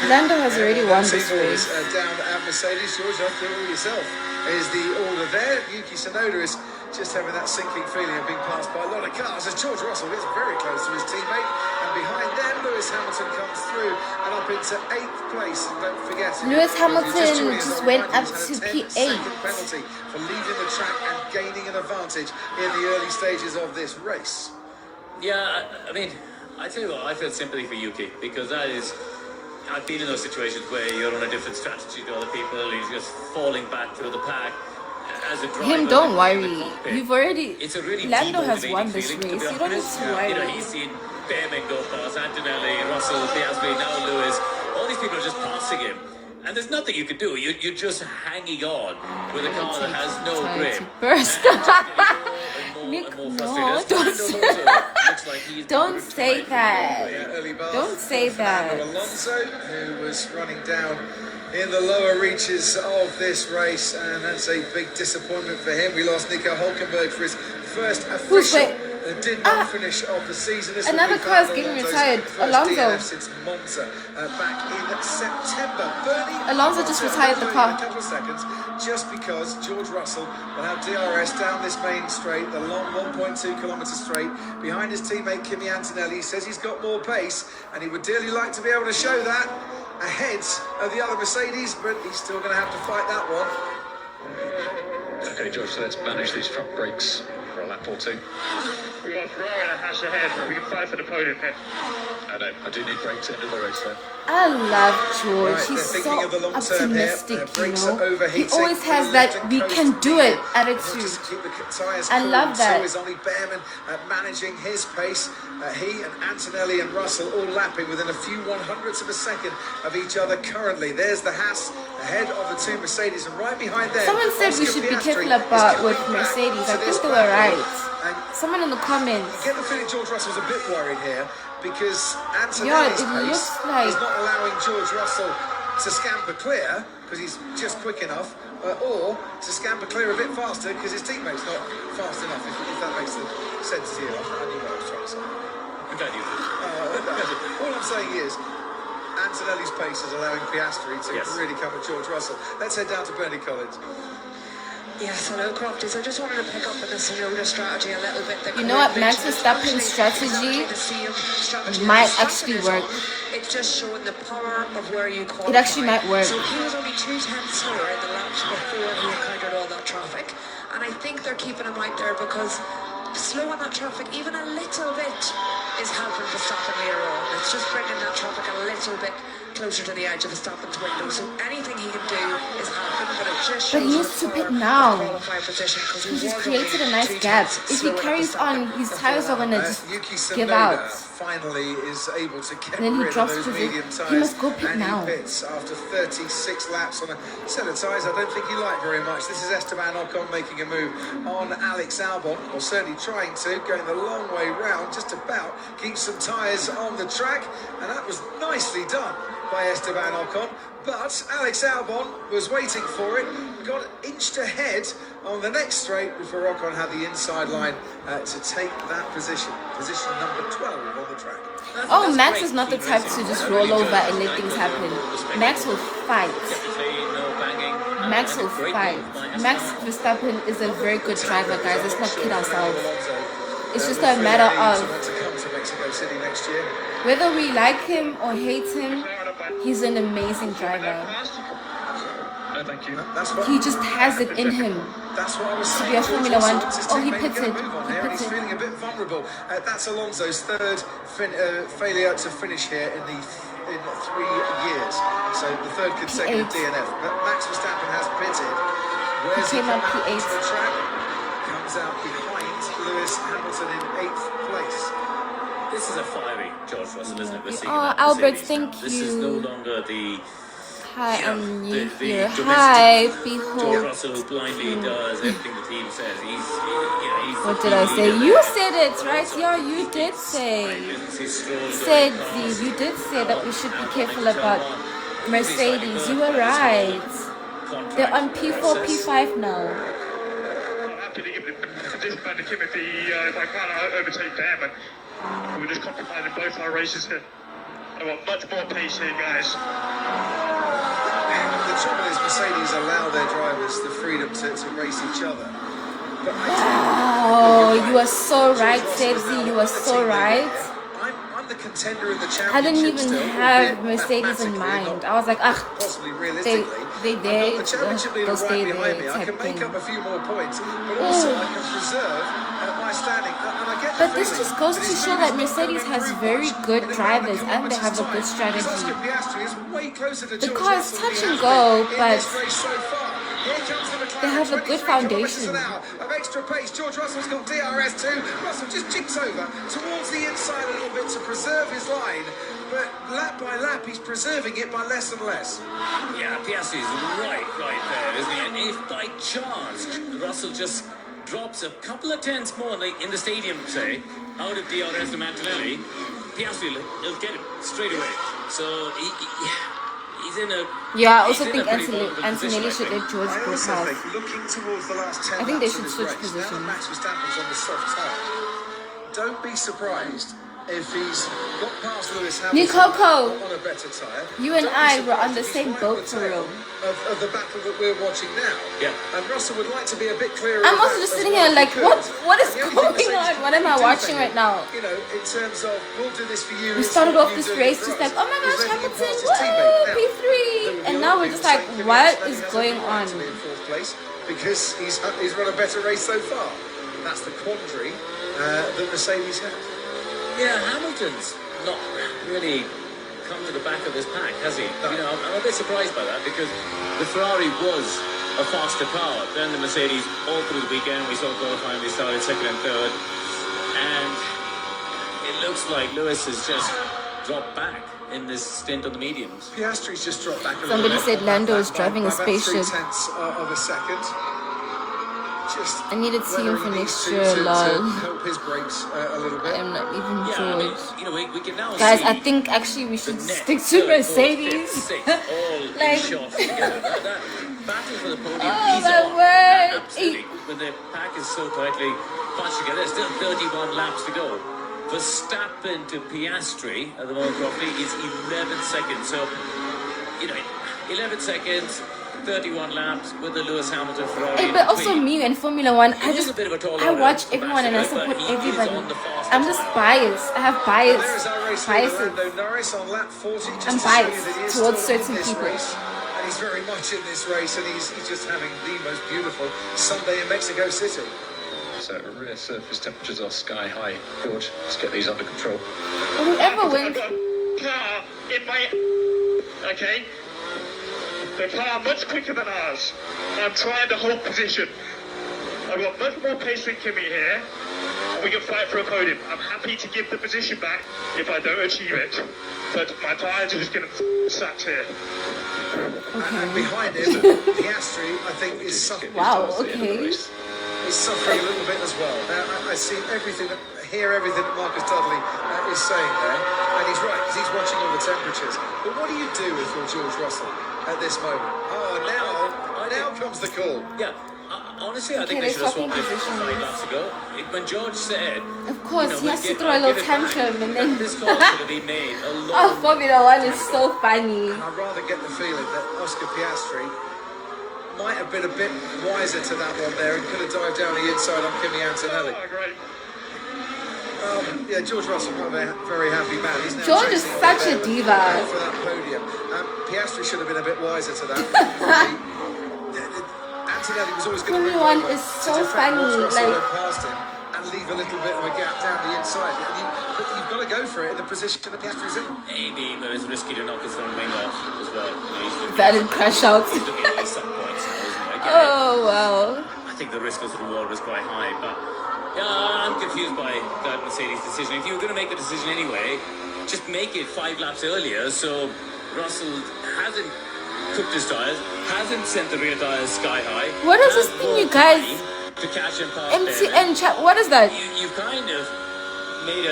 Lando has already won this Seymour's race. down at Mercedes. George, after all yourself, is the order there. Yuki Tsunoda is just having that sinking feeling of being passed by a lot of cars as George Russell gets very close to his teammate, and behind them Lewis Hamilton comes through and up into 8th place. And don't forget, Lewis Hamilton joining us just on went the up he's to had a P8. 10-second penalty for leaving the track and gaining an advantage in the early stages of this race. Yeah, I mean, I tell you what, I feel sympathy for Yuki, because that is, I've been in those situations where you're on a different strategy to other people, and you're just falling back through the pack. As a driver, Him, don't in worry. the cockpit, You've already. it's a really Lando has demotivating won this feeling, race. to be You don't need honest. to worry. You know, he's seen Behrman go past, Antonelli, Russell, Piastri, now Lewis. All these people are just passing him. And there's nothing you can do. You're just hanging on with a car that has no grip. Burst. Nick, no, don't say that. Don't say that. Fernando Alonso, who was running down in the lower reaches of this race, and that's a big disappointment for him. We lost Nico Hulkenberg for his first official did not finish of the season. This Another car is getting retired. Alonso. Since Monza back in September. Bernie Alonso just retired the car. In a couple of seconds, just because George Russell will have DRS down this main straight, the long 1.2 kilometre straight, behind his teammate Kimi Antonelli. He says he's got more pace, and he would dearly like to be able to show that ahead of the other Mercedes, but he's still going to have to fight that one. Okay, George, so let's manage these front brakes for a lap or two. We got Ferrari and a hash ahead. We can fight for the podium here. I know, I do need brakes at the end of the race though. I love George. Right, He's they're so thinking of the long term here. optimistic, you Brakes are know. overheating. He always has that we can do it attitude. Just keep the tyres I cool. love that. So is Ollie Behrman managing his pace. He and Antonelli and Russell all lapping within a few 100ths of a second of each other currently. There's the Haas ahead of the two Mercedes, and right behind them, Someone said we should be careful about with Mercedes. I think they were right. Someone in the comments. Get the feeling George Russell's a bit worried here because Yeah, Antonelli's it pace looks like- is not allowing George Russell to scamper clear because he's just quick enough, or to scamper clear a bit faster because his teammate's not fast enough, if that makes sense to you. I knew what I was trying to say. I'm glad you did. All I'm saying is Antonelli's pace is allowing Piastri to really come at George Russell. Let's head down to Bernie Collins. Yes, hello, Crofties. I just wanted to pick up on the Tsunoda strategy a little bit. You know what, Max Verstappen's strategy might actually work. It's just showing the power of where you qualify. It actually might work. So he was only 2 tenths slower in the laps before he encountered all that traffic. And I think they're keeping him right there because slowing that traffic even a little bit is helping Verstappen later on. It's just bringing that traffic a little bit closer to the edge of Verstappen's window. So anything he can do is helping, but it just shows But he needs to pit now. He just created a nice gap. If he carries on, his tires are gonna just Yuki give Tsunoda out. finally is able to get And then he rid drops of those to the- medium tyres. he must go pit and now. he pits after 36 laps on a set of tyres I don't think he liked very much. This is Esteban Ocon making a move on Alex Albon, or certainly trying to, going the long way round, just about keep some tyres on the track, and that was nicely done by Esteban Ocon. But Alex Albon was waiting for it, got inched ahead on the next straight before Ocon had the inside line to take that position number 12 on the track. Oh, Max is not the type to just roll over and let things happen. Max will fight. Max will fight. Max Verstappen is a very good driver, guys. Let's not kid ourselves. It's just a matter of whether we like him or hate him, he's an amazing driver. No, thank you. He just has it in him. That's what I was To saying. be a Formula One. His Oh, he teammate pitted. gonna move on He here, and he's pitted. feeling a bit vulnerable. That's Alonso's third failure to finish here in 3 years. So the third consecutive P8. DNF. But Max Verstappen has pitted. Where's He came up come out P8. onto the track? Comes out behind Lewis Hamilton in 8th place. This is a fiery George Russell, isn't it? We're seeing Oh, that Albert, Mercedes thank now. This is no you. longer the Hi, you know, I'm the new here. domestic Hi, George behold. Russell, who blindly does everything the team says. He's What the did I team say? leader You there. said it, But right? also, Yeah, I think you he did thinks say. Lindsay Stroll Said going Z, past you did say that we should be careful Albon about who's Mercedes. slightly You burnt were by this whole right. They're contract on P4, process. P5 now. I'm happy to give this man to Timothy if I can't overtake them, and we're just compromising both our races here. I want much more pace here, guys. The trouble is Mercedes allow their drivers the freedom to race each other. But Wow, you're you are so George right, Russell is Sebzi. now You the are so team leader right. here. I'm the contender in the I didn't championship even still, have albeit Mercedes in mathematically, mind. not I was like, possibly they realistically. there. I've got the championship leader They'll stay right behind me. there I type can make thing. up a few more points, but also I can preserve my standing. And I get the But this feeling just goes that to his show lead that is not going Mercedes to has improve very much good in a couple of drivers and they have a kilometres' good time, strategy. because Oscar Piastri is way closer to The George car is Russell touch than and he has go, been in but this race so far. Here comes the McLaren, they have a good 23 kilometres foundation. an hour of extra pace. George Russell's got DRS2. Russell just jinks over towards the inside a little bit to preserve his line, but lap by lap he's preserving it by less and less. Yeah, Piastri is right there, isn't he? And if by chance Russell just drops a couple of tenths more in the stadium, say, out of DRS to Mantonelli, Piastri will get him straight away. So he's in a... Yeah, I also he's in think a pretty vulnerable position, Antonelli I should think. let George I go also past. think, looking towards the last 10 I think they laps of should this switch race, now that positions. Max Verstappen's on the soft tyre, don't be surprised if he's got past Lewis Hamilton Nikoko, on a better tyre. you and Don't be I were on surprised the if he's same right boat on the for tail real. of the battle that we're watching now. Yeah. And Russell would like to be a bit clearer. I'm of also that just as sitting well here if he like, could. what is And the only thing going Mercedes on? What can am I do watching for right him, now? You know, in terms of, we'll do this for you. We it's started not off you this doing race it for just us. like, oh my He's gosh, letting you Hamilton, pass his teammate. woo, Now, there P3. would be And a now lot we're of just people like, saying Kimi what Antonelli is has going every right on? to be in fourth place because he's run a better race so far. That's the quandary that Mercedes has. Yeah, Hamilton's not really come to the back of this pack, has he? No. You know, I'm a bit surprised by that because the Ferrari was a faster car than the Mercedes all through the weekend. We saw qualifying, they started second and third, and it looks like Lewis has just dropped back in this stint on the mediums. Piastri's just dropped back a Somebody little bit. said Lando is By driving a about spaceship. 0.3 of a second. Just I need to see him for whether he next needs year, to lol. help his brakes a little bit. I'm not even Yeah, I George. mean, you know, we can now Guys, see I think actually we the should net stick to third, fourth, Mercedes. fifth, sixth, all Like- in shot together. That battle for the podium Oh, is my on. word. Absolutely. When the pack is so tightly bunched together, there's still 31 laps to go. Verstappen to Piastri at the moment roughly is 11 seconds. So, you know, 11 seconds, 31 laps with the Lewis Hamilton Ferrari. Hey, in but also between. me in Formula One, He is a bit of a tall order, watch everyone and I Sebastian, support but he is everybody. on the faster I'm just tyre. biased. I have And there is our race leader, biases. Lando Norris, on lap 40. Just I'm to show you biased that he is towards still in certain this people. race. And he's very much in this race, and he's just having the most beautiful Sunday in Mexico City. So rear surface temperatures are sky high. George, let's get these under control. Whoever I've wins, got a car in my... Okay? The car much quicker than ours. I'm trying to hold position. I've got much more pace than Kimi here. And we can fight for a podium. I'm happy to give the position back if I don't achieve it. But my tyres are just going to sat here. And behind him, Piastri, I think, is suffering. wow, Towards the end of the okay. race. Is suffering a little bit as well. I see everything, hear everything that Marcus Dudley is saying there, and he's right because he's watching all the temperatures. But what do you do if you're George Russell at this moment? Oh, now comes the call. Yeah, honestly, I think Okay, they should have they're swapped it swapping 5 laps ago. When George said, Of course, you know, he has to we'll throw a I'll little give it back, tantrum and then... this call should have been made a Oh, long Formula One is so funny. And I'd rather get the feeling that Oscar Piastri might have been a bit wiser to that one there and could have dived down the inside on Kimi Antonelli. Oh, great. Yeah, George Russell, not a very happy man. He's now George is chasing such a there diva. for that podium. Piastri should have been a bit wiser to that. Antonelli was always going to Formula One is so funny, like- past him and leave a little bit of a gap down the inside. But you've got to go for it in the position that Piastri's in. maybe, but it's risky to knock his own wing off as well. You know, he's looking- Valid crash out. He's looking at least some points now, isn't he? I get it. Oh, wow. I think the risk versus reward was quite high, but yeah, I'm confused by that Mercedes decision. If you were going to make the decision anyway, just make it 5 laps earlier so Russell hasn't cooked his tyres, hasn't sent the rear tyres sky high. What is this has thing, more you guys? time to catch and pass MTN chat. What is that? You've kind of made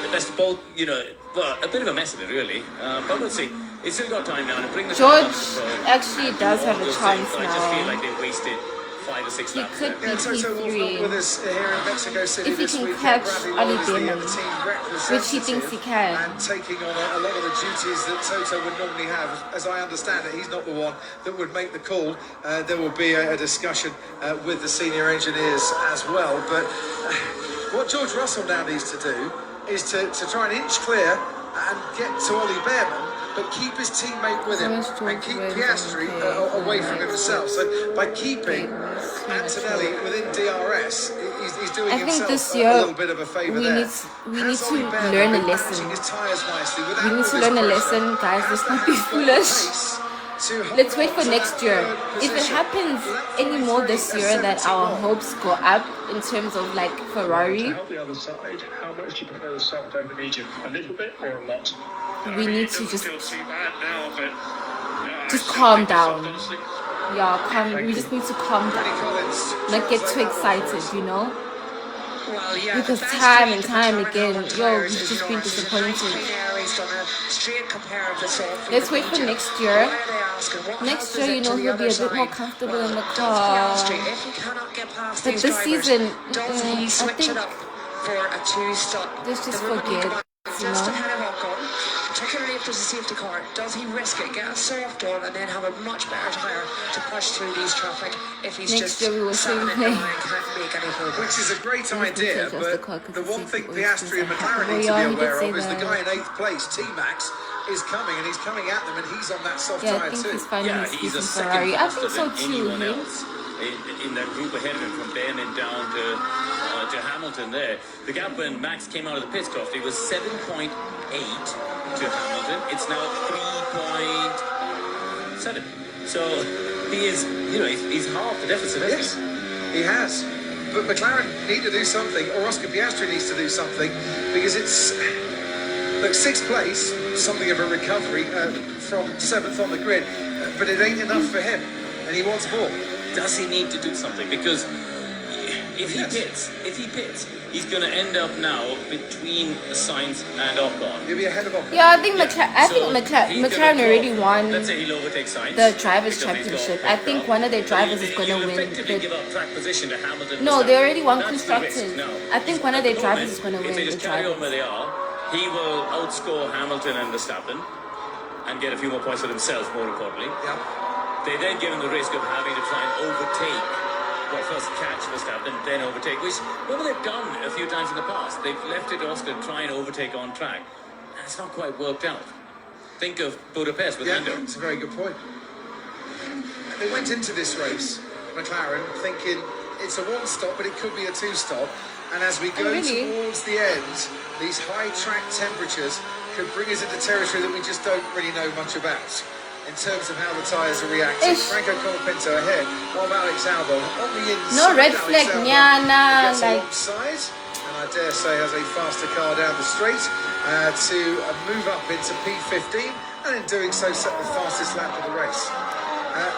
the best of both, well, a bit of a mess of it, really. But we'll see. It's still got time now to bring the car George under control. actually does have a Those chance things, I just feel now. like they wasted 5 or 6 He laps could there. be Toto Wolff not with P3, us here in Mexico City if he this can week. catch Bradley Ollie Wall is the Behrman, team which he thinks he can. and taking on a lot of the duties that Toto would normally have. As I understand it, he's not the one that would make the call. There will be a discussion with the senior engineers as well. But what George Russell now needs to do is to try and inch clear and get to Ollie Behrman, but keep his teammate with him and keep Piastri away from himself. So by keeping Antonelli within DRS, he's doing I think himself this a year little bit of a favour we there. need Has to Ollie Behrman learn a been lesson. managing his tyres nicely without We need all to this learn a pressure? lesson, guys. Let's not be Has he got the foolish. pace to hold Let's wait on for to next that year. third If it position? happens Lap anymore 43 this at year that our 71. hopes go up in terms of like Ferrari, To help the other side, how much do you prefer the soft over the medium? A little bit or a lot? we need to just Feel too bad now, but calm down. Yeah, we just need to calm Danny down. Collins Not get too translate that one excited, for you know? Well, yeah, Because the best time straight and the time McLaren again, Albert yo, tyres we've is just been Norris. He's a disappointed. 19 hour, he's done a straight compare of the soft. Let's wait for next year. Why are they asking? What Next help year, is you it know, to the he'll be a other bit more side? comfortable Well, in the does car. Piastri, if he cannot get past But these this drivers, season, does he I switch think it up for a 2-stop? let's just The moment he forget, comes you just know? ahead of Ocon, particularly if there's a safety car, does he risk it, get a soft on, and then have a much better tyre to push through these traffic if he's Next just year we will sat in see it him. now and can't make any progress? Which is a great Let's idea, take us the but car 'cause the the one thing safety Piastri and always McLaren seems need to to happen. be Well, aware yeah, he of did is say the guy in 8th place, T-Max, is coming and he's coming at them and he's on that soft Yeah, I tyre think too. he's finding Yeah, his he's a decent second Ferrari. I faster think so than too. anyone Hey? else in that group ahead of him, from Behrman down to Hamilton there. The gap when Max came out of the pit stop, it was 7.8 to Hamilton. It's now 3.7. So he is, he's half the deficit, Yes, isn't he has. But McLaren need to do something, or Oscar Piastri needs to do something, because it's... Look, 6th place, something of a recovery from 7th on the grid, but it ain't enough for him, and he wants more. Does he need to do something? Because if he Yes. pits, he's going to end up now between Sainz and Ocon. He'll be ahead of Ocon. Yeah, I think So McLaren he's gonna McLaren already drop. won Let's say he'll overtake Sainz the drivers' because he's got championship. quick I think ground. one of their drivers is He'll gonna win. effectively The, give up track position to Hamilton. no, they already won That's the risk constructors. now. I think one of their At the drivers moment, is gonna if win they the just carry on where drivers. they are, he will outscore Hamilton and Verstappen and get a few more points for themselves, more importantly. Yeah. They then give him the risk of having to try and overtake. Well, first catch Verstappen, then overtake, which, well, they've done a few times in the past. They've left it to Oscar to try and overtake on track. And it's not quite worked out. Think of Budapest with Yeah, Lando. it's a very good point. They went into this race, McLaren, thinking it's a 1-stop, but it could be a 2-stop. And as we go really? towards the end, these high track temperatures could bring us into territory that we just don't really know much about in terms of how the tyres are reacting. Ish. Franco Colapinto ahead of Alex Albon on the inside. No red Alex flag, Albon yeah, nah, gets like- alongside, and I dare say has a faster car down the straight to move up into P15, and in doing so set the fastest lap of the race.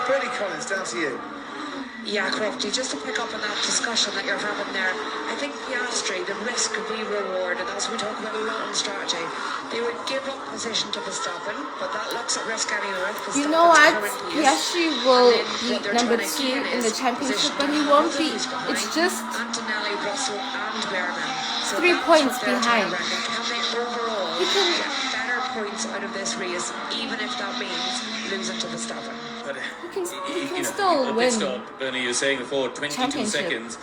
Bernie Collins, down to you. Yeah, Crofty, just to pick up on that discussion that you're having there, I think Piastri, the risk v reward, and as we talk about a lot in strategy, they would give up position to Verstappen, but that looks at risk anyway. With You know what? Verstappen's current pace. Piastri will And then be what they're number trying to 2 gain in the is championship, position but he to won't be. Hamilton's behind It's just Antonelli, Russell, and Behrman. So 3 that's points what they're trying behind. to reckon. Can they overall He can- get better points out of this race, even if that means losing to Verstappen? But he can still a win pit stop, Bernie, you were saying before, 22 championship. seconds.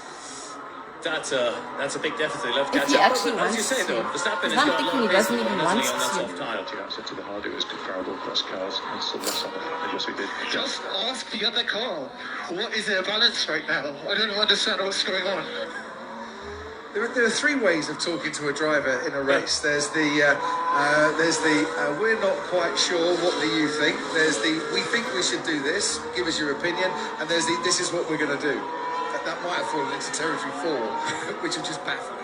That's a big deficit. Left If he actually as you wants say, to. though, Verstappen Because has I'm got a lot thinking of he pace, doesn't even honestly, want on that to. soft tyre. The answer to the hard, it was comparable across cars and still less on the flat. Yes, we did. Just ask the other car. What is their balance right now? I don't understand what's going on. There are 3 ways of talking to a driver in a race. There's the we're not quite sure, what do you think? There's the we think we should do this, give us your opinion, and there's the this is what we're going to do. That might have fallen into territory 4, which will just baffle.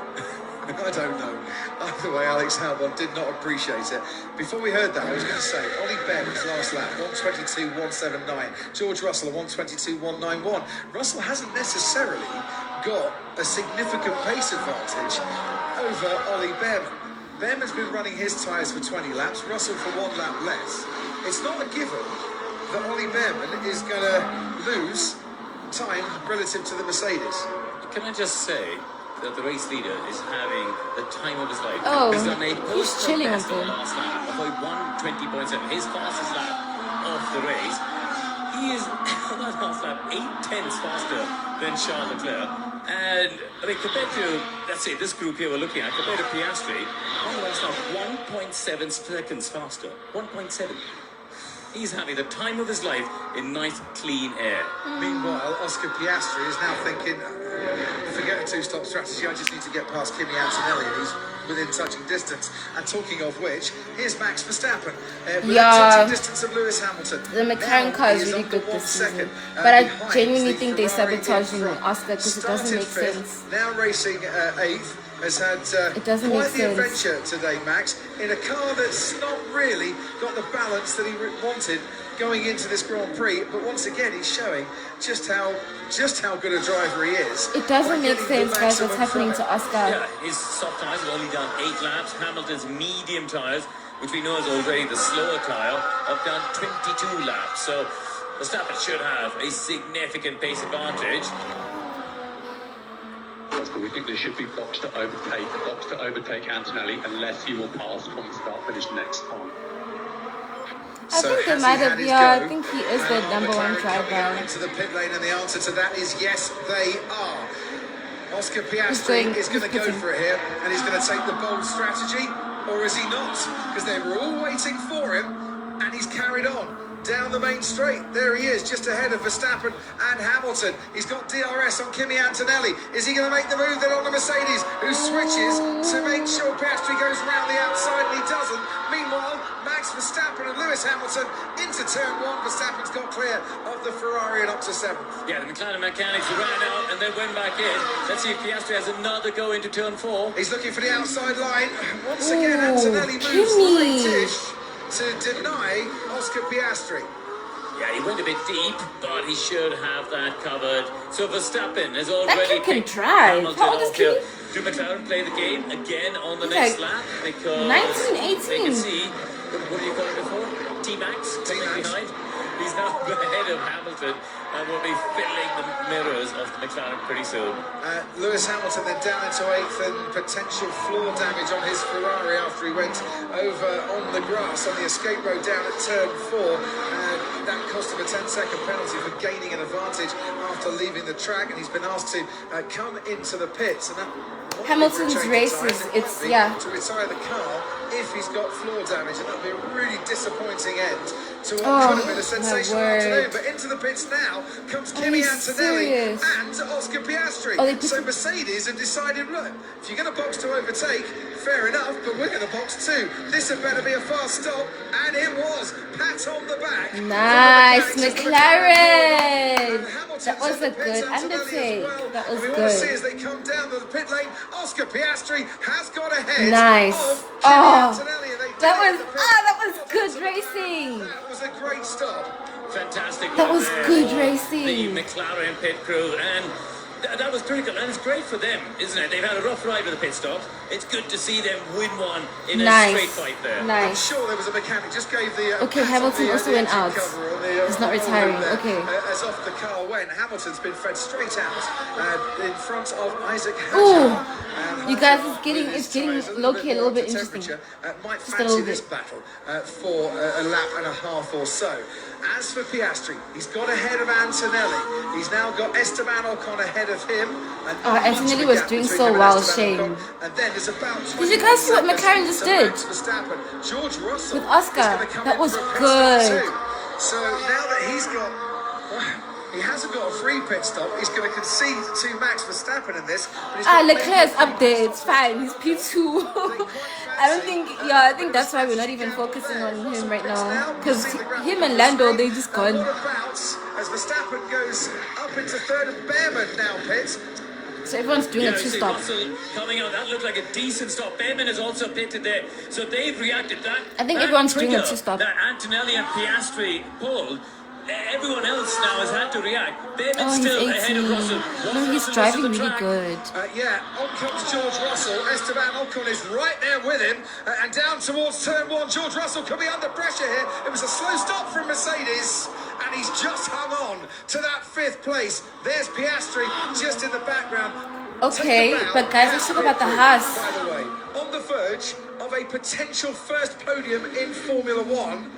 I don't know. Either way, Alex Albon did not appreciate it. Before we heard that, I was going to say, Ollie Behrman's last lap, 122.179. George Russell, 122.191. Russell hasn't necessarily got a significant pace advantage over Ollie Behrman. Behrman's been running his tyres for 20 laps, Russell for 1 lap less. It's not a given that Ollie Behrman is going to lose time relative to the Mercedes. Can I just say that the race leader is having the time of his life? Oh, he's done a he's chilling best on on the last lap, avoid 120.7, his fastest lap of the race. He is on that last lap 8/10 faster than Charles Leclerc. And I mean, compared to, let's say, this group here we're looking at, compared to Piastri, on the last lap 1.7 seconds faster. 1.7. He's having the time of his life in nice, clean air. Meanwhile, Oscar Piastri is now thinking, forget a two-stop strategy, I just need to get past Kimi Antonelli, who's within touching distance. And talking of which, here's Max Verstappen, within touching distance of Lewis Hamilton. The McLaren car is really good this season. But I genuinely think they're sabotaging Oscar because it doesn't make sense. Now racing 8th. Has had quite the adventure today, Max, in a car that's not really got the balance that he wanted going into this Grand Prix. But once again, he's showing just how good a driver he is. It doesn't make sense, guys, what's happening to Oscar. Yeah, his soft tyres have only done 8 laps. Hamilton's medium tyres, which we know is already the slower tyre, have done 22 laps. So Verstappen should have a significant pace advantage. We think there should be box to overtake Antonelli unless he will pass from start finish next time. I think they might have, yeah, I think he is the number one driver. Into the pit lane, and the answer to that is yes, they are. Oscar Piastri is going to go for it here, and he's going to take the bold strategy, or is he not? Because they were all waiting for him, and he's carried on down the main straight. There he is, just ahead of Verstappen and Hamilton. He's got DRS on Kimi Antonelli. Is he going to make the move then on the Mercedes, who switches to make sure Piastri goes round the outside, and he doesn't. Meanwhile, Max Verstappen and Lewis Hamilton into turn 1. Verstappen's got clear of the Ferrari and up to 7th. Yeah, the McLaren mechanics ran out and then went back in. Let's see if Piastri has another go into turn 4. He's looking for the outside line. Once again, Antonelli moves late-ish to deny Oscar Piastri. Yeah, he went a bit deep, but he should have that covered. So Verstappen has already can drive. How old is Kimi? Do McLaren play the game again on the next lap? Because 19, 18. they can see, what do you call it before? T-Max coming behind. He's now ahead of Hamilton and will be filling the mirrors of the McLaren pretty soon. Lewis Hamilton then down into 8th, and potential floor damage on his Ferrari after he went over on the grass on the escape road down at turn 4. That cost him a 10-second penalty for gaining an advantage after leaving the track, and he's been asked to come into the pits. And that Hamilton's races, it's, yeah. To retire the car if he's got floor damage, and that'd be a really disappointing end to what could have been a sensational afternoon. But into the pits now comes Kimi Antonelli and Oscar Piastri. So Mercedes have decided, look, if you're going to box to overtake, fair enough, but we're going to box too. This had better be a fast stop, and it was. Pat on the back. Nice, McLaren. That was a good undertake. That was good. See as they come down to the pit lane, Oscar Piastri has got ahead. Nice. That was good racing. That was a great stop. Fantastic. That was good racing. The McLaren pit crew, and that was critical, and it's great for them, isn't it? They've had a rough ride with the pit stops. It's good to see them win one in a straight fight there. I'm sure there was a mechanic just gave the Hamilton also went out. He's not retiring. Okay. As off the car went, Hamilton's been fed straight out in front of Isaac Hadjar. You guys, it's getting low-key a little bit interesting. Might fancy this battle for a lap and a half or so. As for Piastri, he's got ahead of Antonelli. He's now got Esteban Ocon ahead of him. Antonelli was doing so well, shame. And then there's about did you guys see what McLaren just did? George Russell with Oscar? That was good. So now that he's got... He hasn't got a free pit stop. He's going to concede to Max Verstappen in this. Leclerc's up there. It's fine. He's P2. I think that's why we're not even focusing on him right now. Because him and Lando, they just gone. As Verstappen goes up into 3rd, and Behrman now pits. So everyone's doing a you see two-stop. Russell coming out. That looked like a decent stop. Behrman is also pitted there. So they've reacted. I think everyone's doing a trigger two-stop. that Antonelli and Piastri pulled. Everyone else now has had to react. Behrman's Oh, he's still 18. ahead of Russell. No, he's Russell driving to the really track. good. On comes George Russell. Esteban Ocon is right there with him. And down towards turn one. George Russell could be under pressure here. It was a slow stop from Mercedes. And he's just hung on to that 5th place. There's Piastri just in the background. Okay, but guys, let's talk about the Haas. By the way, on the verge of a potential first podium in Formula One.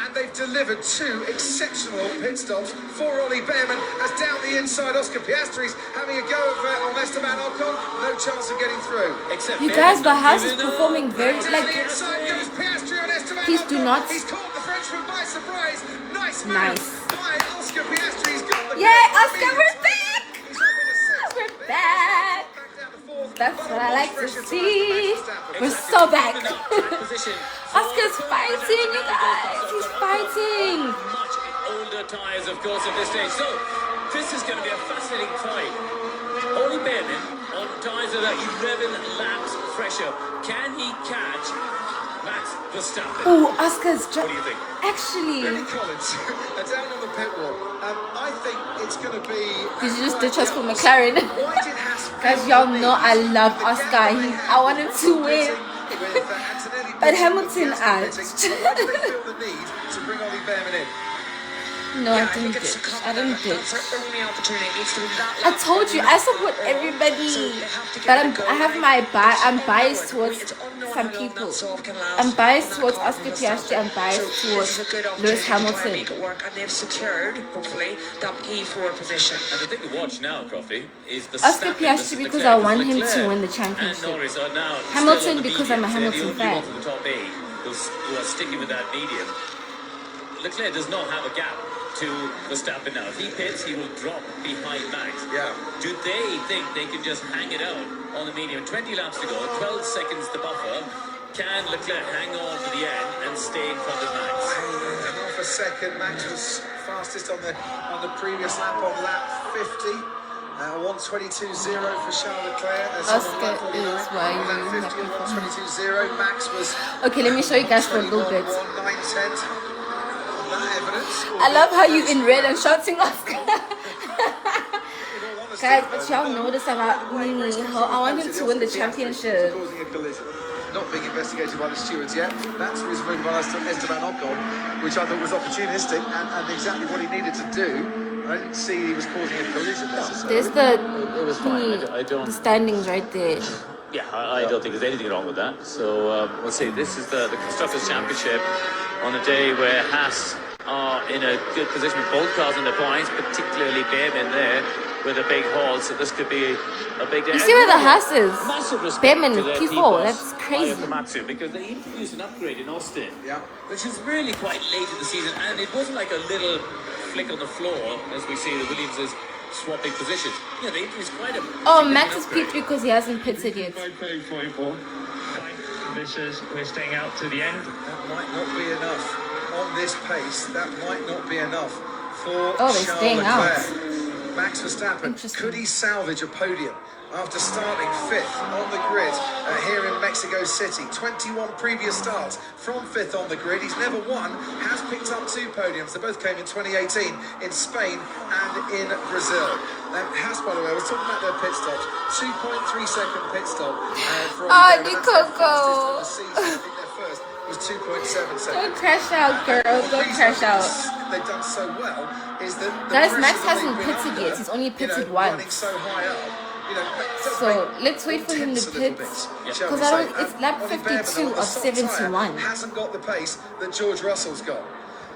And they've delivered 2 exceptional pit stops for Ollie Behrman as down the inside Oscar Piastri's having a go on Esteban Ocon. No chance of getting through. Except You Behrman's guys, the not Haas is giving up. performing very To like. the inside goes Piastri on Esteban Please do Ocon. not- He's caught the Frenchman by surprise. Nice move Nice. by Oscar Piastri. He's got the Yay, gap. Oscar, we're back! He's up in a sixth. We're back. Back down to 4th. That's what I like to Pressure see. Max Verstappen. We're so back. Even up track position. Oscar's fighting, you guys. He's fighting. Much older tyres, of course, at this stage. So, this is going to be a fascinating fight. Ollie Behrman on tyres that are 11 laps fresher. Can he catch Max Verstappen? Oh, Oscar's What do you think? actually. Billy Collins down on the pit wall. I think it's going to be. Did you just ditch us for McLaren? Why did Haas Guys, y'all know I love Oscar. I want him to win. But Hamilton asked. Why did they feel the need to bring Ollie Behrman in? No, I didn't ditch. I didn't ditch. I told you, I support everybody. But I'm biased towards some people. I'm biased towards Oscar Piastri. I'm biased towards Lewis Hamilton. And they've secured, hopefully, that P4 position. And the thing to watch now, Crofty, is the Oscar snapping Piastri that because Leclerc- I want him Leclerc to win the and championship. Norris are now Hamilton still on the because I'm a medium. They're Hamilton the fan. only ones in the top 8 who are sticking with that medium. Leclerc does not have a gap to Verstappen now. If he pits, he will drop behind Max. Yeah. Do they think they can just hang it out on the medium? 20 laps to go, 12 seconds to buffer. Can Leclerc hang on to the end and stay in front of Max? Half a second. Max was fastest on the previous lap on lap 50. 1:22.0 for Charles Leclerc. Oscar is why on lap you 50 happy for him. 1:22.0. Max was. Okay, let me show you guys for a little bit. 1:9.10. That evidence. I love how you in red and shouting Oscar. Guys, but y'all know this about me. I want him to win the championship. Causing a collision. Not being investigated by the stewards yet. That's the reason moved by Esteban Ocon, which I thought was opportunistic and exactly what he needed to do. I didn't see he was causing a collision necessarily. There's It was fine. the standings right there. Yeah, I don't think there's anything wrong with that. So we'll see. This is the Constructors' Championship on a day where Haas are in a good position with both cars in the points, particularly Behrman there with a big haul. So this could be a big day. You see where the Haas is? Massive respect Behrman to their P4. T-Boss, That's crazy. Aya Komatsu, because they introduced an upgrade in Austin, Yeah. which is really quite late in the season, and it wasn't like a little flick on the floor as we see the Williamses swapping positions. Yeah, they introduced quite a Oh, significant Max is upgrade. P3 because he hasn't pitted yet. We're staying out to the end. That might not be enough on this pace. That might not be enough for Oh, they're Charles staying out. Leclerc. Max Verstappen, Interesting. could he salvage a podium after starting 5th on the grid here in Mexico City? 21 previous starts from 5th on the grid. He's never won, has picked up 2 podiums. They both came in 2018 in Spain and in Brazil. Haas, by the way, I was talking about their pit stops. 2.3 second pit stop for Oh, Ollie Behrman. That's their Nicoco. fastest of the season. I think their first was 2.7 seconds. Don't crash out, girl. Don't crash out. They've done so well is that the Guys, pressure Max that hasn't they've been pitted under, yet. He's only pitted running once. so high up. Does So, make let's wait for him to tense a little pit, bit, shall we because I don't- say. it's lap Ollie Behrman 52 on the of soft tyre 71. hasn't got the pace that George Russell's got.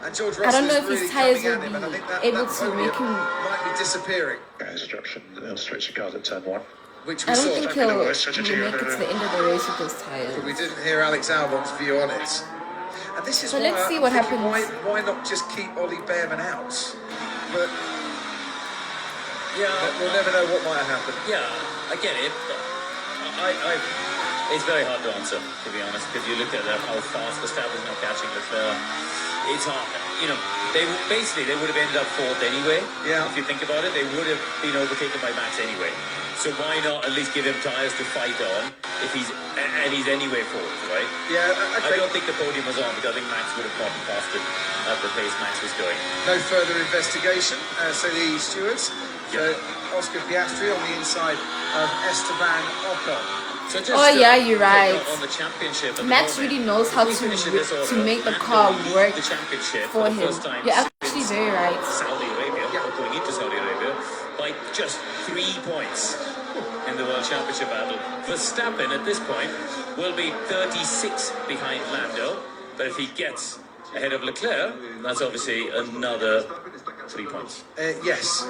And George I Russell don't know is if his really tyres coming will at him, and I think be able that to make podium him. might be disappearing, Instruction, they'll switch the cars at turn 1. which we I don't saw. think he'll make it to the end of the race with those tires. But we didn't hear Alex Albon's view on it. And this is So why let's see I'm what thinking, happens. Why not just keep Ollie Behrman out? But Yeah, we'll never know what might happen. yeah, I get it. But it's very hard to answer, to be honest, because you look at how fast Verstappen's now catching Leclerc. it's hard. You know, they would have ended up fourth anyway. Yeah. If you think about it, they would have been overtaken by Max anyway. So why not at least give him tyres to fight on if he's anyway fourth, right? Yeah, okay. I don't think the podium was on because I think Max would have gotten past him at the pace Max was going. No further investigation. So the stewards, Oscar Piastri on the inside of Esteban Ocon. So just yeah, you're right. On the championship at Max the moment, really knows how to make the car work the championship for the him. first time You're actually very right. Saudi Arabia, going into Saudi Arabia, by just 3 points in the World Championship battle. Verstappen at this point will be 36 behind Lando, but if he gets ahead of Leclerc, that's obviously another 3 points. Yes,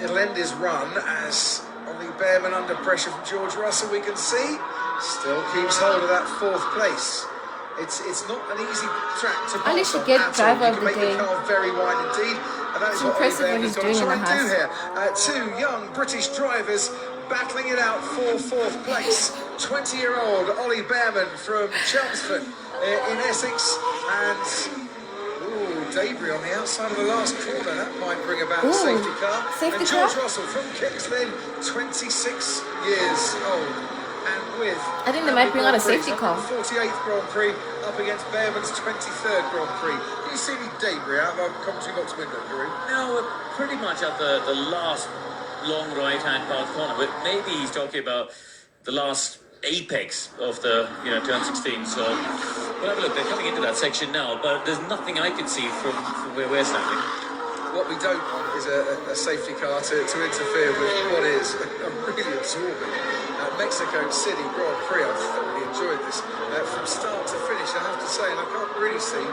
it'll end his run as Ollie Bearman under pressure from George Russell, we can see, still keeps hold of that fourth place. It's not an easy track to pass. Ali should get driver of the day. You can make the car very wide indeed, and that is It's impressive what he's doing in the try and do Haas. here. 2 young British drivers battling it out for fourth place. 20-year-old Ollie Bearman from Chelmsford in Essex, and debris on the outside of the last corner. That might bring about a safety car. Safety and George car? Russell from Kingsley, 26 years old. And with I think they might bring out a safety car. 48th Grand Prix up against Bearman's 23rd Grand Prix. Do you see any debris out of our commentary box window, Drew? No, we're pretty much at the last long right-hand path corner, but maybe he's talking about the last apex of the turn 16. So we'll have a look. They're coming into that section now, but there's nothing I can see from where we're standing. What we don't want is a safety car to interfere with what is a really absorbing Mexico City Grand Prix. I've thoroughly enjoyed this from start to finish, I have to say, and I can't really see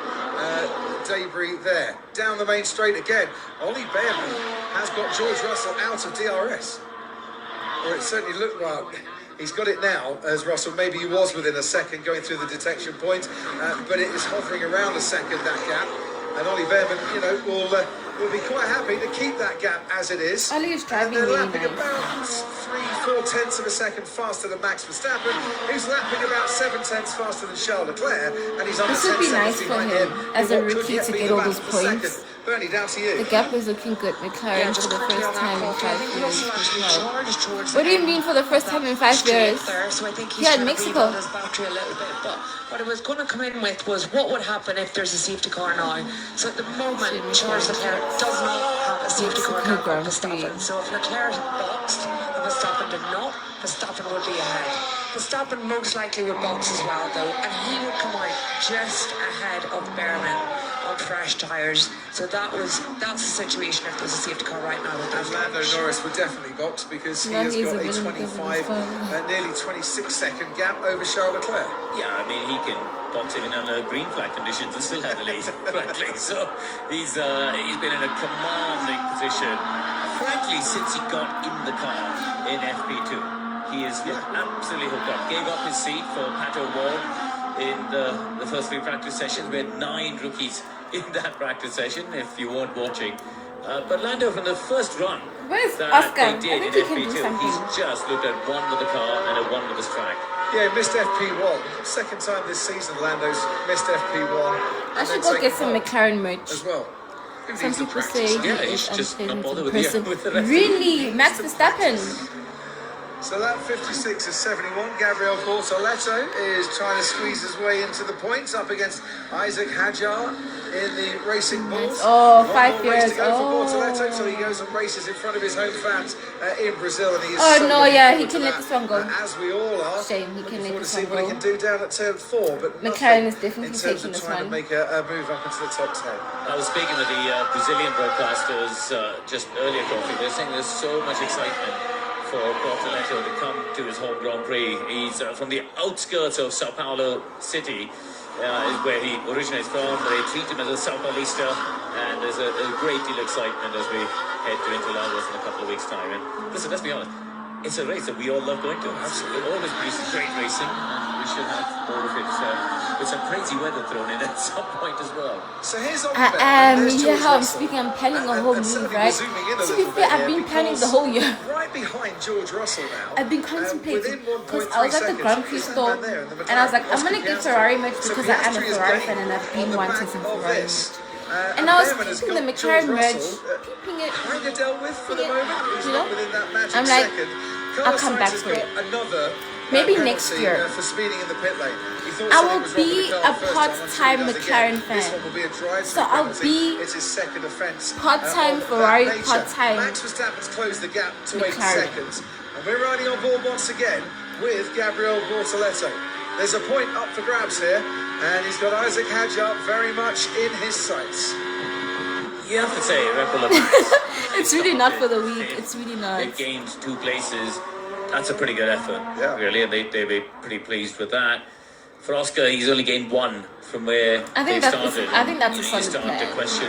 debris there. Down the main straight again, Ollie Bearman has got George Russell out of DRS. Or it certainly looked like he's got it now, as Russell maybe he was within a second going through the detection point, but it is hovering around a second, that gap. And Ollie Bearman, will be quite happy to keep that gap as it is. Ali is driving they're really lapping nice. about 3/4 tenths of a second faster than Max Verstappen, who's lapping about 7 tenths faster than Charles Leclerc, and he's under This 10 would be seconds nice for behind him him as in a what could rookie yet to be get the all those battle for points. second. Bernie, down to you. The gap is looking good. McLaren for the first time in 5 years. What do you mean for the first time in 5 years? So I think he's Yeah, in trying to Mexico. rebuild his battery a little bit. But what I was going to come in with was what would happen if there's a safety car now. So at the moment, Charles Leclerc does not have a safety car now on Verstappen. So if Leclerc boxed and Verstappen did not, Verstappen would be ahead. Verstappen most likely would box as well, though, and he would come out just ahead of Bearman on fresh tyres. So that's the situation if there's a safety car right now. And Lando Norris would definitely box because he has got a 25, nearly 26-second gap over Charles Leclerc. Yeah, I mean, he can box even under green flag conditions and still have the lead, frankly. So he's been in a commanding position, frankly, since he got in the car in FP2. He is absolutely hooked up. Gave up his seat for Pato Ward in the first 3 practice sessions. We had 9 rookies in that practice session, if you weren't watching. But Lando, from the first run Where's that Oscar? they did I in think he can do FP2, something. he's just looked at 1 with the car and a 1 with his track. Yeah, missed FP1. Second time this season, Lando's missed FP1. I should go get some McLaren merch. As well. Some people say he Yeah, you is should just not unpleasant bother in with person. the rest. Really? Max Verstappen? So that 56 is 71. Gabriel Bortoletto is trying to squeeze his way into the points up against Isaac Hadjar in the Racing Bulls. Oh, 5 One more race years. to go for Bortoletto, Oh. so he goes and races in front of his home fans in Brazil, and he is Oh, so no, looking yeah, forward he to can let that, this one go. as we all are. Shame, he Looking can let forward to this see one what he go. can do down at turn 4, but McLaren is nothing definitely in terms taking of this trying to one. make a move up into the top 10. I was speaking with the Brazilian broadcasters just earlier, Coffee. They're saying there's so much excitement for Bortoletto to come to his home Grand Prix. He's from the outskirts of Sao Paulo city, is where he originates from. They treat him as a Sao Paulista, and there's a great deal of excitement as we head to Interlagos in a couple of weeks' time. And listen, let's be honest, it's a race that we all love going to. Absolutely. It always produces great racing, and we should have more of it with some crazy weather thrown in at some point as well. So here's You hear how I'm speaking, I'm planning a whole move, right? To be fair, I've been planning the whole year. Right behind George Russell now. I've been contemplating, because I was at the Grand Prix store, and I was like, I'm going to get Ferrari merch because I am a Ferrari fan and I've been wanting some Ferrari merch. And I was peeping the McLaren merch, peeping it, kind of dealt with for the moment. you know? Within that magic I'm like, second. I'll Carlos come back Sainz for has it. got another Maybe penalty, next year. for speeding in the pit lane. He thought I something will was wrong be with the a car the first part-time I'm sure he does McLaren again. This fan. one will be a drive-through So I'll penalty. be It's his second offence. part-time of Ferrari, that nature. part-time Max Verstappen's closed the gap to 8 McLaren. seconds. And we're riding on board once again with Gabriel Bortoleto. There's a point up for grabs here, and he's got Isaac Hadjar very much in his sights. You have to say, Red Bull are It's really not for the week. It's really not. They've gained 2 places. That's a pretty good effort, Yeah. really, and they'd be pretty pleased with that. For Oscar, he's only gained 1 from where I think they that's- started. I think that's a You solid start to plan. question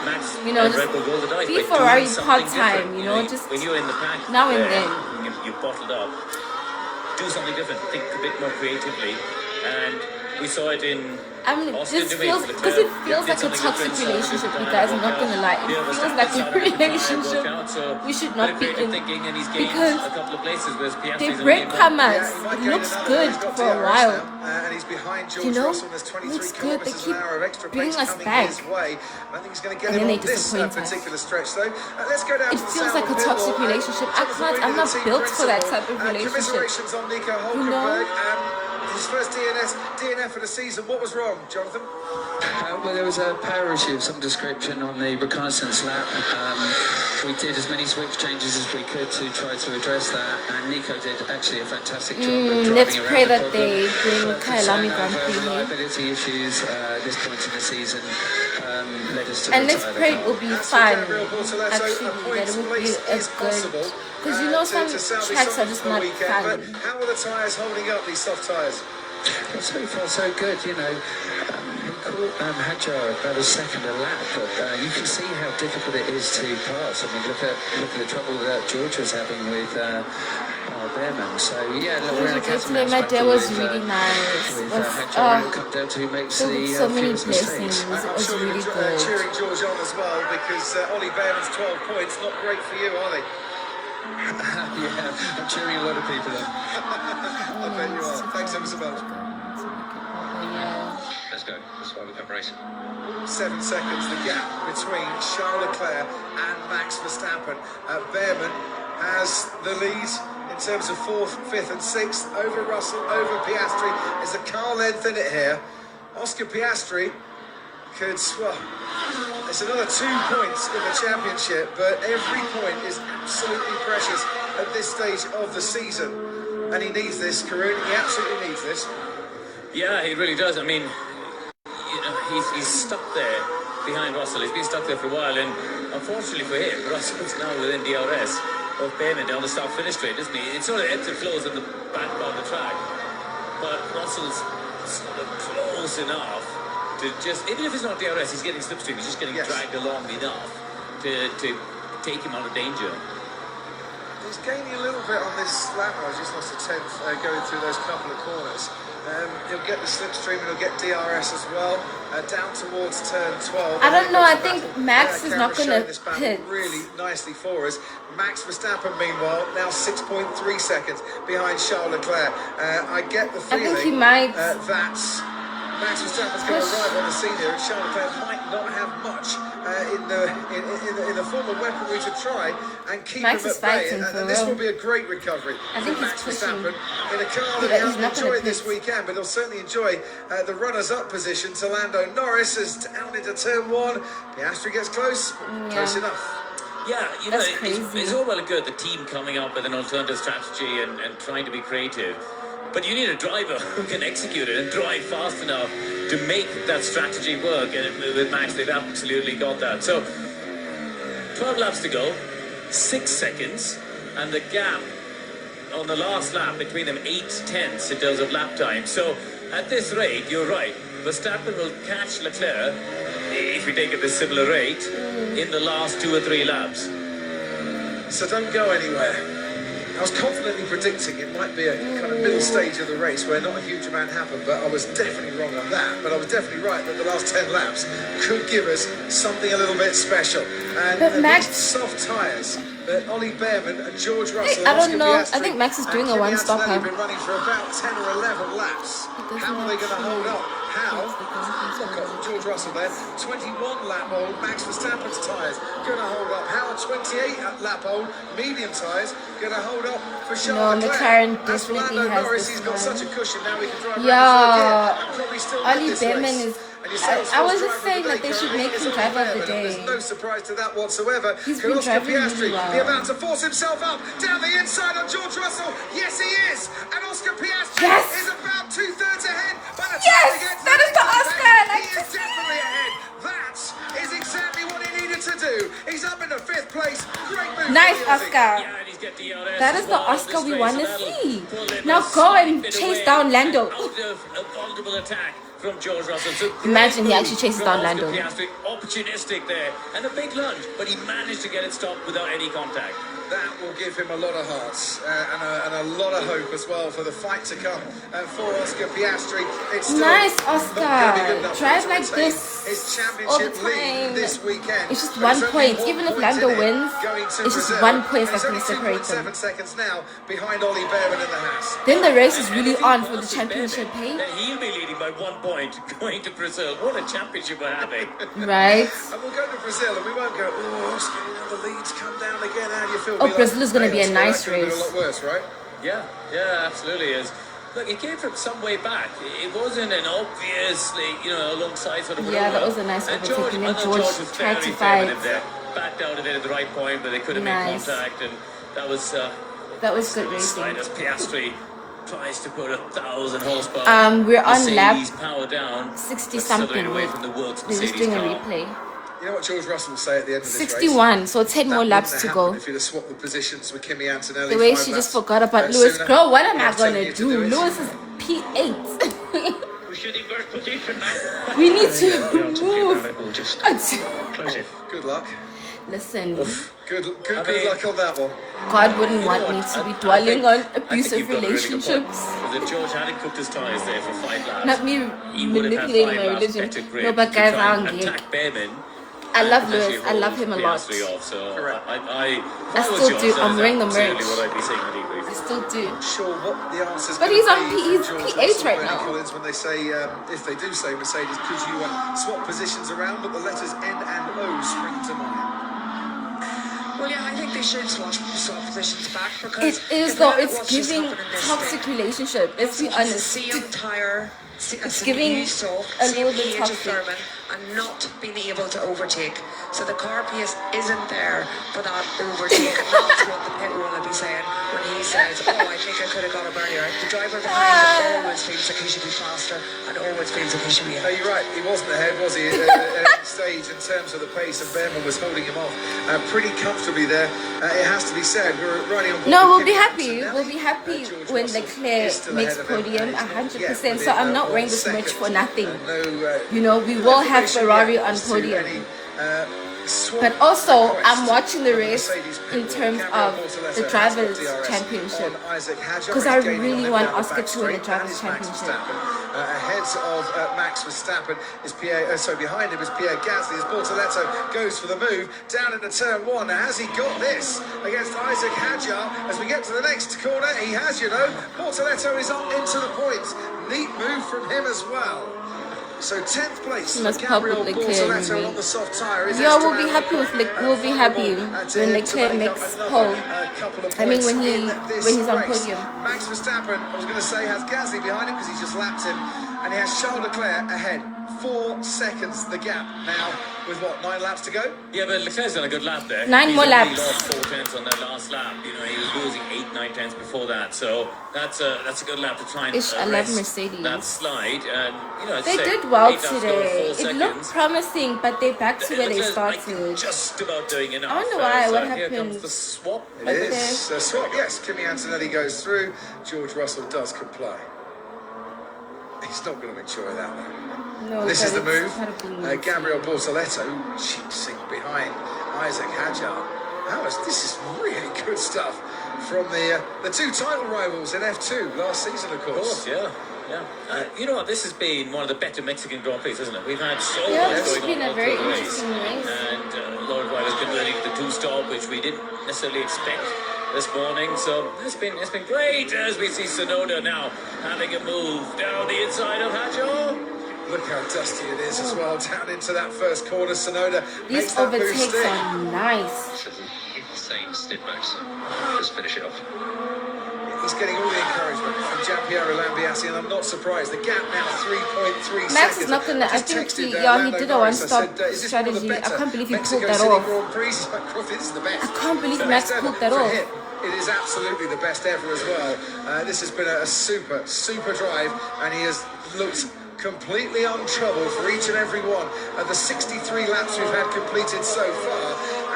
Max You know, and just Red Bull roll the dice be by Ferrari doing something part-time, different. you know, just when you're in the pack now and there, then. you're bottled up. Do something different. Think a bit more creatively, and we saw it in. I mean, Austin this to me, feels, Leclerc because it did feels like a something toxic different, relationship, you started guys, to I'm not work gonna out. lie. It Yeah, feels Verstappen like a started to relationship work out, so we should bit not of be creative in. thinking, and he's gained Because a couple of places, whereas Piastri's they only break gained 1. commas. He might It gain looks another. good He's got for a DRS while. now, and he's behind George You know, Russell. There's 23 looks good. They kilometers keep an hour of extra bringing pace us coming back. his way. I think he's going to get And him then on they this disappoint us. particular stretch, though. Let's go down It to the feels sound like of a pit toxic wall. relationship. Jonathan I'm not Williams, the team built for that principal. type of relationship. Commiserations on Nico You know? Hulkenberg. His first DNF of the season. What was wrong, Jonathan? Well, there was a power issue of some description on the reconnaissance lap. We did as many switch changes as we could to try to address that, and Nico did actually a fantastic job of driving Let's around pray the that problem. they bring Kyalami Concern Grand over Prix here. reliability issues at this point in the season led us to And let's retire the pray car. it will be As for fun. Gabriel Bortoleto, Actually, a that points it would be place a is good. possible, Because you know, some to Saudi tracks are Soft just for the not weekend, fun. but how are the tyres holding up, these soft tyres? Well, so far so good, you know. We caught Hadjar about a second a lap, but you can see how difficult it is to pass. I mean, look at the trouble that George was having with Behrman. So yeah, look, we're in a cat and mouse My day battle was with, really nice. with Was, Hadjar. It'll come down to who makes so, the so many fewest mistakes. blessings. It I'm was sure really you're good. cheering George on as well, because Ollie Behrman's 12 points, not great for you, are they? Yeah, I'm cheering a lot of people on. I bet you are. Thanks ever so much. Let's go. That's why we come racing. 7 seconds, the gap between Charles Leclerc and Max Verstappen. Behrman has the lead in terms of 4th, 5th and 6th over Russell, over Piastri. There's a car length in it here. Oscar Piastri could, well, it's another 2 points in the championship, but every point is absolutely precious at this stage of the season. And he needs this, Karun, he absolutely needs this. Yeah, he really does. I mean, you know, he's stuck there behind Russell. He's been stuck there for a while, and unfortunately for him, Russell's now within DRS of Behrman down the start-finish straight, isn't he? It sort of ebbs and flows in the back part of the track, but Russell's sort of close enough to just, even if it's not DRS, he's getting slipstream. He's just getting dragged along enough to take him out of danger. He's gaining a little bit on this lap. I just lost a 10th going through those couple of corners. He'll get the slipstream and he'll get DRS as well. Down towards turn 12. I don't know. I think Max is not going to pit really nicely for us. Max Verstappen, meanwhile, now 6.3 seconds behind Charles Leclerc. I get the feeling I think he might that Max Verstappen's going to arrive on the scene here, and Charles Leclerc might not have much in the form of weaponry to try and keep Max him is at bay. fighting for And this real. will be a great recovery I think for he's Max pushing. Verstappen in a car that He's he hasn't not gonna enjoyed this pit. weekend, but he'll certainly enjoy the runners-up position to Lando Norris as down into turn 1. Piastri gets close, close enough. Yeah, you know, That's crazy. it's all well and good, the team coming up with an alternative strategy and trying to be creative. But you need a driver who can execute it and drive fast enough to make that strategy work. And with Max, they've absolutely got that. So, 12 laps to go, 6 seconds, and the gap on the last lap between them 8/10 in terms of lap time. So, at this rate, you're right. Verstappen will catch Leclerc, if we take it at a similar rate, in the last 2 or 3 laps. So don't go anywhere. I was confidently predicting it might be a kind of middle stage of the race where not a huge amount happened, but I was definitely wrong on that. But I was definitely right that the last 10 laps could give us something a little bit special. And But Max, these soft tyres that Ollie Behrman and George Russell, I don't know. Oscar I think Max is doing a Kimi one-stopper. Antonelli have been running for about 10 or 11 laps. How are they going to hold up? How? Look at George Russell there. 21 lap old Max Verstappen's tyres going to hold up. How are 28 lap old medium tyres going to hold up for Charles Leclerc? McLaren As for definitely Lando has Norris, this he's got one. such a cushion now he can drive around Yeah, and probably still win Ollie this Behrman race. is. And your I was Salesforce just driver saying of the that they day should currently make is him Ollie driver of the Behrman, and day. there's no surprise to that whatsoever. He's Can been Oscar driving really Piastri well. be about to force himself up down the inside on George Russell? Yes, he is. And Oscar Piastri is about 2/3 ahead. By the time he gets that is the Oscar. he is definitely ahead. That is exactly what he needed to do. He's up into 5th place. Great move. Nice, for the Aussie. Oscar. Yeah, and he's got DRS That is as the well Oscar this we race, want to so that'll see. pull them Now a go slight and bit chase away down Lando. and out of a vulnerable attack from George Russell. So Imagine he great actually move chases from down Oscar Lando. Piastri, opportunistic there, and a big lunge, but he managed to get it stopped without any contact. That will give him a lot of hearts and a lot of hope as well for the fight to come. And for Oscar Piastri, it's still Nice, not Oscar. gonna be good enough Drive to like retain this his all the championship lead time. this weekend. It's just But one only point. 1 Even if point Lando in it wins, going to it's just Brazil. 1 point And that's he's going to only separate them. 2.7 seconds now behind Ollie Behrman in the Haas. Then the race is And really if he on for the passes championship, Behrman, hey? then he'll be leading by 1 point going to Brazil. What a championship we're having. Right? And we'll go to Brazil and we won't go, oh, Oscar, the leads come down again. How do you feel? Oh, Be like, Brazil is going to be hey, a Oscar, nice that could've been race. a lot worse, right? Yeah, absolutely is. Look, it came from some way back. It wasn't an obviously, alongside sort of. Yeah, that was a nice and overtaking. And I thought George was tried to fairly fair with fight. him there. Backed out of it at the right point, but they could have made Nice. contact, and that was. That was good racing. Slide as Piastri tries to put 1,000 horsepower. We're on lap Mercedes power down. 60 but still something. away from the works They're just Mercedes doing a car. replay. You know what George Russell will say at the end of this race? 61, so 10 more That laps wouldn't to have go. happened if you'd have swapped the positions with Kimi Antonelli. The way 5 she laps, just forgot about Lewis. sooner. Girl, what am I It's taken going you to do do? it. Lewis is P8. We should in first position now. We need to move. We'll just close it. Good luck. Listen, Good mean- luck on that one. God wouldn't want me to be dwelling on I think abusive you've got a really good point. relationships. Because if George hadn't cooked his tyres there for 5 laps, Not me he would have had manipulating 5 my laps religion. better grip No, but to guys, try I and don't get. attack Behrman. I love and potentially Lewis. I love hold him a lot. Piastri off, so Correct. I still was do. George, I'm wearing the absolutely merch. what I'd be saying in the debrief. I still do. Sure, what the answer's But gonna he's on be P- he's from George P8 Russell right and now. Collins when they say, if they do say Mercedes, could you swap positions around, but the letters N and O spring to mind. Well, yeah, I think they should swap positions back because It is if though. you look at It's what's just giving happened in this toxic thing, relationship. Let's be it's a honest. CM tire, It's giving a little bit toxic. and not being able to overtake. So the car pace isn't there for that overtake, and that's what the pit wall will be saying when he says, "Oh, I think I could have got him earlier." The driver behind him always feels like he should be faster, and always feels like he should be No, ahead. you're right. He wasn't ahead, was he, at any stage in terms of the pace, and Behrman was holding him off pretty comfortably there. It has to be said. We're riding on board No, with we'll be Kimi happy. Antonelli. We'll be happy George when Russell Leclerc is still makes ahead of him, podium, and he's not 100%. yet So I'm within, not wearing 1 this merch second. for nothing. No, You know, we will have information Ferrari yet on as to podium. any, swap But also, request I'm watching the from race Mercedes pit in wall. terms Gabriel of Bortoleto the has Drivers' got DRS Championship. on Isaac Hadjar. 'Cause I He's gaining really on him want down the Oscar back to win the straight. Drivers' That is Max Championship. Verstappen. Ahead of Max Verstappen is behind him is Pierre Gasly as Bortoleto goes for the move down into turn 1. Now, has he got this against Isaac Hadjar? As we get to the next corner, he has, Bortoleto is up into the points. Neat move from him as well. So 10th place He for must Gabriel probably clear Bortoleto me. on the soft tyre. Is Yeah, we'll be Esteban happy with we'll be happy when Leclerc makes pole. I mean when he's on podium. Max Verstappen, I was going to say, has Gasly behind him because he's just lapped him, and he has Charles Leclerc ahead. 4 seconds the gap now with 9 laps to go? Yeah, but Leclerc's done a good lap there. 9 He's more only laps. lost 4 tenths on that last lap. He was losing 8-9 tenths before that. So that's a good lap to try and Ish, I love arrest Mercedes. that slide. And as They I say, did well 8 laps to go, today. 4 It looked seconds. promising, but they're back to where they Leclerc's, I think, started. just about doing enough. I wonder why, So what here happened? comes the swap. It is a swap, yes. Kimi Antonelli goes through. George Russell does comply. He's not going to enjoy that one. No, This but is the it's move. kind of cool. Gabriel Bortoleto, cheap sink behind Isaac Hadjar. This is really good stuff. from the two title rivals in F2 last season, of course. Yeah. You know what? This has been one of the better Mexican Grand Prix, hasn't it? We've had so much it's going been on a very through the race. interesting race. And Lord Driver's converting the two-stop, which we didn't necessarily expect this morning. So it's been great as we see Sonoda now having a move down the inside of Hacho. Look how dusty it is as well. Down into that first corner, Sonoda makes These that move overtakes stick. are nice. Insane stint, Max. Just finish it off. He's getting all the encouragement from Giampiero Lambiase, and I'm not surprised. The gap now 3.3 Max seconds. is not gonna. I Just think texted, he Lando did a Norris. one-stop I said, is this one of the strategy. I better can't believe he Mexico pulled that City off. Grand Prix? He's like, "Croft, this is the best." I can't believe The Max best ever pulled that for off. him. It is absolutely the best ever as well. This has been a super drive, and he has looked completely untroubled for each and every one of the 63 laps we've had completed so far,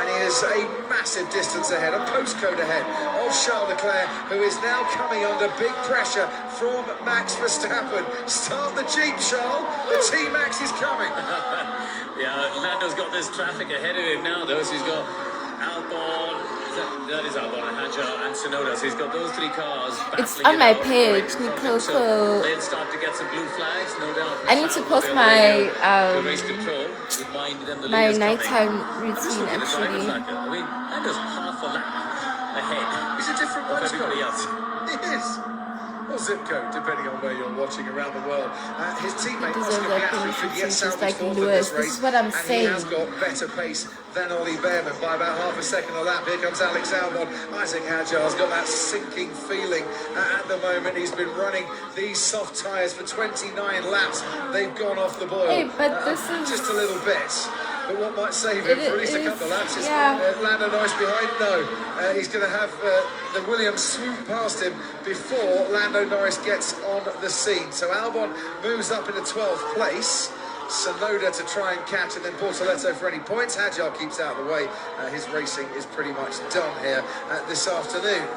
and he is a massive distance ahead, a postcode ahead of Charles Leclerc, who is now coming under big pressure from Max Verstappen. Start the Jeep, Charles. The T-Max is coming. Yeah, Lando's got this traffic ahead of him now, though. So he's got Albon, that is Albon and Hajar and Sonoda. So he's got those three cars. It's on my battling it out page, right in front of him. Nicoco. So they'll start to get some blue flags, no doubt. I need to post They'll my the race control, remind them the my leader's nighttime coming. Just routine look at the driver actually. tracker. I mean, Lando's half a lap ahead. He's a different of postcode. everybody else. He is. Or zip code, depending on where you're watching around the world. His teammate He Oscar deserves that Piastri could get just salvage like fourth in Lewis. this race. This is what I'm and saying. he has got better pace than Ollie Behrman by about half a second a lap. Here comes Alex Albon. Isaac Hadjar's got that sinking feeling at the moment. He's been running these soft tyres for 29 laps. They've gone off the boil. Hey, but this is just a little bit. But what might save him for at least a couple of laps is Lando Norris behind. No, he's going to have the Williams swoop past him before Lando Norris gets on the scene. So Albon moves up into 12th place. Sonoda to try and catch, and then Bortoletto for any points. Hadjar keeps out of the way. His racing is pretty much done here this afternoon.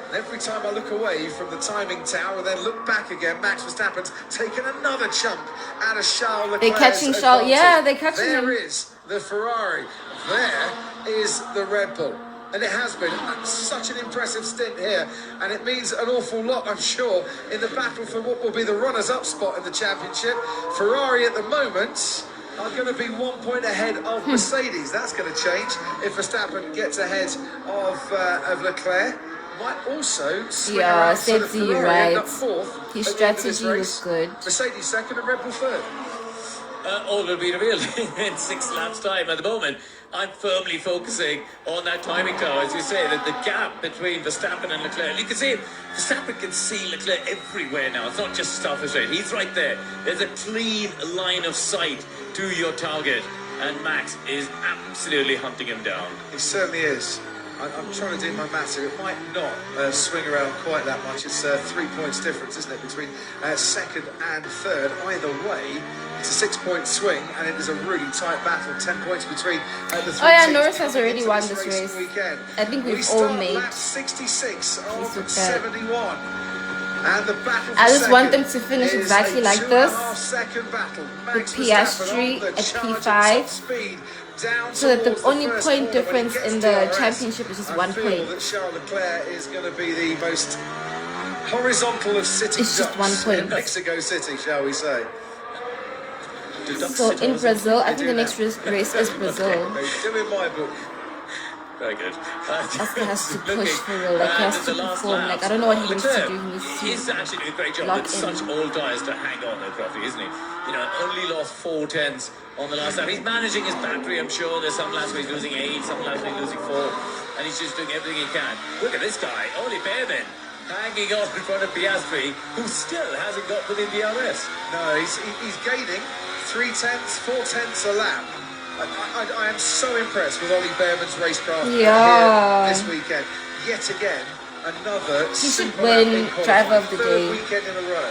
And every time I look away from the timing tower and then look back again, Max Verstappen's taken another chunk out of Charles Leclerc's They're catching Charles. Yeah, they're catching him. There is the Ferrari. There is the Red Bull. And it has been such an impressive stint here, and it means an awful lot, I'm sure, in the battle for what will be the runners-up spot in the championship. Ferrari at the moment are going to be 1 point ahead of Mercedes. That's going to change if Verstappen gets ahead of Leclerc. Might also swing around so that Ferrari end up fourth. His at the end of this strategy race. was good. Mercedes second and Red Bull third. All will be revealed in 6 laps' time. At the moment, I'm firmly focusing on that timing tower, as you say, that the gap between Verstappen and Leclerc. You can see Verstappen can see Leclerc everywhere now. It's not just Stafford Straight. He's right there. There's a clean line of sight to your target, and Max is absolutely hunting him down. He certainly is. I'm trying to do my maths here. It might not swing around quite that much. It's 3 points difference, isn't it, between second and third. Either way, it's a 6-point swing, and it is a really tight battle. 10 points between the three teams. Norris has already won this race. Weekend. I think we've we all start made. lap 66 of with 71. And the battle for I just want second them to finish is exactly a like 2.5 this. second battle. With Max Verstappen Piastri on the at charge P5. top speed. Down So that the towards only first point corner. When he difference gets in to the DRS, championship is just I 1 feel point. that Charles Leclerc is going to be the most horizontal of city It's just 1 ducks point. in Mexico City, shall we say? So in Brazil, I think the next race is Brazil. They do in my book. Very good. Oscar has to push for real, like he has to perform. Like I don't know what he needs to do. He needs He's to actually doing a great job lock with in. such old tyres to hang on though, Crofty, isn't he? You know, only lost 4 tenths on the last lap. He's managing his battery, I'm sure. There's some laps where he's losing 8, some laps where he's losing 4, and he's just doing everything he can. Look at this guy, Ollie Behrman, hanging on in front of Piastri, who still hasn't got within the DRS. No, he's gaining 3 tenths, 4 tenths a lap. I am so impressed with Ollie Behrman's racecraft here this weekend. Yet again, another He should super win lap in qualifying. driver of the Third day. weekend in a row,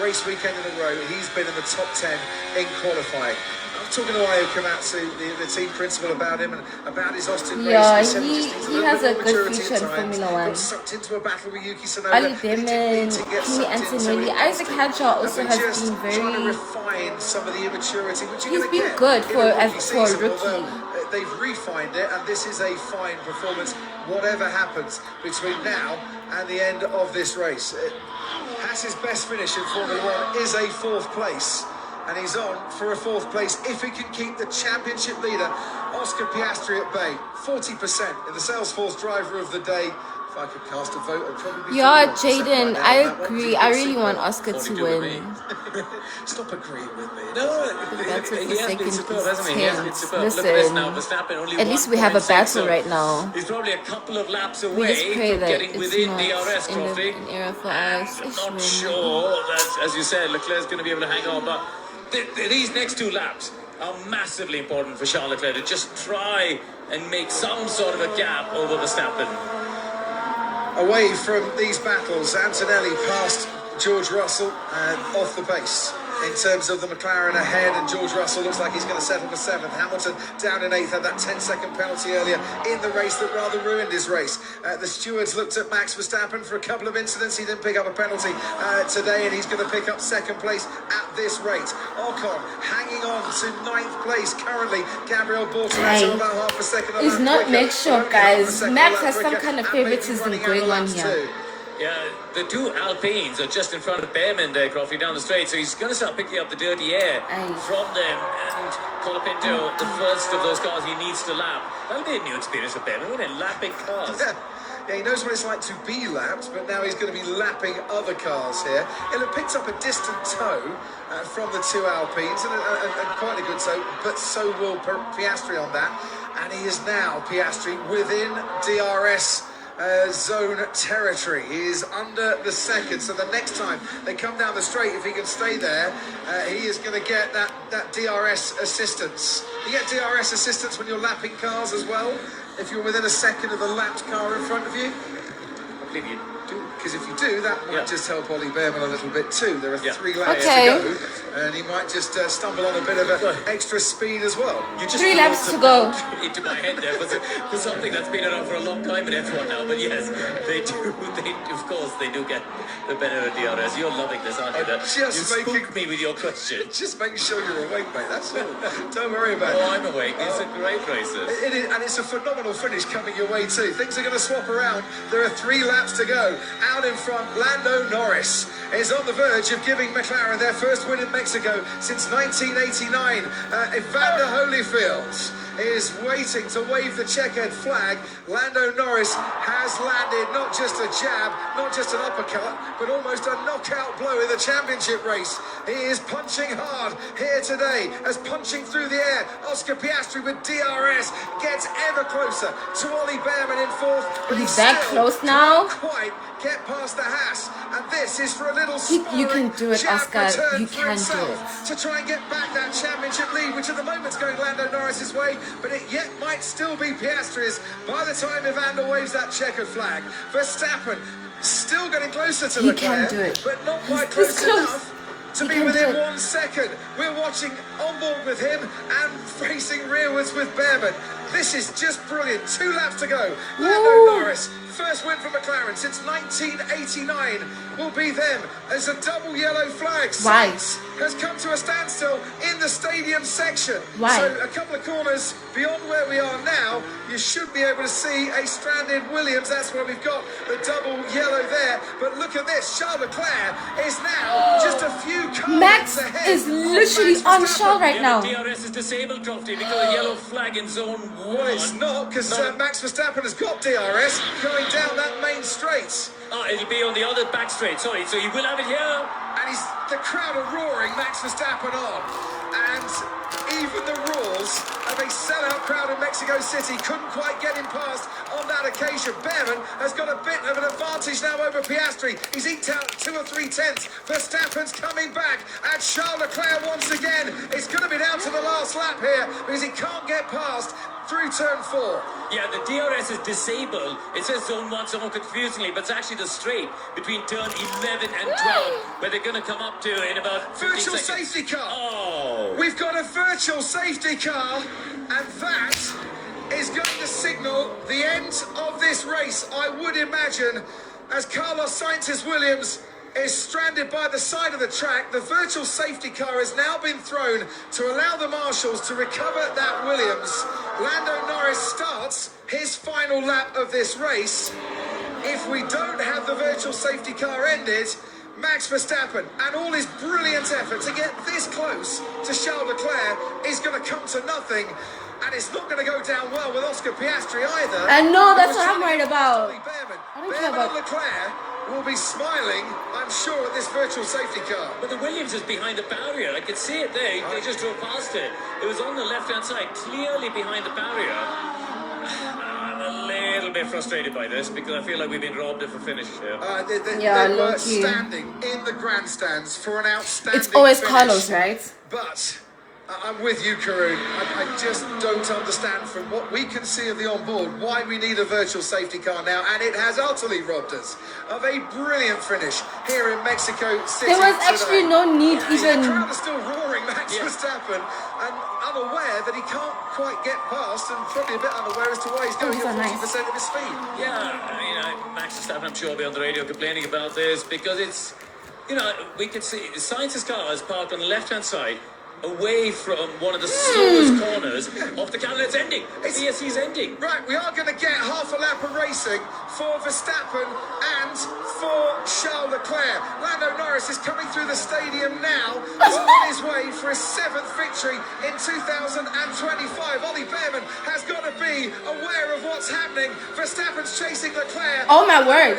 race weekend in a row, he's been in the top 10 in qualifying. I'm talking to Ayo Komatsu, the team principal, about him and about his Austin Yeah, race. he has a good future in Formula 1. Got sucked into a battle with Yuki Tsunoda. Ali He didn't Demon, need to get Kimi sucked into Antonelli, it. Isaac Hadjar also And has we're just been trying to very. refine some of the immaturity, which you're He's gonna been get good in for a as rookie for a season, rookie. although, they've refined it, and this is a fine performance, whatever happens between now and the end of this race. Haas's best finish in Formula 1 is a 4th place, and he's on for a 4th place if he can keep the championship leader, Oscar Piastri, at bay. 40% in the Salesforce Driver of the Day. If I could cast a vote, I'd probably be... Yeah, Jaden, I agree. I really want Oscar to win. Stop agreeing with me. No, he has been superb, hasn't he? He has been superb. Look at this now, Verstappen only at least we have a battle right now. He's probably a couple of laps We just away pray from that getting it's within not DRS trophy. an error for us. I'm not sure that, as you said, Leclerc's going to be able to hang on, but these next 2 laps are massively important for Charles Leclerc to just try and make some sort of a gap over Verstappen. Away from these battles, Antonelli passed George Russell off the pace. In terms of the McLaren ahead, and George Russell looks like he's going to settle for 7th. Hamilton down in 8th, had that 10-second penalty earlier in the race that rather ruined his race. The stewards looked at Max Verstappen for a couple of incidents. He didn't pick up a penalty today, and he's going to pick up 2nd place at this rate. Ocon hanging on to 9th place currently. Gabriel Bortoleto about half a second. It's not next shot, guys. Max has some kind of favoritism going on here. Yeah, the 2 Alpines are just in front of Behrman there, Crofty, down the straight, so he's going to start picking up the dirty air from them, and Colapinto, the first of those cars he needs to lap. That'll be a new experience for Behrman, wouldn't it? Lapping cars. Yeah, he knows what it's like to be lapped, but now he's going to be lapping other cars here. He'll have picked up a distant tow from the 2 Alpines, and quite a good tow, but so will Piastri on that. And he is now, Piastri, within DRS zone territory. He is under the 2nd, so the next time they come down the straight, if he can stay there, he is going to get that DRS assistance. You get DRS assistance when you're lapping cars as well, if you're within a 2nd of the lapped car in front of you. I believe you do. Because if you do, that might just help Ollie Behrman a little bit too. There are 3 laps Okay. to go, and he might just stumble on a bit of extra speed as well. You just 3 laps to go. Into my head there for something that's been around for a long time in F1 now. But yes, they do. Of course, they do get the benefit of DRS. You're loving this, aren't you? You spooked me with your question. Just making sure you're awake, mate. That's all. Don't worry about it. Oh, I'm awake. It's a great race. It is, and it's a phenomenal finish coming your way too. Things are going to swap around. There are 3 laps to go. Out in front, Lando Norris is on the verge of giving McLaren their first win in Mexico since 1989. Evander Holyfield is waiting to wave the checkered flag. Lando Norris has landed not just a jab, not just an uppercut, but almost a knockout blow in the championship race. He is punching hard here today, as punching through the air. Oscar Piastri with DRS gets ever closer to Ollie Behrman in 4th, but he's that still close now? can't quite get past the Haas, and this is for a little You can do it, jab Oscar. return You for can himself do it. to try and get back that championship lead, which at the moment's going Lando Norris's way, but it yet might still be Piastri's by the time Evander waves that checkered flag. Verstappen still getting closer to He Leclerc, can do it. but not quite He's close close. enough to He be can within do it. 1 second. We're watching on board with him and racing rearwards with Behrman. This is just brilliant. 2 laps to go. Lando Norris, first win for McLaren since 1989, will be them as a double yellow flag. Why? Sainz has come to a standstill in the stadium section. Why? So a couple of corners beyond where we are now, you should be able to see a stranded Williams. That's where we've got the double yellow there. But look at this. Charles Leclerc is now just a few cars Max ahead is of literally Max on Verstappen. Charles right now. DRS is disabled, Crofty, because a yellow flag in zone 1. Well, it's not, because Max Verstappen has got DRS going down that main straight. Oh, it'll be on the other back straight. Sorry, so you will have it here. And the crowd are roaring Max Verstappen on. And even the roars of a sellout crowd in Mexico City couldn't quite get him past on that occasion. Behrman has got a bit of an advantage now over Piastri. He's eked out 2 or 3 tenths. Verstappen's coming back, and Charles Leclerc once again. It's going to be down to the last lap here because he can't get past through turn 4. Yeah, the DRS is disabled. It says zone 1 somewhat confusingly, but it's actually the straight between turn 11 and 12 where they're going to come up to in about 15 Virtual seconds. safety car. Oh. We've got a virtual safety car, and that is going to signal the end of this race, I would imagine, as Carlos Sainz's Williams is stranded by the side of the track. The virtual safety car has now been thrown to allow the marshals to recover that Williams. Lando Norris starts his final lap of this race. If we don't have the virtual safety car ended, Max Verstappen and all his brilliant effort to get this close to Charles Leclerc is going to come to nothing. And it's not going to go down well with Oscar Piastri either. I know, that's what I'm worried about. I don't care about Leclerc will be smiling, I'm sure, at this virtual safety car. But the Williams is behind the barrier. I could see it there. They just drove past it. It was on the left-hand side, clearly behind the barrier. I'm a little bit frustrated by this because I feel like we've been robbed of a finish here. They were standing in the grandstands for an outstanding It's always finish. Carlos, right? But I'm with you, Karun. I just don't understand from what we can see of the onboard why we need a virtual safety car now, and it has utterly robbed us of a brilliant finish here in Mexico City. There was actually no need even. The crowd is still roaring Max Verstappen, and unaware that he can't quite get past, and probably a bit unaware as to why he's going at 40% of his speed. Yeah, I mean, Max Verstappen, I'm sure, will be on the radio complaining about this because it's, we could see Sainz's car is parked on the left-hand side, away from one of the slowest corners of the car. It's ending. VSC's ending. Right, we are going to get half a lap of racing for Verstappen and for Charles Leclerc. Lando Norris is coming through the stadium now, on his way for his 7th victory in 2025. Ollie Behrman has got to be aware of what's happening. Verstappen's chasing Leclerc. Oh my word.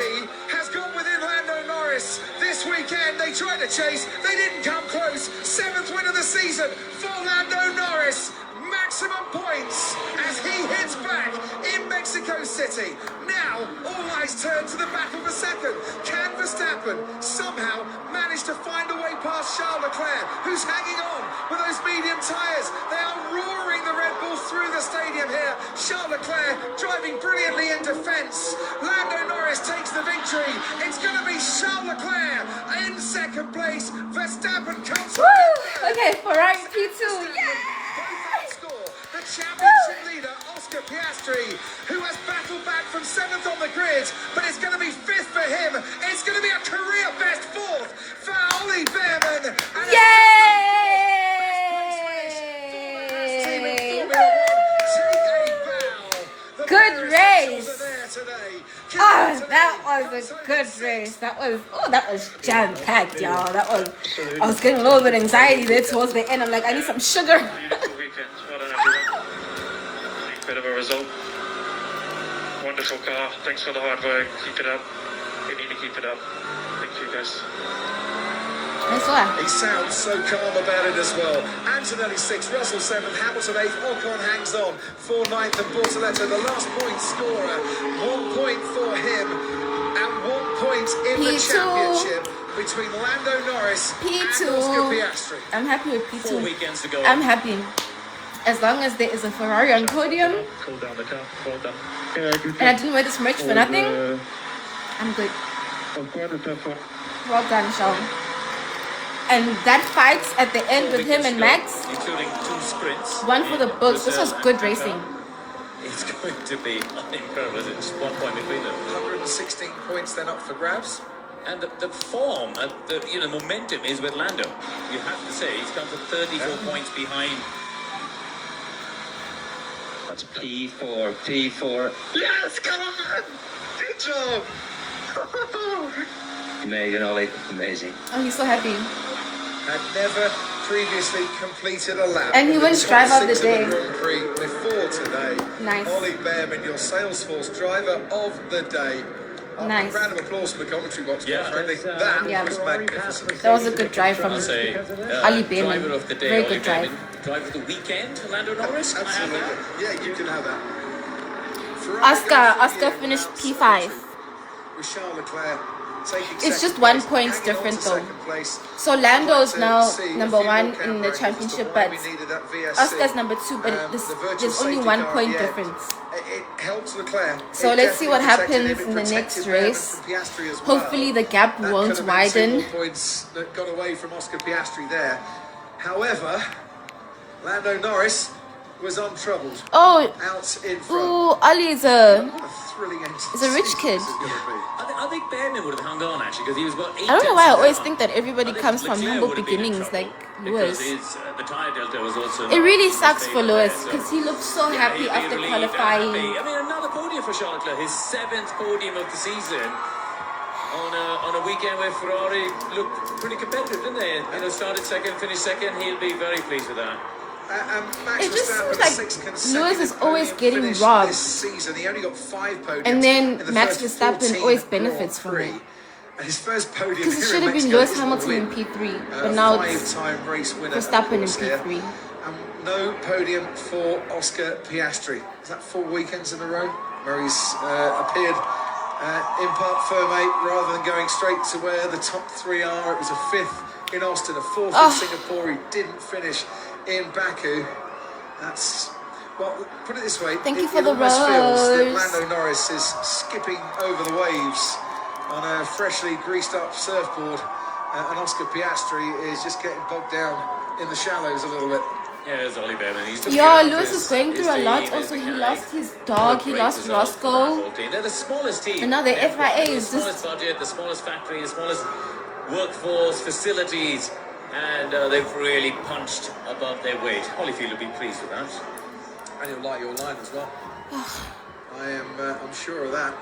Has gone within Lando Norris this weekend. They tried to chase, they didn't come close. 7th win of the season for Lando Norris. Maximum points as he hits back in Mexico City. Now, all eyes turn to the battle for second. Can Verstappen somehow manage to find a way past Charles Leclerc, who's hanging on with those medium tyres? They are roaring the Red Bull through the stadium here. Charles Leclerc driving brilliantly in defence. Lando Norris takes the victory. It's going to be Charles Leclerc in second place. Verstappen comes. Woo! Okay, Ferrari P2. Yeah! The championship leader, Oscar Piastri, who has battled back from 7th on the grid, but it's going to be 5th for him. It's going to be a career best 4th for Ollie Behrman. Yay! Good race. That was a good race. That was jam-packed, y'all. I was getting a little bit of anxiety there towards the end. I'm like, I need some sugar. Bit of a result. Wonderful car. Thanks for the hard work. Keep it up. You need to keep it up. Thank you, guys. He sounds so calm about it as well. Antonelli 6th, Russell 7th, Hamilton 8th, Ocon hangs on for 9th, and Bortoletto, the last point scorer. 1 point for him, and 1 point in the championship between Lando Norris and Oscar Piastri. I'm happy with P2. 4 weekends to go. I'm happy. As long as there is a Ferrari on podium, Cool down the car. Well done. and I didn't wear this merch for nothing, I'm good. Well done, Sean. And that fight at the end with him and Max, including 2 sprints. One for the books. This was good racing. It's going to be incredible. It's 1 point between them. 116 points then up for grabs. And the form, the momentum is with Lando. You have to say he's come to 34 points behind. That's P4. Yes, come on! Good job! Amazing, Ollie. Amazing. Oh, he's so happy. Had never previously completed a lap. And he wins driver of the day. Grand Prix before today. Nice. Ollie Behrman, your Salesforce driver of the day. Nice. A round of applause from the commentary box. Yeah. Friendly. That was magnificent. That was a good drive from I'll say, Ali Behrman. driver of the day, Very Ollie good drive. Behrman. Driver of the weekend, Lando Norris. Can I have Absolutely. that? Yeah, you can have that. Oscar finished P5. With Charles Leclerc taking It's just second 1 place, point hanging different on to though. second place. So Lando is now See number a few 1 more in camera the angles championship, as to why but we needed that VSC. Oscar's number 2, but The virtual there's only safety 1 car point at the end. difference. It helps Leclerc. So It let's see what definitely protected happens him. in the It next protected Behrman race. from Piastri as well. Hopefully the gap That won't could have been 2 widen. more points that got away from Oscar Piastri there. However, Lando Norris was untroubled. Oh, Out in front. ooh, Ali is a What a thrilling end to He's a rich the kid. season this is gonna be. Are think Behrman would have hung on actually because he was about 8 I don't know why I always down. think that everybody comes from Leclerc humble would have been in beginnings trouble like because Lewis. the tyre delta was also. It really not sucks in for his favour Lewis there, so- because he looked so Yeah, happy he'd be after relieved and qualifying. happy. I mean, another podium for Charles Leclerc, his 7th podium of the season. On a weekend where Ferrari looked pretty competitive, didn't they? You know, started second, finished second. He'll be very pleased with that. Max It just Verstappen, seems like sixth Lewis is consecutive always podium getting finish robbed. This season. He only got 5 podiums. And then in the Max first Verstappen 14 always Grand benefits from Prix. it. And his first podium Because it here should in have been Mexico Lewis isn't a Hamilton in win. P3, but now it's Five-time race winner, of Verstappen in course, here. P3. No podium for Oscar Piastri. Is that 4 weekends in a row? Where he's appeared in Parc Ferme rather than going straight to where the top 3 are. It was a 5th in Austin, a 4th in Singapore. He didn't finish in Baku. That's, well, put it this way. Thank you it for the almost feels that rose. Lando Norris is skipping over the waves on a freshly greased up surfboard. And Oscar Piastri is just getting bogged down in the shallows a little bit. Yeah, there's Ollie Behrman. He's Yeah, Lewis is going through a lot. Also, he lost his dog. He lost Roscoe. They're the smallest team. And now the FIA The is smallest budget, the smallest factory, the smallest workforce, facilities, and they've really punched above their weight. Holyfield will be pleased with that. And he'll like your line as well. I'm sure of that.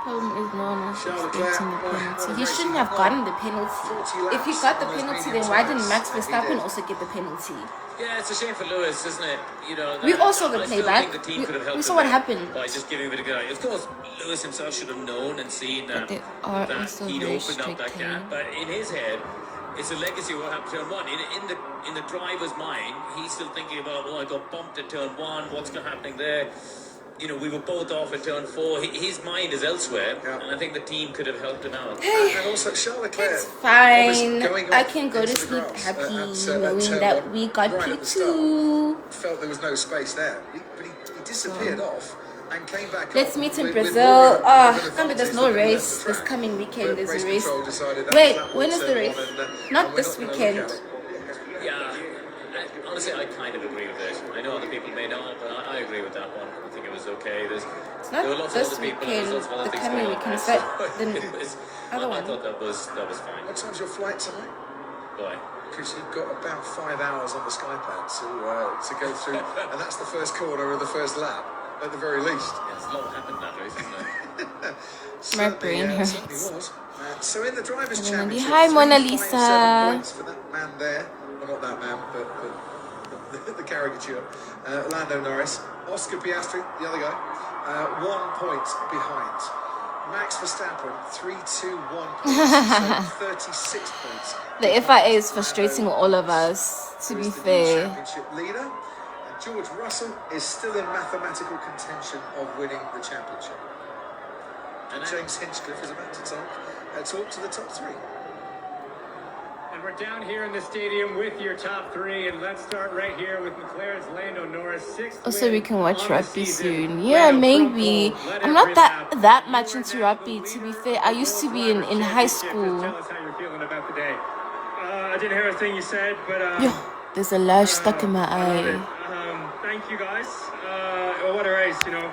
Problem is no one was Charles expecting the Leclerc, penalty. He shouldn't have gotten the penalty. If he got the penalty, then why didn't Max Verstappen also get the penalty? Yeah, it's a shame for Lewis, isn't it? You know, We also got I still playback. think the team could have helped We saw him what there happened. by just giving a bit of good. Of course, Lewis himself should have known and seen that, they are that also he'd very opened up that strict, gap. But in his head, it's a legacy of what happened to turn 1. In the driver's mind, he's still thinking about, I got bumped at turn 1. What's happening there? You know, we were both off at turn 4. His mind is elsewhere, and I think the team could have helped him out. And also, Charles Leclerc. It's fine. I can go to sleep happy knowing that we got P2. Felt there was no space there, but he disappeared off and came back. Let's meet in Brazil. There's no race this coming weekend. There's a race. Wait, when is the race? Not this weekend. Yeah, honestly, I kind of agree with it. I know other people may not, but I agree with that one. I think it was okay. It's not there were lots this of other people, weekend. lots of other The things coming going on weekend. Is there, that so the other I one? thought that was fine. What time's your flight tonight? Boy. Because you've got about 5 hours on the Skypad to go through, and that's the first corner of the first lap, at the very least. Yes, a lot happened in that race, isn't it? My brain hurts. Certainly was. So in the drivers' Hello, Nandi. championship, Hi, Mona 3.7 Lisa. points for that man there. Well, not that man, but the caricature. Lando Norris, Oscar Piastri, the other guy, 1 point behind. Max Verstappen, 3-2-1 points, so 36 points. The FIA is frustrating all of us, to be fair. Championship leader, and George Russell is still in mathematical contention of winning the championship. And James Hinchcliffe is about to talk to the top 3. And we're down here in the stadium with your top 3, and let's start right here with McLaren's Lando Norris, 6th Also, we can watch on the rugby season. soon. Yeah, Lando maybe. from pole, let I'm it not rip that out. much into rugby, to be fair. I used to be in high school. Tell us how you're feeling about the day. I didn't hear a thing you said, but Yeah, there's a lash stuck in my eye. thank you guys. What a race, you know.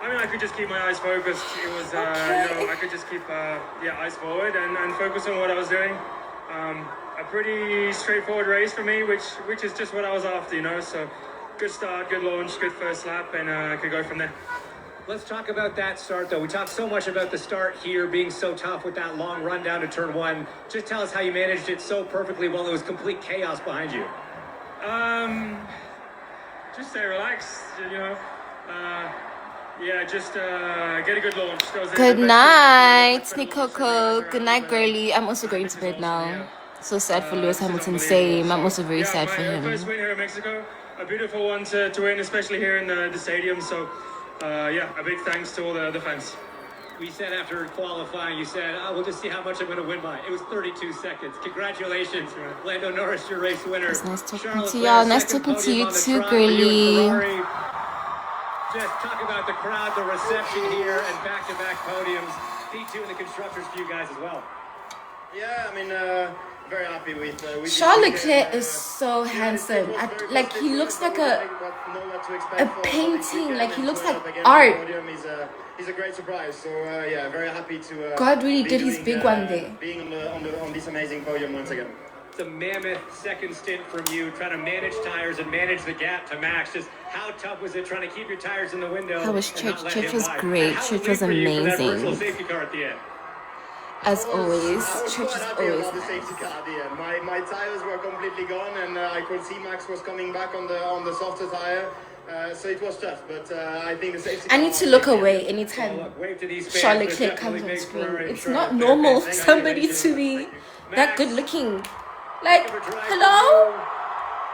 I mean, I could just keep my eyes focused. It was, you know, I could just keep, eyes forward and focus on what I was doing. A pretty straightforward race for me, which is just what I was after, you know. So, good start, good launch, good first lap, and I could go from there. Let's talk about that start, though. We talked so much about the start here being so tough with that long run down to turn 1. Just tell us how you managed it so perfectly while there was complete chaos behind you. Just stay relaxed, you know. Just get a good launch. Good night, Nikoko. Good night, girly. I'm also going to bed now. So sad for Lewis Hamilton. Same. I'm also very sad for him. First win here in Mexico. A beautiful one to win, especially here in the stadium. So, a big thanks to all the fans. We said after qualifying, you said, we'll just see how much I'm going to win by. It was 32 seconds. Congratulations, Lando Norris, your race winner. It's nice talking to y'all. Nice talking to you too, girly. Just talk about the crowd, the reception here, and back-to-back podiums. P2 in the constructors for you guys as well. Yeah, I mean, very happy with Charles Leclerc is so handsome. Like he looks like a painting. Like he looks like art. He's a great surprise. So yeah, very happy to. God really did his big one there. Being on this amazing podium once again. It's a mammoth second stint from you, trying to manage tires and manage the gap to Max. Just how tough was it trying to keep your tires in the window? How was Church? Church was great. Church was amazing. Safety car at the end. As always, Church is always the safety car at the end. My tires were completely gone, and I could see Max was coming back on the softer tire. So it was tough, but I think the safety. I need to look away anytime Charles Leclerc comes on screen. It's not normal for somebody to be that good looking. Like, hello?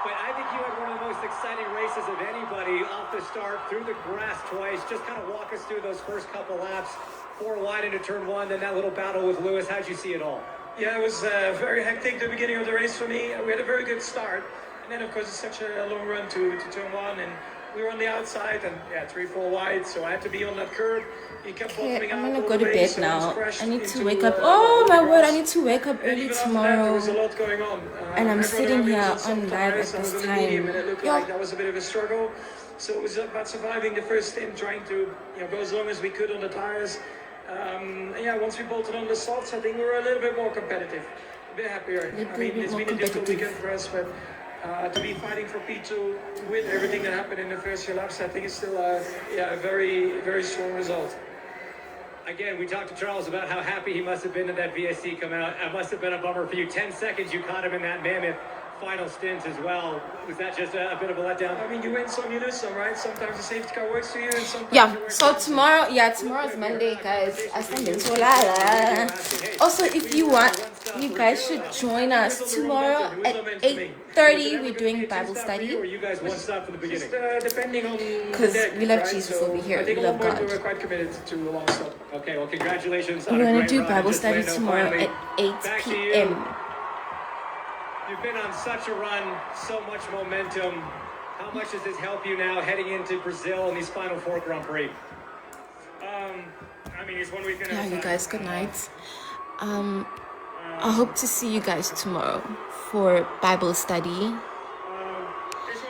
But I think you had one of the most exciting races of anybody off the start, through the grass twice. Just kind of walk us through those first couple laps. 4 wide into turn 1, then that little battle with Lewis. How'd you see it all? Yeah, it was very hectic the beginning of the race for me. We had a very good start, and then of course it's such a long run to turn 1, and we were on the outside, and yeah, 3-4 wide, so I had to be on that curb. He kept Okay, I'm gonna go to bed now. I need to wake up. Oh my word, I need to wake up early tomorrow. There was a lot going on. And I'm sitting here on live at this time. And it looked like that was a bit of a struggle. So it was about surviving the first stint, trying to go as long as we could on the tires. Yeah, once we bolted on the softs, I think we were a little bit more competitive, a bit happier. I mean, it's been a difficult weekend for us, but to be fighting for P2 to win everything that happened in the first few laps, I think it's still a very, very strong result. Again, we talked to Charles about how happy he must have been to that VSC come out. It must have been a bummer for you. 10 seconds you caught him in that mammoth final stint as well. Was that just a bit of a letdown? I mean, you win some, you lose some, right? Sometimes the safety car works for you, and sometimes so tomorrow's Monday, guys. Also, if you want, you guys should join us tomorrow at 8:30. We're doing Bible study. Because we love Jesus over here. We love God. We're quite committed to a long stop. Okay, well, congratulations. We're going to do Bible study tomorrow at 8 p.m. You've been on such a run, so much momentum. How much does this help you now heading into Brazil in these final 4 Grand Prix? I mean, it's 1 weekend. Yeah, you guys, good night. I hope to see you guys tomorrow for Bible study.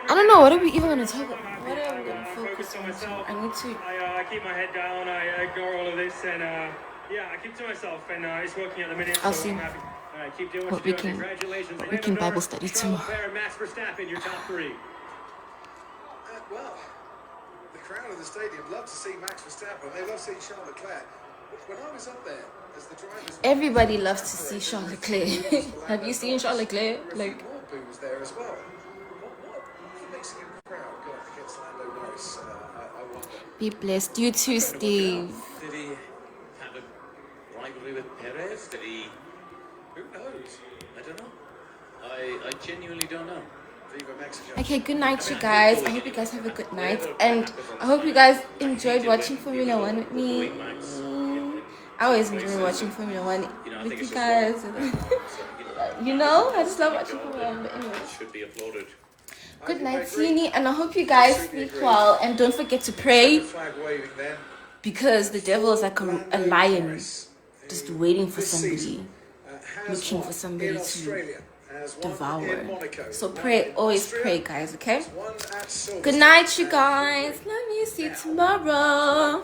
I don't know, what are we even going to talk about? What are we going to focus on? I need to... I keep my head down, I ignore all of this, and yeah, I keep to myself, and it's working at the minute. I'll see. All right, keep doing what we can Bible study tomorrow. Max Verstappen, your top 3. Well, the crowd in the stadium love to see Max Verstappen. They love seeing Charles Leclerc. When I was up there, as the drivers, everybody loves to see Charles Leclerc. Have you seen Charles Leclerc? Like, was there as well. What makes a good crowd go up against Lando Norris? I wonder. Be blessed. You too, Steve. Did he have a rivalry with Perez? Did he? Who knows? I don't know. I genuinely don't know. Okay, good night, you guys. I hope you guys have a good night. And I hope you guys enjoyed watching Formula 1 with me. I always enjoy watching Formula 1 with you guys. You know, I just love watching Formula 1. But anyway. Should be applauded. Good night, Sini. And I hope you guys sleep well. And don't forget to pray. Because the devil is like a lion. Just waiting for somebody. Looking for somebody to devour. So pray, always pray, guys, okay? Good night, you guys. Love you. See you tomorrow.